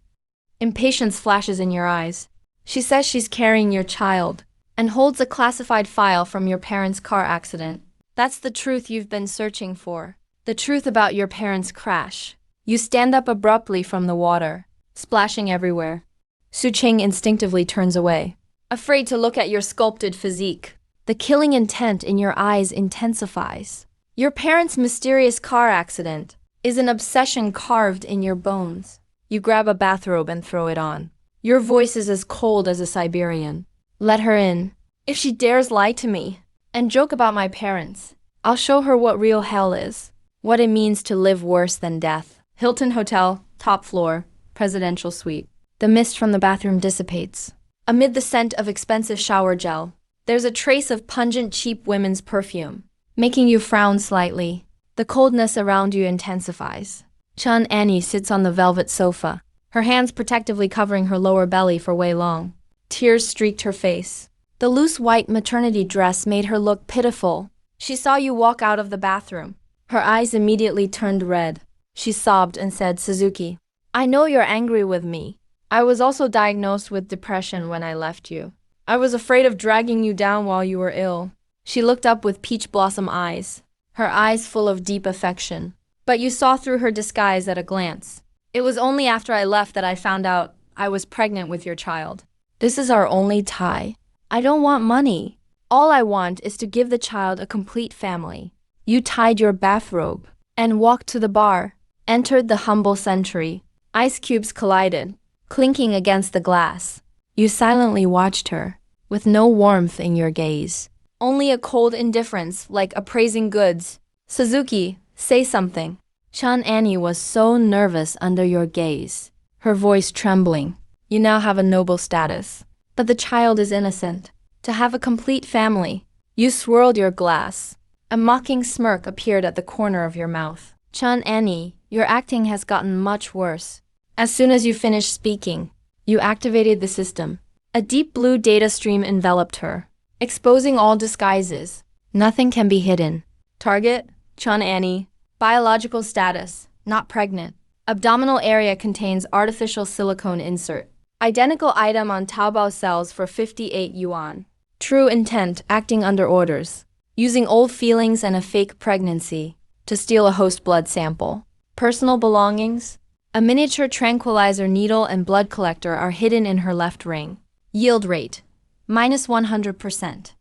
Impatience flashes in your eyes. She says she's carrying your child and holds a classified file from your parents' car accident. That's the truth you've been searching for. The truth about your parents' crash. You stand up abruptly from the water, splashing everywhere. Su Qing instinctively turns away, afraid to look at your sculpted physique. The killing intent in your eyes intensifies. Your parents' mysterious car accident is an obsession carved in your bones. You grab a bathrobe and throw it on. Your voice is as cold as a Siberian. Let her in. If she dares lie to me and joke about my parents, I'll show her what real hell is. What it means to live worse than death. Hilton Hotel, top floor, presidential suite. The mist from the bathroom dissipates. Amid the scent of expensive shower gel, there's a trace of pungent cheap women's perfume, making you frown slightly. The coldness around you intensifies. Chun Annie sits on the velvet sofa, her hands protectively covering her lower belly for way long. Tears streaked her face. The loose white maternity dress made her look pitiful. She saw you walk out of the bathroom. Her eyes immediately turned red. She sobbed and said, "Suzuki, I know you're angry with me. I was also diagnosed with depression when I left you. I was afraid of dragging you down while you were ill." She looked up with peach blossom eyes, her eyes full of deep affection. But you saw through her disguise at a glance. "It was only after I left that I found out I was pregnant with your child. This is our only tie. I don't want money. All I want is to give the child a complete family." You tied your bathrobe and walked to the bar, entered the humble century. Ice cubes collided, clinking against the glass. You silently watched her, with no warmth in your gaze. Only a cold indifference, like appraising goods. "Suzuki, say something." Chun Annie was so nervous under your gaze, her voice trembling. "You now have a noble status, but the child is innocent. To have a complete family." You swirled your glass. A mocking smirk appeared at the corner of your mouth. "Chun Annie, your acting has gotten much worse." As soon as you finished speaking, you activated the system. A deep blue data stream enveloped her, exposing all disguises. Nothing can be hidden. Target, Chun Annie. Biological status, not pregnant. Abdominal area contains artificial silicone insert. Identical item on Taobao sells for 58 yuan. True intent, acting under orders. Using old feelings and a fake pregnancy to steal a host blood sample. Personal belongings. A miniature tranquilizer needle and blood collector are hidden in her left ring. Yield rate, -100%.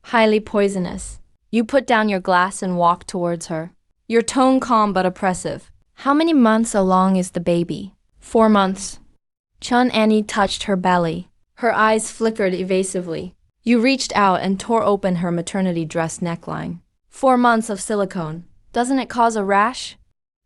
Highly poisonous. You put down your glass and walk towards her. Your tone calm but oppressive. "How many months along is the baby?" 4 months. Chun Annie touched her belly. Her eyes flickered evasively. You reached out and tore open her maternity dress neckline. 4 months of silicone. Doesn't it cause a rash?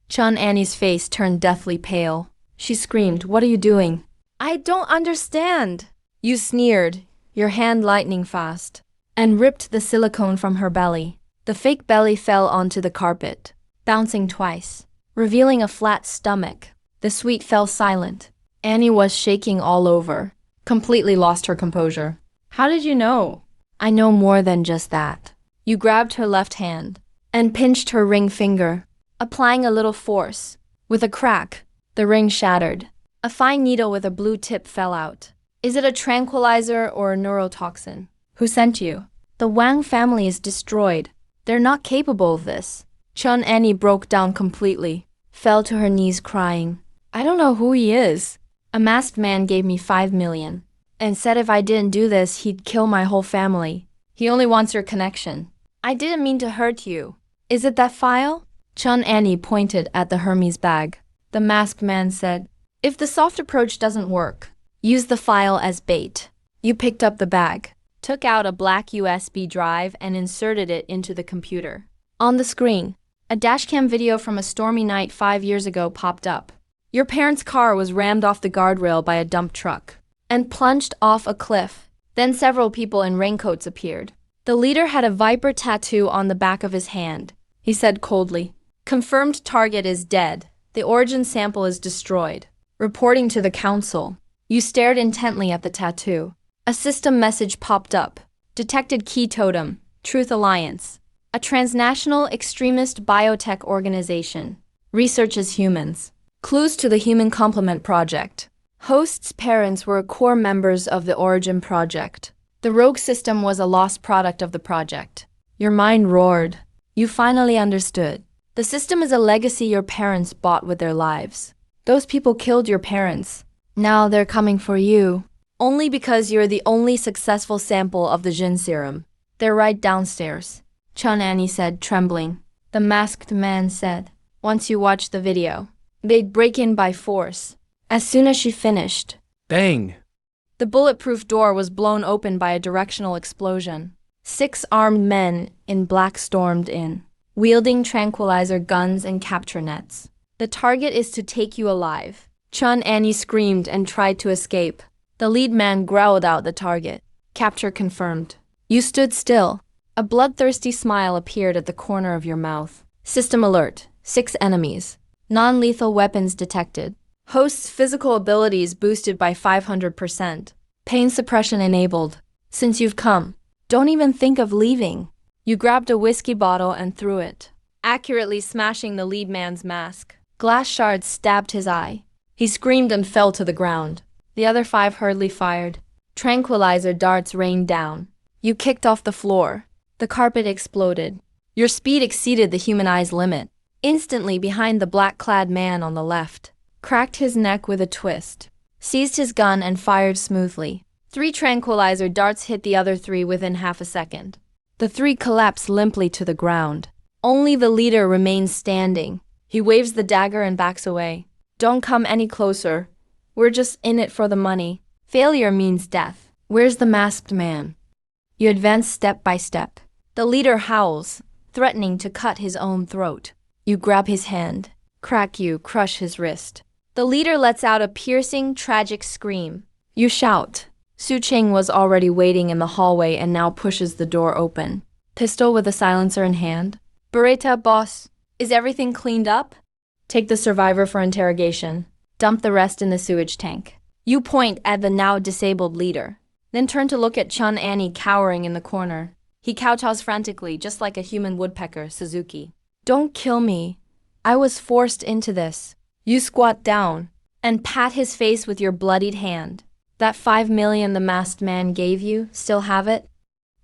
Chun Annie's face turned deathly pale. She screamed, "What are you doing?" "I don't understand." You sneered, your hand lightning fast, and ripped the silicone from her belly. The fake belly fell onto the carpet, bouncing twice, revealing a flat stomach. The suite fell silent. Annie was shaking all over, completely lost her composure. "How did you know?" "I know more than just that." You grabbed her left hand and pinched her ring finger, applying a little force. With a crack, the ring shattered. A fine needle with a blue tip fell out. "Is it a tranquilizer or a neurotoxin? Who sent you?" "The Wang family is destroyed. They're not capable of this." Chun Annie broke down completely, fell to her knees crying. "I don't know who he is. A masked man gave me 5 million. And said if I didn't do this, he'd kill my whole family. He only wants your connection." "I didn't mean to hurt you. Is it that file?" Chun Annie pointed at the Hermes bag. The masked man said, "If the soft approach doesn't work, use the file as bait." You picked up the bag, took out a black USB drive and inserted it into the computer. On the screen, a dashcam video from a stormy night 5 years ago popped up. Your parents' car was rammed off the guardrail by a dump truck and plunged off a cliff. Then several people in raincoats appeared. The leader had a viper tattoo on the back of his hand. He said coldly, "Confirmed target is dead. The origin sample is destroyed. Reporting to the council." You stared intently at the tattoo. A system message popped up. Detected key totem, Truth Alliance. A transnational extremist biotech organization. Researches humans. Clues to the Human Complement Project. Host's parents were core members of the Origin Project. The rogue system was a lost product of the project. Your mind roared. You finally understood. The system is a legacy your parents bought with their lives. Those people killed your parents. Now they're coming for you. Only because you're the only successful sample of the Jin serum. They're right downstairs. Chun Annie said, trembling. The masked man said, "Once you watch the video, they'd break in by force." As soon as she finished, Bang! the bulletproof door was blown open by a directional explosion. 6 armed men in black stormed in, wielding tranquilizer guns and capture nets. "The target is to take you alive." Chun Annie screamed and tried to escape, The lead man growled out the target. Capture confirmed. You stood still. A bloodthirsty smile appeared at the corner of your mouth. System alert. 6 enemies. Non-lethal weapons detected. Host's physical abilities boosted by 500%. Pain suppression enabled. Since you've come, don't even think of leaving. You grabbed a whiskey bottle and threw it, accurately smashing the lead man's mask. Glass shards stabbed his eye. He screamed and fell to the ground. The other 5 hurriedly fired. Tranquilizer darts rained down. You kicked off the floor. The carpet exploded. Your speed exceeded the human eye's limit. Instantly behind the black-clad man on the left, cracked his neck with a twist, seized his gun and fired smoothly. 3 tranquilizer darts hit the other 3 within half a second. The 3 collapsed limply to the ground. Only the leader remains standing. He waves the dagger and backs away. Don't come any closer. We're just in it for the money. Failure means death. Where's the masked man? You advance step by step. The leader howls, threatening to cut his own throat. You grab his hand. Crush his wrist. The leader lets out a piercing, tragic scream. You shout. Su Ching was already waiting in the hallway and now pushes the door open. Pistol with a silencer in hand. Beretta, boss. Is everything cleaned up? Take the survivor for interrogation. Dump the rest in the sewage tank. You point at the now disabled leader. Then turn to look at Chun Annie cowering in the corner. He kowtows frantically, just like a human woodpecker, Suzuki. Don't kill me. I was forced into this. You squat down and pat his face with your bloodied hand. That 5 million the masked man gave you, still have it?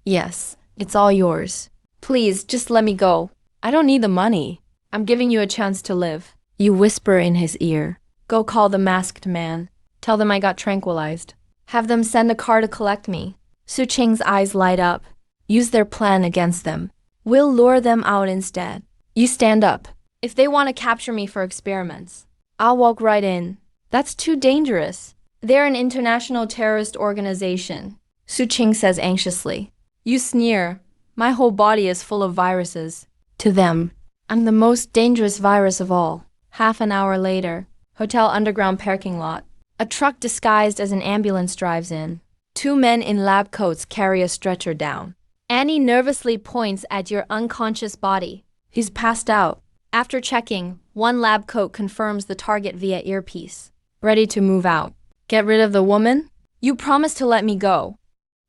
Yes, it's all yours. Please, just let me go. I don't need the money. I'm giving you a chance to live. You whisper in his ear. Go call the masked man. Tell them I got tranquilized. Have them send a car to collect me. Su Ching's eyes light up. Use their plan against them. We'll lure them out instead. You stand up. If they want to capture me for experiments, I'll walk right in. That's too dangerous. They're an international terrorist organization, Su Ching says anxiously. You sneer. My whole body is full of viruses. To them, I'm the most dangerous virus of all. Half an hour later, hotel underground parking lot. A truck disguised as an ambulance drives in. 2 men in lab coats carry a stretcher down. Annie nervously points at your unconscious body. He's passed out. After checking, 1 lab coat confirms the target via earpiece. Ready to move out. Get rid of the woman? You promised to let me go.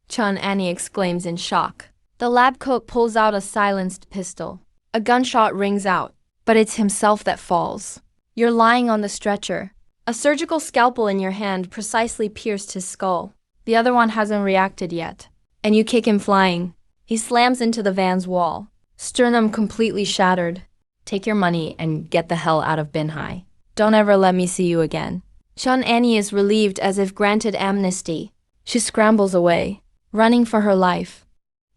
Chun Annie exclaims in shock. The lab coat pulls out a silenced pistol. A gunshot rings out, but it's himself that falls. You're lying on the stretcher. A surgical scalpel in your hand precisely pierced his skull. The other one hasn't reacted yet. And you kick him flying. He slams into the van's wall. Sternum completely shattered. Take your money and get the hell out of Binhai. Don't ever let me see you again. Chun Annie is relieved as if granted amnesty. She scrambles away, running for her life.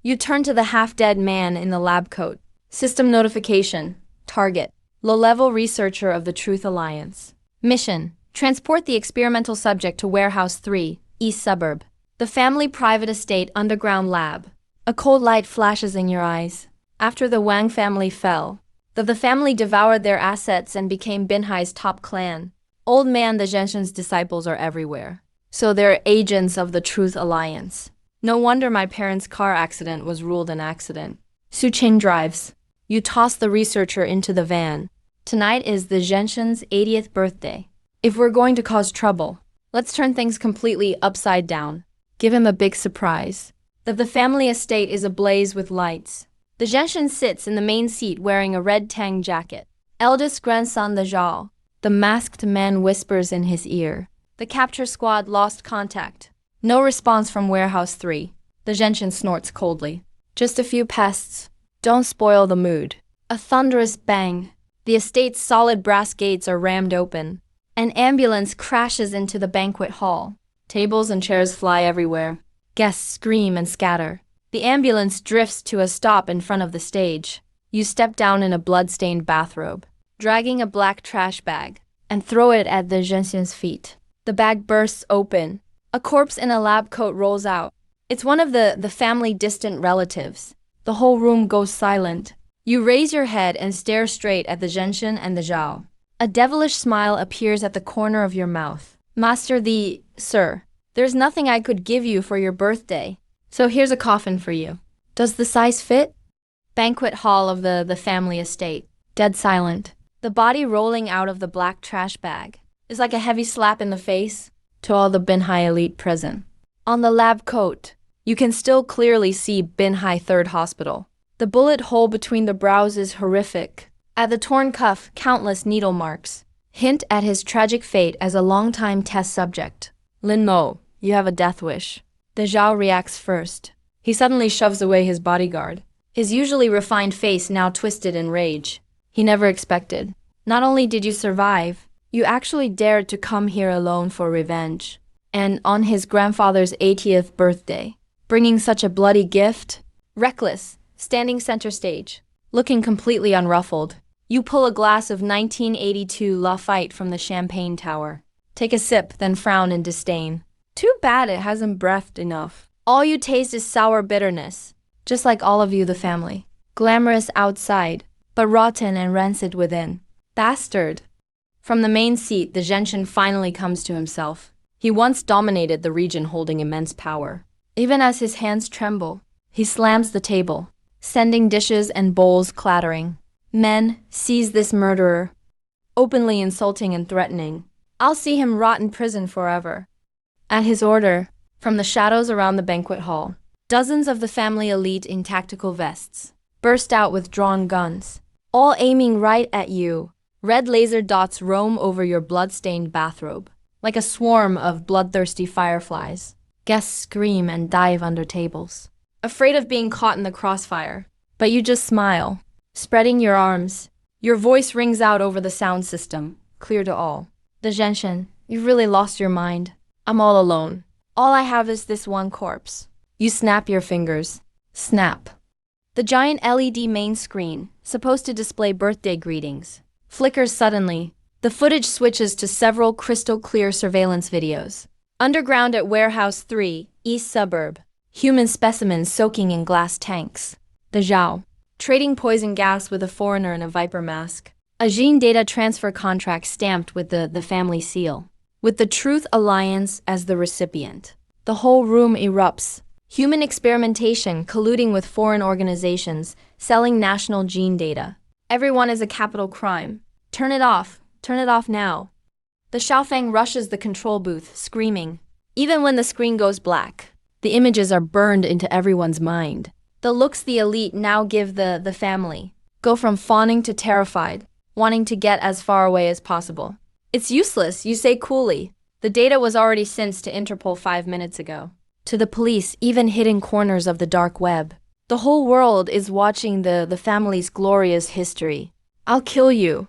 You turn to the half-dead man in the lab coat. System notification. Target. Low-level researcher of the Truth Alliance. Mission. Transport the experimental subject to Warehouse 3, East Suburb. The family private estate underground lab. A cold light flashes in your eyes. After the Wang family fell, the family devoured their assets and became Binhai's top clan. Old man the Genshin's disciples are everywhere. So they're agents of the Truth Alliance. No wonder my parents' car accident was ruled an accident. Su Ching drives. You toss the researcher into the van. Tonight is the Genshin's 80th birthday. If we're going to cause trouble, let's turn things completely upside down. Give him a big surprise. The family estate is ablaze with lights. The Genshin sits in the main seat wearing a red tang jacket. Eldest grandson the Zhao. The masked man whispers in his ear. The capture squad lost contact. No response from Warehouse 3. The Genshin snorts coldly. Just a few pests. Don't spoil the mood. A thunderous bang. The estate's solid brass gates are rammed open. An ambulance crashes into the banquet hall. Tables and chairs fly everywhere. Guests scream and scatter. The ambulance drifts to a stop in front of the stage. You step down in a blood-stained bathrobe, dragging a black trash bag, and throw it at the Genshin's feet. The bag bursts open. A corpse in a lab coat rolls out. It's one of the family distant relatives. The whole room goes silent. You raise your head and stare straight at the Genshin and the Zhao. A devilish smile appears at the corner of your mouth. Sir, There's nothing I could give you for your birthday. So here's a coffin for you. Does the size fit? Banquet hall of the family estate. Dead silent. The body rolling out of the black trash bag is like a heavy slap in the face to all the Binhai elite present. On the lab coat, you can still clearly see Binhai 3rd Hospital. The bullet hole between the brows is horrific. At the torn cuff, countless needle marks hint at his tragic fate as a longtime test subject. Lin Mo, you have a death wish. The Zhao reacts first. He suddenly shoves away his bodyguard, his usually refined face now twisted in rage. He never expected. Not only did you survive, you actually dared to come here alone for revenge. And on his grandfather's 80th birthday, bringing such a bloody gift, reckless, standing center stage, looking completely unruffled. You pull a glass of 1982 Lafite from the champagne tower. Take a sip, then frown in disdain. Too bad it hasn't breathed enough. All you taste is sour bitterness, just like all of you the family. Glamorous outside, but rotten and rancid within. Bastard. From the main seat, the Genshin finally comes to himself. He once dominated the region holding immense power. Even as his hands tremble, he slams the table, sending dishes and bowls clattering. Men, seize this murderer. Openly insulting and threatening. I'll see him rot in prison forever. At his order, from the shadows around the banquet hall, dozens of the family elite in tactical vests burst out with drawn guns, all aiming right at you. Red laser dots roam over your blood-stained bathrobe, like a swarm of bloodthirsty fireflies. Guests scream and dive under tables, afraid of being caught in the crossfire. But you just smile, spreading your arms. Your voice rings out over the sound system, clear to all. The Genshin, you've really lost your mind. I'm all alone. All I have is this one corpse. You snap your fingers. Snap. The giant LED main screen, supposed to display birthday greetings, flickers suddenly. The footage switches to several crystal-clear surveillance videos. Underground at Warehouse 3, East Suburb. Human specimens soaking in glass tanks. The Zhao. Trading poison gas with a foreigner in a viper mask. A gene data transfer contract stamped with the family seal. With the Truth Alliance as the recipient. The whole room erupts. Human experimentation colluding with foreign organizations, selling national gene data. Everyone is a capital crime. Turn it off. Turn it off now. The Xiaofeng rushes the control booth, screaming. Even when the screen goes black, the images are burned into everyone's mind. The looks the elite now give the family go from fawning to terrified, wanting to get as far away as possible. It's useless, you say coolly. The data was already sent to Interpol 5 minutes ago. To the police, even hidden corners of the dark web. The whole world is watching the family's glorious history. I'll kill you.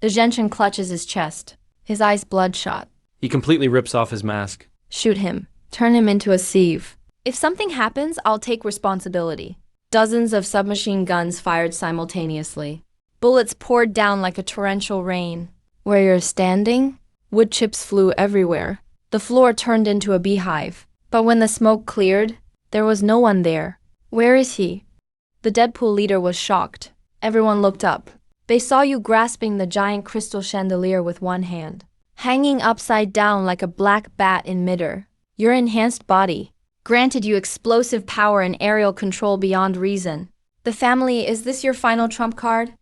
The Genshin clutches his chest, his eyes bloodshot. He completely rips off his mask. Shoot him. Turn him into a sieve. If something happens, I'll take responsibility. Dozens of submachine guns fired simultaneously. Bullets poured down like a torrential rain. Where you're standing, wood chips flew everywhere. The floor turned into a beehive. But when the smoke cleared, there was no one there. Where is he? The Deadpool leader was shocked. Everyone looked up. They saw you grasping the giant crystal chandelier with one hand, hanging upside down like a black bat in midair. Your enhanced body granted you explosive power and aerial control beyond reason. The family, is this your final trump card?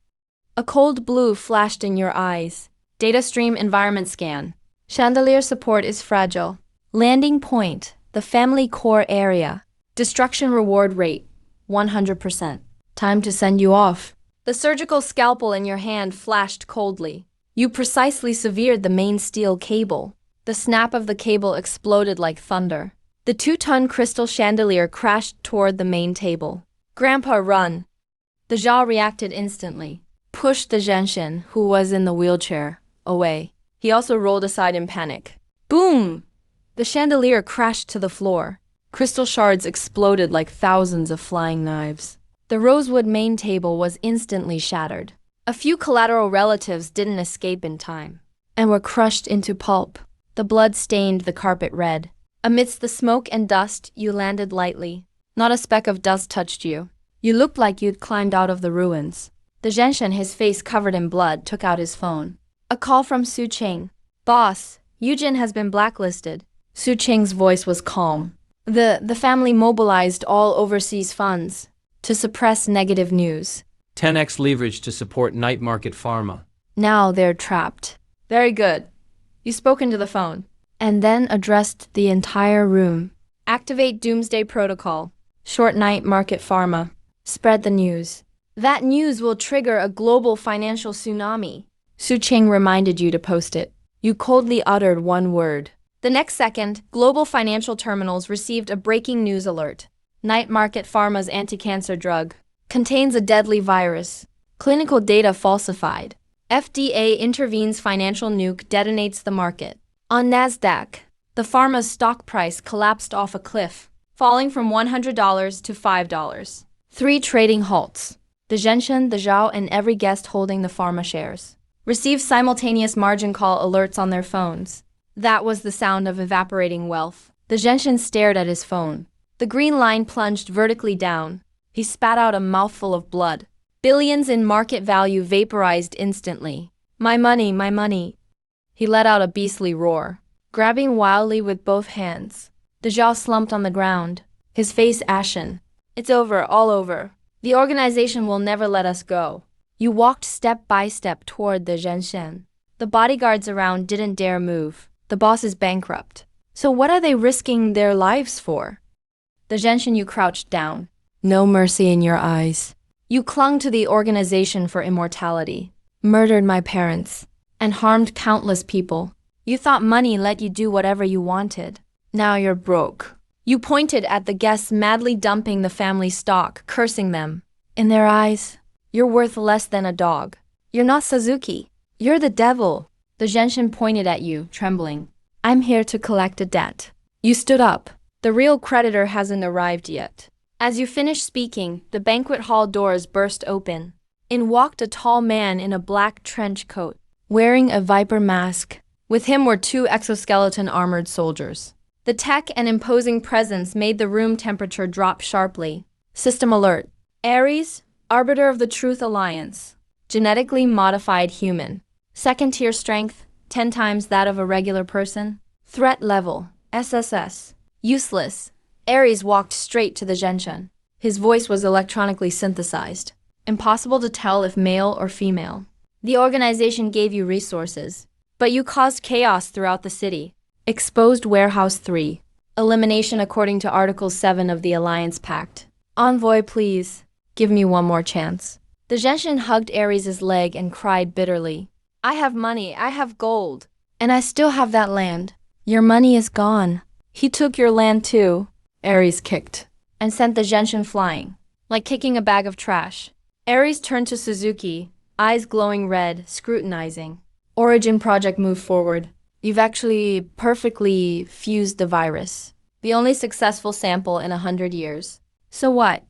A cold blue flashed in your eyes. Data stream environment scan. Chandelier support is fragile. Landing point, the family core area. Destruction reward rate, 100%. Time to send you off. The surgical scalpel in your hand flashed coldly. You precisely severed the main steel cable. The snap of the cable exploded like thunder. The 2-ton crystal chandelier crashed toward the main table. Grandpa, run! The Zhao reacted instantly, pushed the Genshin, who was in the wheelchair, away. He also rolled aside in panic. Boom! The chandelier crashed to the floor. Crystal shards exploded like thousands of flying knives. The rosewood main table was instantly shattered. A few collateral relatives didn't escape in time, and were crushed into pulp. The blood stained the carpet red. Amidst the smoke and dust, you landed lightly. Not a speck of dust touched you. You looked like you'd climbed out of the ruins. The Genshin, his face covered in blood, took out his phone. A call from Su Cheng. Boss, Yujin has been blacklisted. Su Qing's voice was calm. The family mobilized all overseas funds to suppress negative news. 10x leverage to support night market pharma. Now they're trapped. Very good. You spoke into the phone. And then addressed the entire room. Activate Doomsday Protocol. Short night market pharma. Spread the news. That news will trigger a global financial tsunami. Su Qing reminded you to post it. You coldly uttered one word. The next second, global financial terminals received a breaking news alert. Night market pharma's anti-cancer drug contains a deadly virus. Clinical data falsified. FDA intervenes, financial nuke detonates the market. On NASDAQ, the pharma's stock price collapsed off a cliff, falling from $100 to $5. 3 trading halts. The Zhenshen, the Zhao, and every guest holding the pharma shares received simultaneous margin call alerts on their phones. That was the sound of evaporating wealth. The Zhenshen stared at his phone. The green line plunged vertically down. He spat out a mouthful of blood. Billions in market value vaporized instantly. My money, my money. He let out a beastly roar, grabbing wildly with both hands. The Zhao slumped on the ground, his face ashen. It's over, all over. The organization will never let us go. You walked step by step toward the Zhenshen. The bodyguards around didn't dare move. The boss is bankrupt. So what are they risking their lives for? The Zhenshen, you crouched down. No mercy in your eyes. You clung to the organization for immortality, murdered my parents, and harmed countless people. You thought money let you do whatever you wanted. Now you're broke. You pointed at the guests madly dumping the family stock, cursing them. In their eyes, you're worth less than a dog. You're not Suzuki. You're the devil. The Zhenshen pointed at you, trembling. I'm here to collect a debt. You stood up. The real creditor hasn't arrived yet. As you finished speaking, the banquet hall doors burst open. In walked a tall man in a black trench coat, wearing a viper mask. With him were 2 exoskeleton armored soldiers. The tech and imposing presence made the room temperature drop sharply. System alert. Ares, arbiter of the Truth Alliance. Genetically modified human. 2nd tier strength, 10 times that of a regular person. Threat level, SSS. Useless. Ares walked straight to the Zhenshen. His voice was electronically synthesized. Impossible to tell if male or female. The organization gave you resources, but you caused chaos throughout the city. Exposed Warehouse 3. Elimination according to Article 7 of the Alliance Pact. Envoy, please. Give me one more chance. The Zhenshen hugged Ares' leg and cried bitterly. I have money, I have gold, and I still have that land. Your money is gone. He took your land too. Ares kicked and sent the Zhenshen flying, like kicking a bag of trash. Ares turned to Suzuki, eyes glowing red, scrutinizing. Origin project moved forward. You've actually perfectly fused the virus. The only successful sample in 100 years. So what?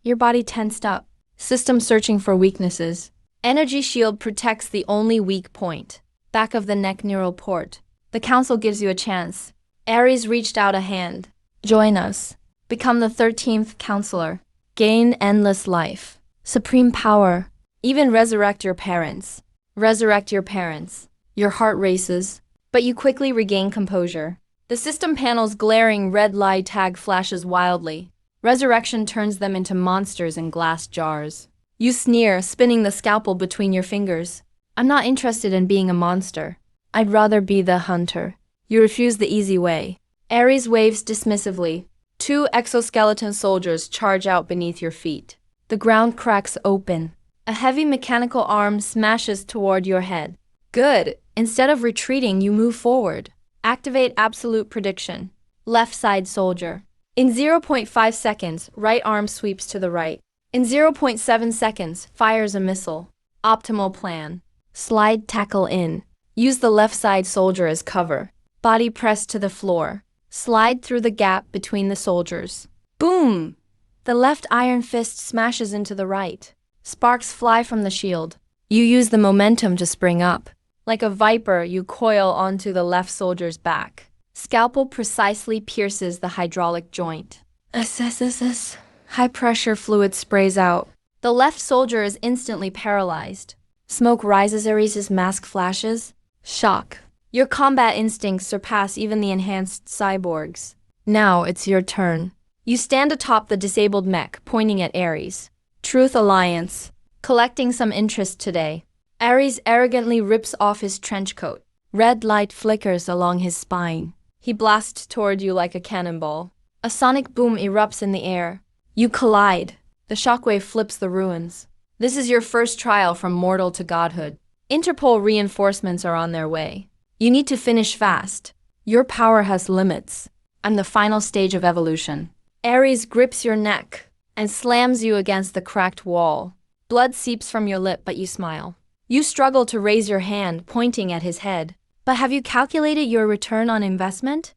Your body tensed up. System searching for weaknesses. Energy shield protects the only weak point. Back of the neck neural port. The council gives you a chance. Ares reached out a hand. Join us. Become the 13th counselor. Gain endless life. Supreme power. Even resurrect your parents. Resurrect your parents. Your heart races, but you quickly regain composure. The system panel's glaring red light tag flashes wildly. Resurrection turns them into monsters in glass jars. You sneer, spinning the scalpel between your fingers. I'm not interested in being a monster. I'd rather be the hunter. You refuse the easy way. Ares waves dismissively. 2 exoskeleton soldiers charge out beneath your feet. The ground cracks open. A heavy mechanical arm smashes toward your head. Good. Instead of retreating, you move forward. Activate absolute prediction. Left side soldier. In 0.5 seconds, right arm sweeps to the right. In 0.7 seconds, fires a missile. Optimal plan. Slide tackle in. Use the left side soldier as cover. Body pressed to the floor. Slide through the gap between the soldiers. Boom! The left iron fist smashes into the right. Sparks fly from the shield. You use the momentum to spring up. Like a viper, you coil onto the left soldier's back. Scalpel precisely pierces the hydraulic joint. SSSS. High-pressure fluid sprays out. The left soldier is instantly paralyzed. Smoke rises, Ares' mask flashes. Shock. Your combat instincts surpass even the enhanced cyborgs. Now it's your turn. You stand atop the disabled mech, pointing at Ares. Truth Alliance. Collecting some interest today. Ares arrogantly rips off his trench coat. Red light flickers along his spine. He blasts toward you like a cannonball. A sonic boom erupts in the air. You collide. The shockwave flips the ruins. This is your first trial from mortal to godhood. Interpol reinforcements are on their way. You need to finish fast. Your power has limits. I'm the final stage of evolution. Ares grips your neck and slams you against the cracked wall. Blood seeps from your lip, but you smile. You struggle to raise your hand, pointing at his head. But have you calculated your return on investment?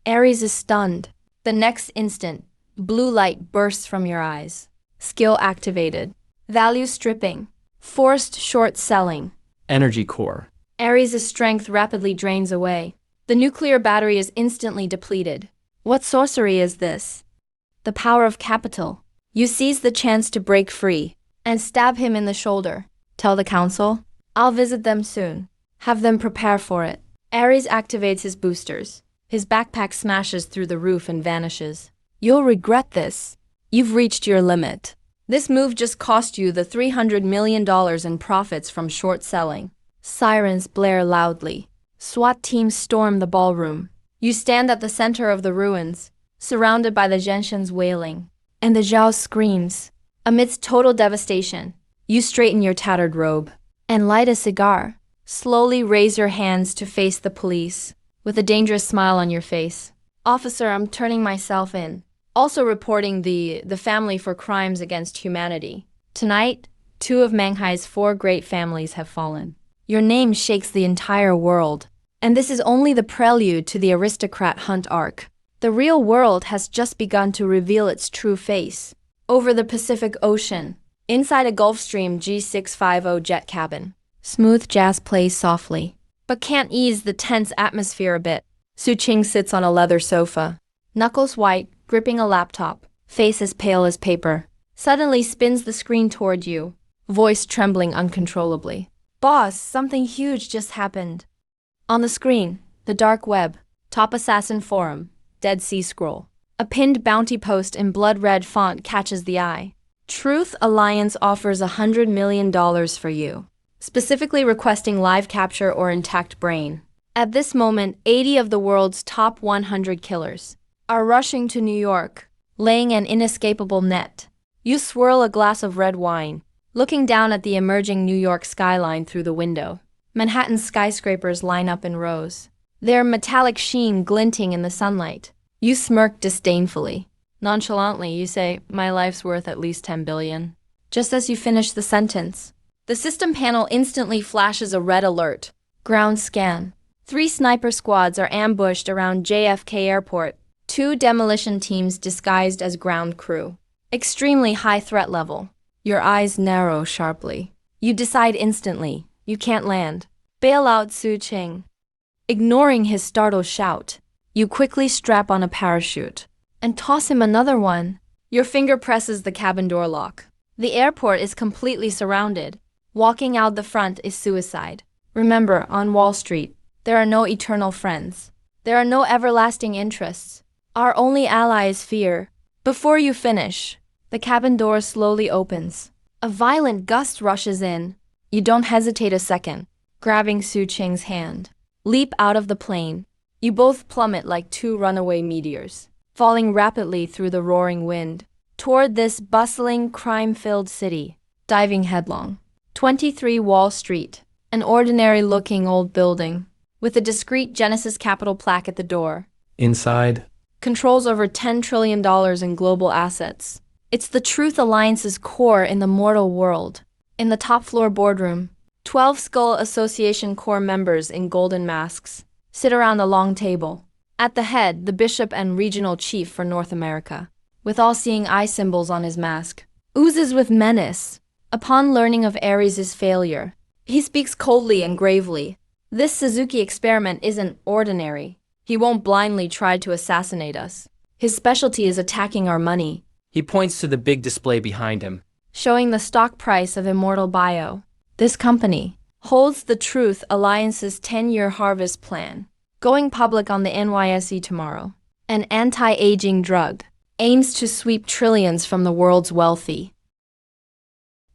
Ares is stunned. The next instant, blue light bursts from your eyes. Skill activated. Value stripping. Forced short selling. Energy core. Ares' strength rapidly drains away. The nuclear battery is instantly depleted. What sorcery is this? The power of capital. You seize the chance to break free and stab him in the shoulder. Tell the council, I'll visit them soon. Have them prepare for it. Ares activates his boosters. His backpack smashes through the roof and vanishes. You'll regret this. You've reached your limit. This move just cost you the $300 million in profits from short selling. Sirens blare loudly. SWAT teams storm the ballroom. You stand at the center of the ruins, surrounded by the Gentians wailing. And the Zhao screams. Amidst total devastation, you straighten your tattered robe and light a cigar. Slowly raise your hands to face the police, with a dangerous smile on your face. Officer, I'm turning myself in. Also reporting the family for crimes against humanity. Tonight, 2 of Manghai's 4 great families have fallen. Your name shakes the entire world. And this is only the prelude to the aristocrat hunt arc. The real world has just begun to reveal its true face. Over the Pacific Ocean, inside a Gulfstream G650 jet cabin, smooth jazz plays softly, but can't ease the tense atmosphere a bit. Su Qing sits on a leather sofa, knuckles white, gripping a laptop, face as pale as paper. Suddenly spins the screen toward you, voice trembling uncontrollably. Boss, something huge just happened. On the screen, the dark web, top assassin forum, Dead Sea Scroll. A pinned bounty post in blood-red font catches the eye. Truth Alliance offers $100 million for you, specifically requesting live capture or intact brain. At this moment, 80 of the world's top 100 killers are rushing to New York, laying an inescapable net. You swirl a glass of red wine, looking down at the emerging New York skyline through the window. Manhattan's skyscrapers line up in rows, their metallic sheen glinting in the sunlight. You smirk disdainfully. Nonchalantly, you say, my life's worth at least 10 billion. Just as you finish the sentence, the system panel instantly flashes a red alert. Ground scan. 3 sniper squads are ambushed around JFK Airport. 2 demolition teams disguised as ground crew. Extremely high threat level. Your eyes narrow sharply. You decide instantly. You can't land. Bail out Su Qing. Ignoring his startled shout, you quickly strap on a parachute and toss him another one. Your finger presses the cabin door lock. The airport is completely surrounded. Walking out the front is suicide. Remember, on Wall Street, there are no eternal friends. There are no everlasting interests. Our only ally is fear. Before you finish, the cabin door slowly opens. A violent gust rushes in. You don't hesitate a second, grabbing Su Qing's hand. Leap out of the plane. You both plummet like 2 runaway meteors, falling rapidly through the roaring wind, toward this bustling, crime-filled city, diving headlong. 23 Wall Street, an ordinary-looking old building, with a discreet Genesis Capital plaque at the door. Inside. Controls over $10 trillion in global assets. It's the Truth Alliance's core in the mortal world. In the top-floor boardroom, 12 Skull Association core members in golden masks sit around a long table. At the head, the bishop and regional chief for North America, with all-seeing eye symbols on his mask, oozes with menace. Upon learning of Ares' failure, he speaks coldly and gravely. This Suzuki experiment isn't ordinary. He won't blindly try to assassinate us. His specialty is attacking our money. He points to the big display behind him. Showing the stock price of Immortal Bio. This company, Holds the Truth Alliance's 10-year harvest plan. Going public on the NYSE tomorrow. An anti-aging drug. Aims to sweep trillions from the world's wealthy.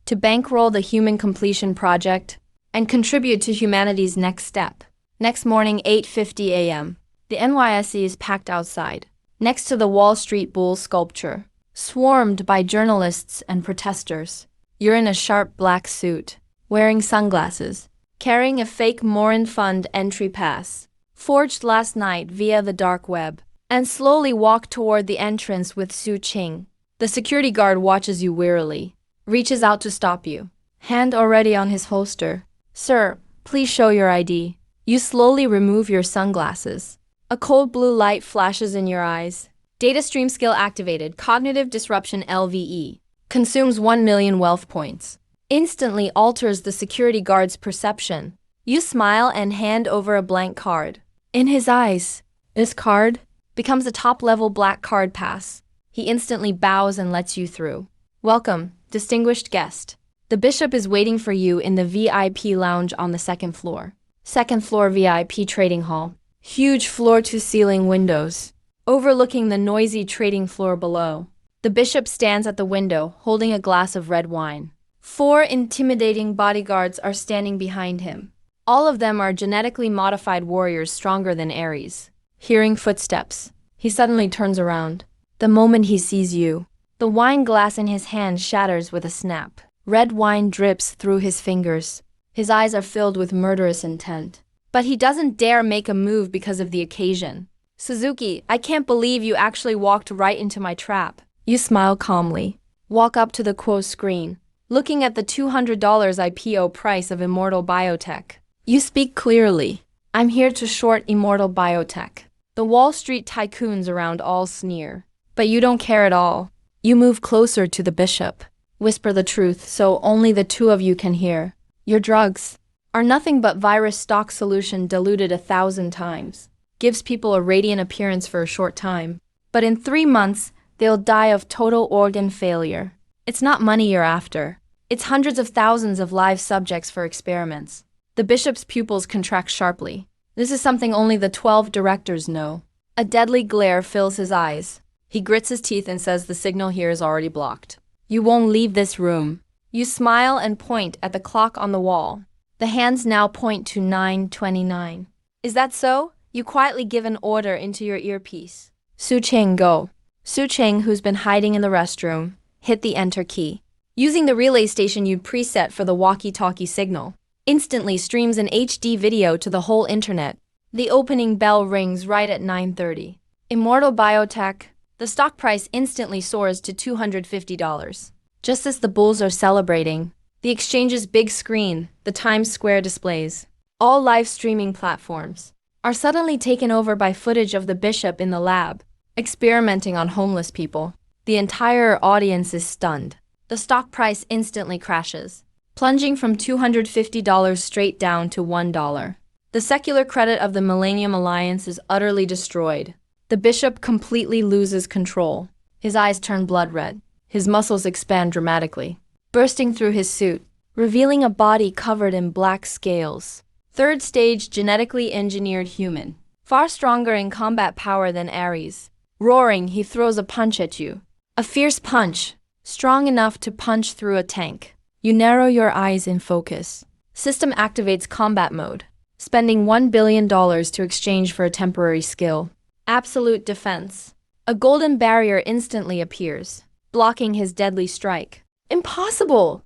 To bankroll the Human Completion Project and contribute to humanity's next step. Next morning, 8:50 a.m. The NYSE is packed outside, next to the Wall Street Bull sculpture, swarmed by journalists and protesters. You're in a sharp black suit, wearing sunglasses, carrying a fake Morin Fund entry pass, forged last night via the dark web, and slowly walk toward the entrance with Su Qing. The security guard watches you wearily, reaches out to stop you, hand already on his holster. Sir, please show your ID. You slowly remove your sunglasses. A cold blue light flashes in your eyes. Data stream skill activated. Cognitive disruption LVE. Consumes 1 million wealth points. Instantly alters the security guard's perception. You smile and hand over a blank card. In his eyes, this card becomes a top-level black card pass. He instantly bows and lets you through. Welcome, distinguished guest. The bishop is waiting for you in the VIP lounge on the second floor. Second floor VIP trading hall. Huge floor-to-ceiling windows, overlooking the noisy trading floor below. The bishop stands at the window, holding a glass of red wine. 4 intimidating bodyguards are standing behind him. All of them are genetically modified warriors stronger than Ares. Hearing footsteps, he suddenly turns around. The moment he sees you, the wine glass in his hand shatters with a snap. Red wine drips through his fingers. His eyes are filled with murderous intent. But he doesn't dare make a move because of the occasion. Suzuki, I can't believe you actually walked right into my trap. You smile calmly. Walk up to the quo screen, looking at the $200 IPO price of Immortal Biotech. You speak clearly. I'm here to short Immortal Biotech. The Wall Street tycoons around all sneer. But you don't care at all. You move closer to the bishop. Whisper the truth so only the two of you can hear. Your drugs are nothing but virus stock solution diluted 1,000 times. Gives people a radiant appearance for a short time. But in 3 months, they'll die of total organ failure. It's not money you're after. It's hundreds of thousands of live subjects for experiments. The bishop's pupils contract sharply. This is something only the 12 directors know. A deadly glare fills his eyes. He grits his teeth and says the signal here is already blocked. You won't leave this room. You smile and point at the clock on the wall. The hands now point to 9:29. Is that so? You quietly give an order into your earpiece. Su Qing, go. Su Qing, who's been hiding in the restroom, hit the enter key. Using the relay station you'd preset for the walkie-talkie signal, instantly streams an HD video to the whole internet. The opening bell rings right at 9:30. Immortal Biotech. The stock price instantly soars to $250. Just as the bulls are celebrating, the exchange's big screen, the Times Square displays, all live streaming platforms, are suddenly taken over by footage of the bishop in the lab, experimenting on homeless people. The entire audience is stunned. The stock price instantly crashes, plunging from $250 straight down to $1. The secular credit of the Millennium Alliance is utterly destroyed. The bishop completely loses control. His eyes turn blood red. His muscles expand dramatically, bursting through his suit, revealing a body covered in black scales. Third stage genetically engineered human, far stronger in combat power than Ares. Roaring, he throws a punch at you. A fierce punch, strong enough to punch through a tank. You narrow your eyes in focus. System activates combat mode, spending $1 billion to exchange for a temporary skill. Absolute defense. A golden barrier instantly appears, blocking his deadly strike. Impossible!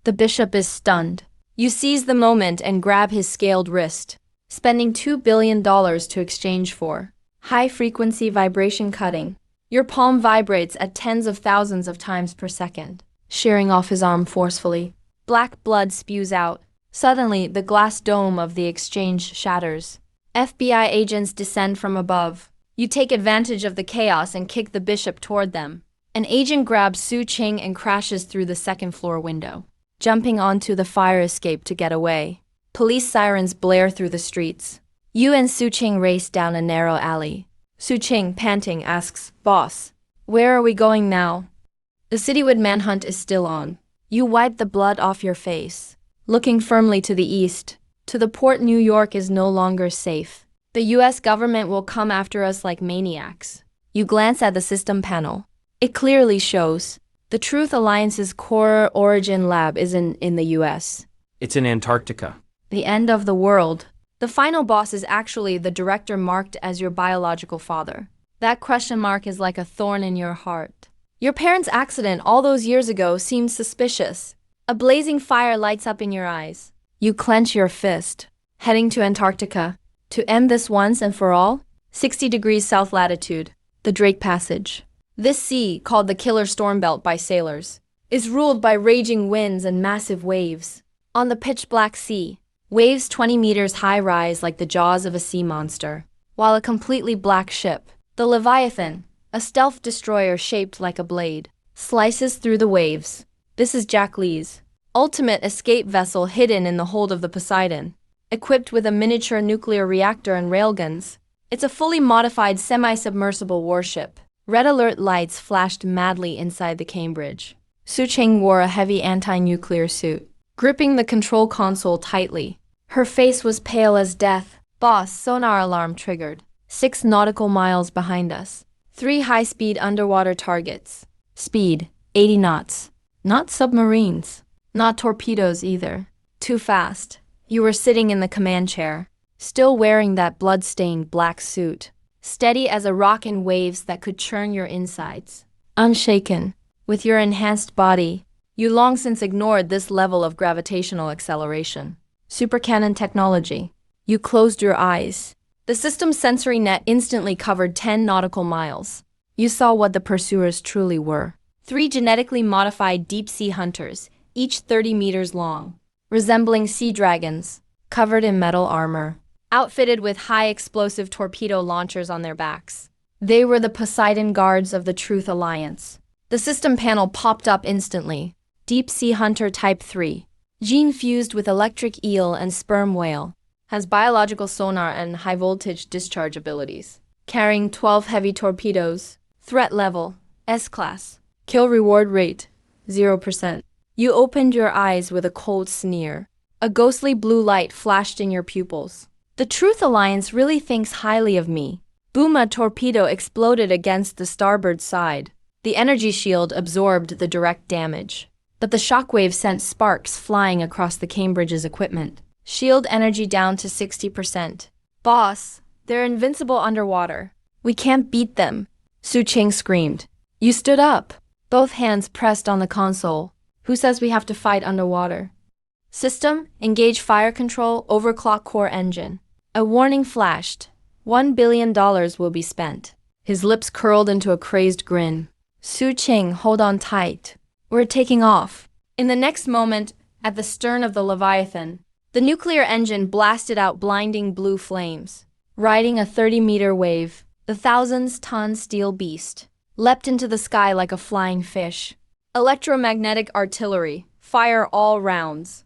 The bishop is stunned. You seize the moment and grab his scaled wrist, spending $2 billion to exchange for high-frequency vibration cutting. Your palm vibrates at tens of thousands of times per second, shearing off his arm forcefully. Black blood spews out. Suddenly, the glass dome of the exchange shatters. FBI agents descend from above. You take advantage of the chaos and kick the bishop toward them. An agent grabs Su Qing and crashes through the second-floor window, jumping onto the fire escape to get away. Police sirens blare through the streets. You and Su Qing race down a narrow alley. Su Qing, panting, asks, "Boss, where are we going now?" The citywide manhunt is still on. You wipe the blood off your face. looking firmly to the east. To the port, New York is no longer safe. The US government will come after us like maniacs. You glance at the system panel. It clearly shows the Truth Alliance's core origin lab isn't in the US. It's in Antarctica. The end of the world. The final boss is actually the director marked as your biological father. That question mark is like a thorn in your heart. Your parents' accident all those years ago seems suspicious. A blazing fire lights up in your eyes. You clench your fist. Heading to Antarctica. To end this once and for all? 60 degrees south latitude. The Drake Passage. This sea, called the Killer Storm Belt by sailors, is ruled by raging winds and massive waves. On the pitch-black sea, waves 20 meters high rise like the jaws of a sea monster, while a completely black ship, the Leviathan, a stealth destroyer shaped like a blade, slices through the waves. This is Jack Lee's ultimate escape vessel hidden in the hold of the Poseidon, equipped with a miniature nuclear reactor and railguns. It's a fully modified semi-submersible warship. Red alert lights flashed madly inside the Cambridge. Su Cheng wore a heavy anti-nuclear suit, gripping the control console tightly. Her face was pale as death. Boss, sonar alarm triggered. 6 nautical miles behind us. 3 high-speed underwater targets. Speed, 80 knots. Not submarines. Not torpedoes either. Too fast. You were sitting in the command chair, still wearing that blood-stained black suit, steady as a rock in waves that could churn your insides. Unshaken, with your enhanced body, you long since ignored this level of gravitational acceleration. Supercannon technology. You closed your eyes. The system's sensory net instantly covered 10 nautical miles. You saw what the pursuers truly were. 3 genetically modified deep-sea hunters, each 30 meters long, resembling sea dragons, covered in metal armor, outfitted with high-explosive torpedo launchers on their backs. They were the Poseidon Guards of the Truth Alliance. The system panel popped up instantly. Deep Sea Hunter Type 3. Gene fused with electric eel and sperm whale. Has biological sonar and high-voltage discharge abilities. Carrying 12 heavy torpedoes. Threat level, S-Class. Kill reward rate, 0%. You opened your eyes with a cold sneer. A ghostly blue light flashed in your pupils. The Truth Alliance really thinks highly of me. Boom, a torpedo exploded against the starboard side. The energy shield absorbed the direct damage, but the shockwave sent sparks flying across the Cambridge's equipment. Shield energy down to 60%. Boss, they're invincible underwater. We can't beat them. Su Cheng screamed. You stood up. Both hands pressed on the console. Who says we have to fight underwater? System, engage fire control, overclock core engine. A warning flashed. $1 billion will be spent. His lips curled into a crazed grin. Su Cheng, hold on tight. We're taking off. In the next moment, at the stern of the Leviathan, the nuclear engine blasted out blinding blue flames. Riding a 30-meter wave, the thousands-ton steel beast leapt into the sky like a flying fish. Electromagnetic artillery, fire all rounds.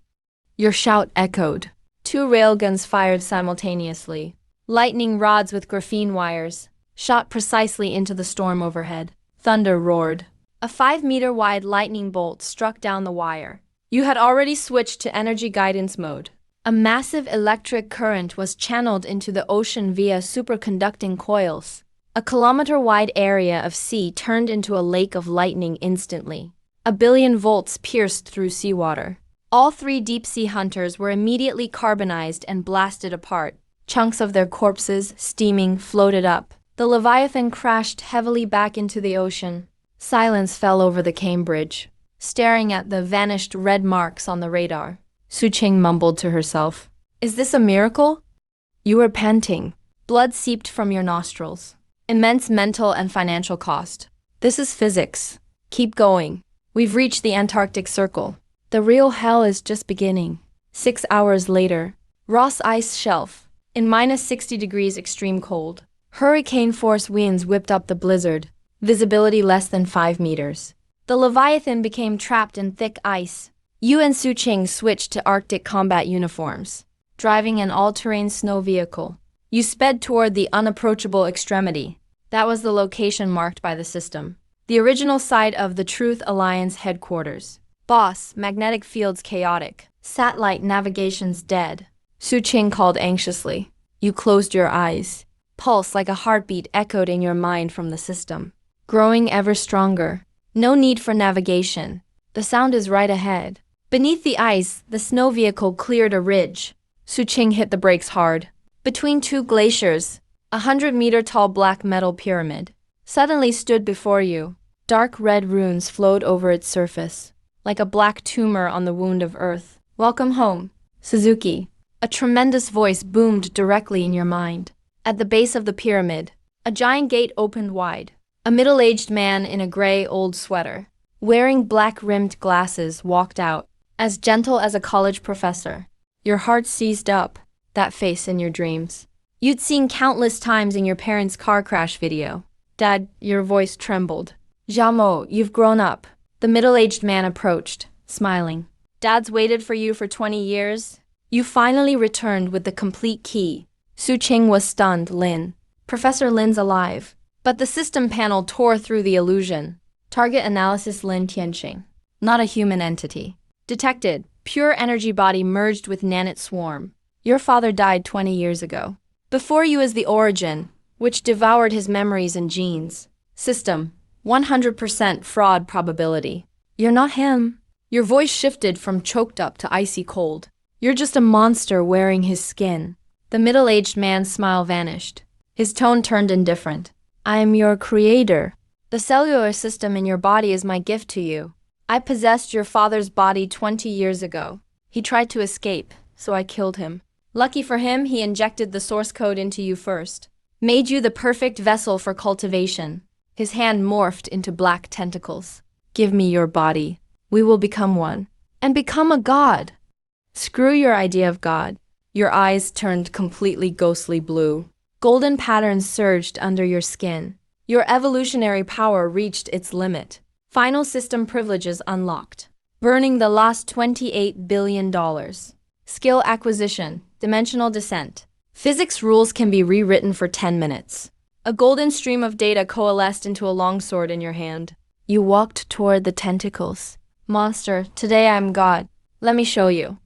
Your shout echoed. 2 railguns fired simultaneously. Lightning rods with graphene wires shot precisely into the storm overhead. Thunder roared. A 5-meter wide lightning bolt struck down the wire. You had already switched to energy guidance mode. A massive electric current was channeled into the ocean via superconducting coils. A kilometer-wide area of sea turned into a lake of lightning instantly. 1 billion volts pierced through seawater. All 3 deep-sea hunters were immediately carbonized and blasted apart. Chunks of their corpses, steaming, floated up. The Leviathan crashed heavily back into the ocean. Silence fell over the Cambridge, staring at the vanished red marks on the radar. Su Cheng mumbled to herself. Is this a miracle? You were panting. Blood seeped from your nostrils. Immense mental and financial cost. This is physics. Keep going. We've reached the Antarctic Circle. The real hell is just beginning. 6 hours later, Ross Ice Shelf. In minus 60 degrees extreme cold. Hurricane-force winds whipped up the blizzard. Visibility less than 5 meters. The Leviathan became trapped in thick ice. You and Su Cheng switched to Arctic combat uniforms, driving an all-terrain snow vehicle. You sped toward the unapproachable extremity. That was the location marked by the system. The original site of the Truth Alliance headquarters. Boss, magnetic fields chaotic. Satellite navigation's dead. Su Qing called anxiously. You closed your eyes. Pulse like a heartbeat echoed in your mind from the system, growing ever stronger. No need for navigation. The sound is right ahead. Beneath the ice, the snow vehicle cleared a ridge. Su Qing hit the brakes hard. Between two glaciers, 100-meter-tall black metal pyramid suddenly stood before you. Dark red runes flowed over its surface, like a black tumor on the wound of Earth. Welcome home, Suzuki. A tremendous voice boomed directly in your mind. At the base of the pyramid, a giant gate opened wide. A middle-aged man in a gray old sweater, wearing black-rimmed glasses, walked out, as gentle as a college professor. Your heart seized up, that face in your dreams. You'd seen countless times in your parents' car crash video. Dad, your voice trembled. Xiaomo, you've grown up. The middle-aged man approached, smiling. Dad's waited for you for 20 years. You finally returned with the complete key. Su Qing was stunned. Lin. Professor Lin's alive. But the system panel tore through the illusion. Target analysis Lin Tianxing. Not a human entity. Detected. Pure energy body merged with nanite swarm. Your father died 20 years ago. Before you is the origin, which devoured his memories and genes. System. 100% fraud probability. You're not him. Your voice shifted from choked up to icy cold. You're just a monster wearing his skin. The middle-aged man's smile vanished. His tone turned indifferent. I am your creator. The cellular system in your body is my gift to you. I possessed your father's body 20 years ago. He tried to escape, so I killed him. Lucky for him, he injected the source code into you first. Made you the perfect vessel for cultivation. His hand morphed into black tentacles. Give me your body. We will become one. And become a god. Screw your idea of God. Your eyes turned completely ghostly blue. Golden patterns surged under your skin. Your evolutionary power reached its limit. Final system privileges unlocked. Burning the last $28 billion. Skill acquisition. Dimensional descent. Physics rules can be rewritten for 10 minutes. A golden stream of data coalesced into a longsword in your hand. You walked toward the tentacles. Monster, today I'm God. Let me show you.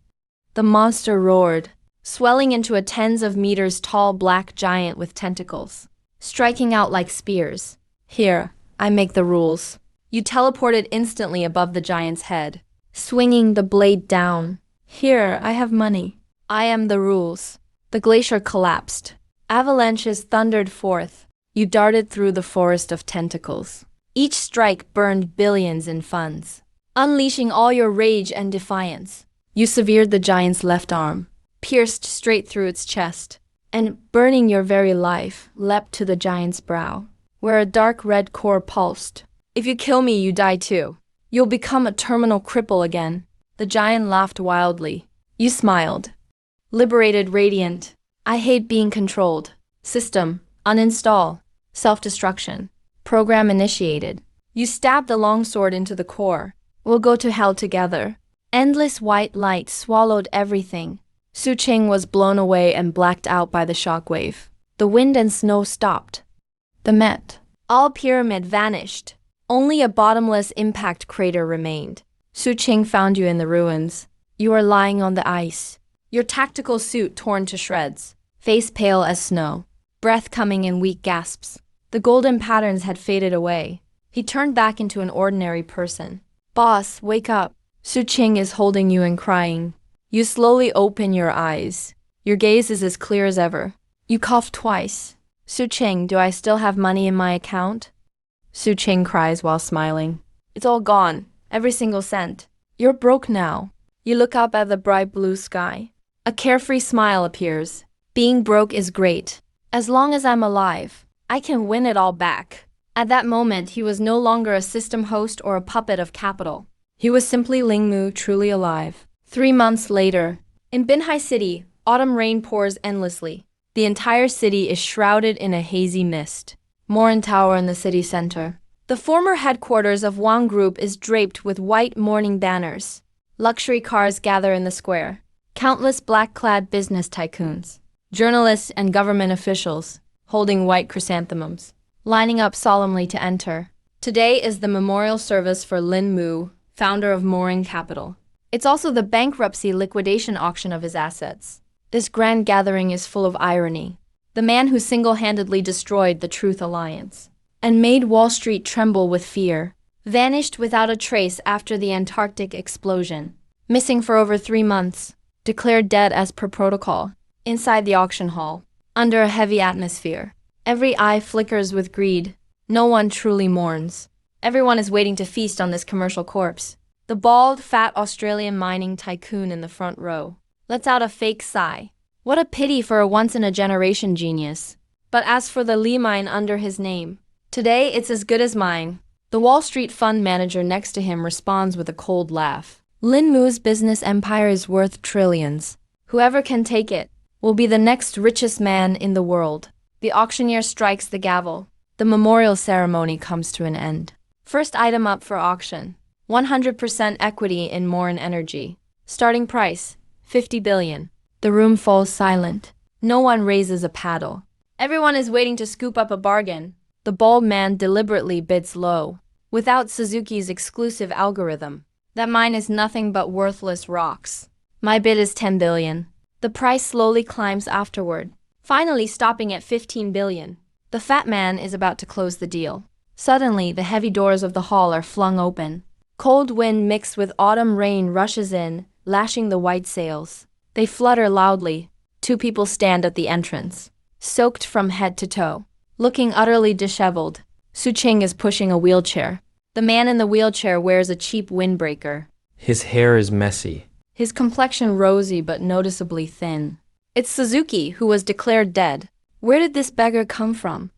The monster roared, swelling into a tens of meters tall black giant with tentacles, striking out like spears. Here, I make the rules. You teleported instantly above the giant's head, swinging the blade down. Here, I have money. I am the rules. The glacier collapsed. Avalanches thundered forth. You darted through the forest of tentacles. Each strike burned billions in funds, unleashing all your rage and defiance. You severed the giant's left arm, pierced straight through its chest, and, burning your very life, leapt to the giant's brow, where a dark red core pulsed. If you kill me, you die too. You'll become a terminal cripple again. The giant laughed wildly. You smiled. Liberated, radiant. I hate being controlled. System. Uninstall. Self-destruction. Program initiated. You stabbed the longsword into the core. We'll go to hell together. Endless white light swallowed everything. Su Qing was blown away and blacked out by the shockwave. The wind and snow stopped. The Met. All pyramid vanished. Only a bottomless impact crater remained. Su Qing found you in the ruins. You are lying on the ice. Your tactical suit torn to shreds. Face pale as snow. Breath coming in weak gasps. The golden patterns had faded away. He turned back into an ordinary person. Boss, wake up. Su Qing is holding you and crying. You slowly open your eyes. Your gaze is as clear as ever. You cough twice. Su Qing, do I still have money in my account? Su Qing cries while smiling. It's all gone. Every single cent. You're broke now. You look up at the bright blue sky. A carefree smile appears. Being broke is great. As long as I'm alive, I can win it all back. At that moment, he was no longer a system host or a puppet of capital. He was simply Lingmu, truly alive. 3 months later, in Binhai City, autumn rain pours endlessly. The entire city is shrouded in a hazy mist. Morin Tower in the city center. The former headquarters of Wang Group is draped with white mourning banners. Luxury cars gather in the square. Countless black-clad business tycoons, journalists and government officials, holding white chrysanthemums, lining up solemnly to enter. Today is the memorial service for Lin Mu, founder of Morin Capital. It's also the bankruptcy liquidation auction of his assets. This grand gathering is full of irony. The man who single-handedly destroyed the Truth Alliance and made Wall Street tremble with fear vanished without a trace after the Antarctic explosion, missing for over 3 months, declared dead as per protocol. Inside the auction hall, under a heavy atmosphere, every eye flickers with greed. No one truly mourns. Everyone is waiting to feast on this commercial corpse. The bald, fat Australian mining tycoon in the front row lets out a fake sigh. What a pity for a once-in-a-generation genius. But as for the Lee mine under his name, today it's as good as mine. The Wall Street fund manager next to him responds with a cold laugh. Lin Mu's business empire is worth trillions. Whoever can take it will be the next richest man in the world. The auctioneer strikes the gavel. The memorial ceremony comes to an end. First item up for auction. 100% equity in Morin Energy. Starting price, 50 billion. The room falls silent. No one raises a paddle. Everyone is waiting to scoop up a bargain. The bald man deliberately bids low. Without Suzuki's exclusive algorithm, that mine is nothing but worthless rocks. My bid is 10 billion. The price slowly climbs afterward, finally stopping at 15 billion. The fat man is about to close the deal. Suddenly, the heavy doors of the hall are flung open. Cold wind mixed with autumn rain rushes in, lashing the white sails. They flutter loudly. 2 people stand at the entrance, soaked from head to toe, looking utterly disheveled. Su Qing is pushing a wheelchair. The man in the wheelchair wears a cheap windbreaker. His hair is messy. His complexion rosy but noticeably thin. It's Suzuki, who was declared dead. Where did this beggar come from?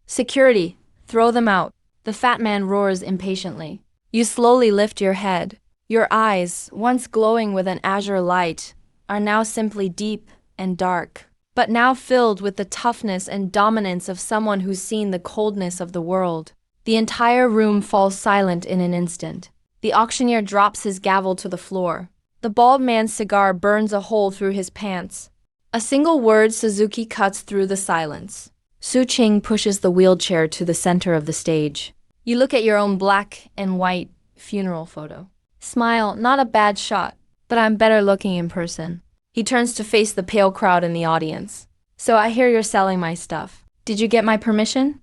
Security, throw them out. The fat man roars impatiently. You slowly lift your head. Your eyes, once glowing with an azure light, are now simply deep and dark, but now filled with the toughness and dominance of someone who's seen the coldness of the world. The entire room falls silent in an instant. The auctioneer drops his gavel to the floor. The bald man's cigar burns a hole through his pants. A single word Suzuki cuts through the silence. Su Qing pushes the wheelchair to the center of the stage. You look at your own black and white funeral photo. Smile, not a bad shot, but I'm better looking in person. He turns to face the pale crowd in the audience. So I hear you're selling my stuff. Did you get my permission?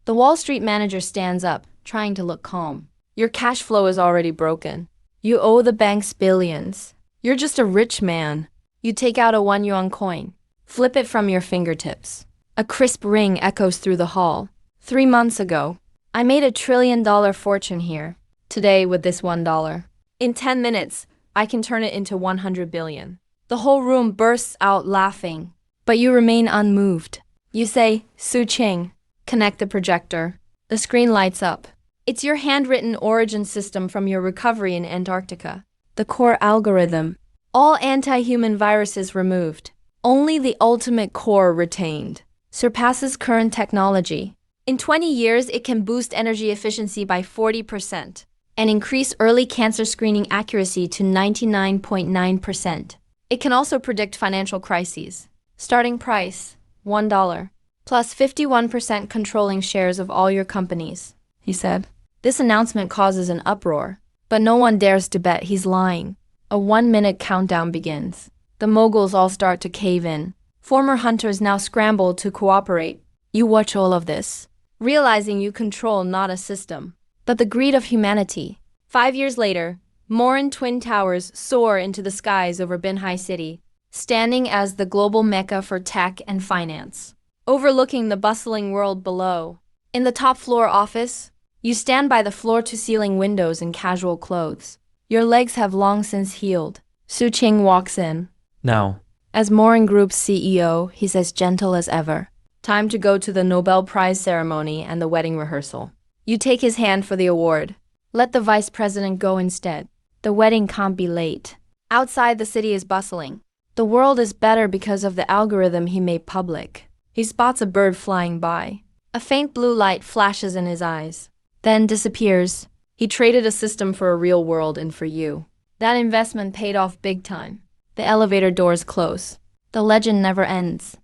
The Wall Street manager stands up, trying to look calm. Your cash flow is already broken. You owe the banks billions. You're just a rich man. You take out a 1 yuan coin. Flip it from your fingertips. A crisp ring echoes through the hall. 3 months ago, I made a $1 trillion fortune here. Today, with this $1. In 10 minutes, I can turn it into 100 billion. The whole room bursts out laughing. But you remain unmoved. You say, Su Qing, connect the projector. The screen lights up. It's your handwritten origin system from your recovery in Antarctica. The core algorithm. All anti-human viruses removed. Only the ultimate core retained. Surpasses current technology. In 20 years, it can boost energy efficiency by 40% and increase early cancer screening accuracy to 99.9%. It can also predict financial crises. Starting price, $1, plus 51% controlling shares of all your companies, he said. This announcement causes an uproar, but no one dares to bet he's lying. A 1-minute countdown begins. The moguls all start to cave in. Former hunters now scramble to cooperate. You watch all of this, realizing you control not a system, but the greed of humanity. 5 years later, Morin Twin Towers soar into the skies over Binhai City, standing as the global mecca for tech and finance, overlooking the bustling world below. In the top floor office, you stand by the floor-to-ceiling windows in casual clothes. Your legs have long since healed. Su Qing walks in. Now, As Morin Group's CEO, he's as gentle as ever. Time to go to the Nobel Prize ceremony and the wedding rehearsal. You take his hand for the award. Let the vice president go instead. The wedding can't be late. Outside, the city is bustling. The world is better because of the algorithm he made public. He spots a bird flying by. A faint blue light flashes in his eyes, then disappears. He traded a system for a real world and for you. That investment paid off big time. The elevator doors close. The legend never ends.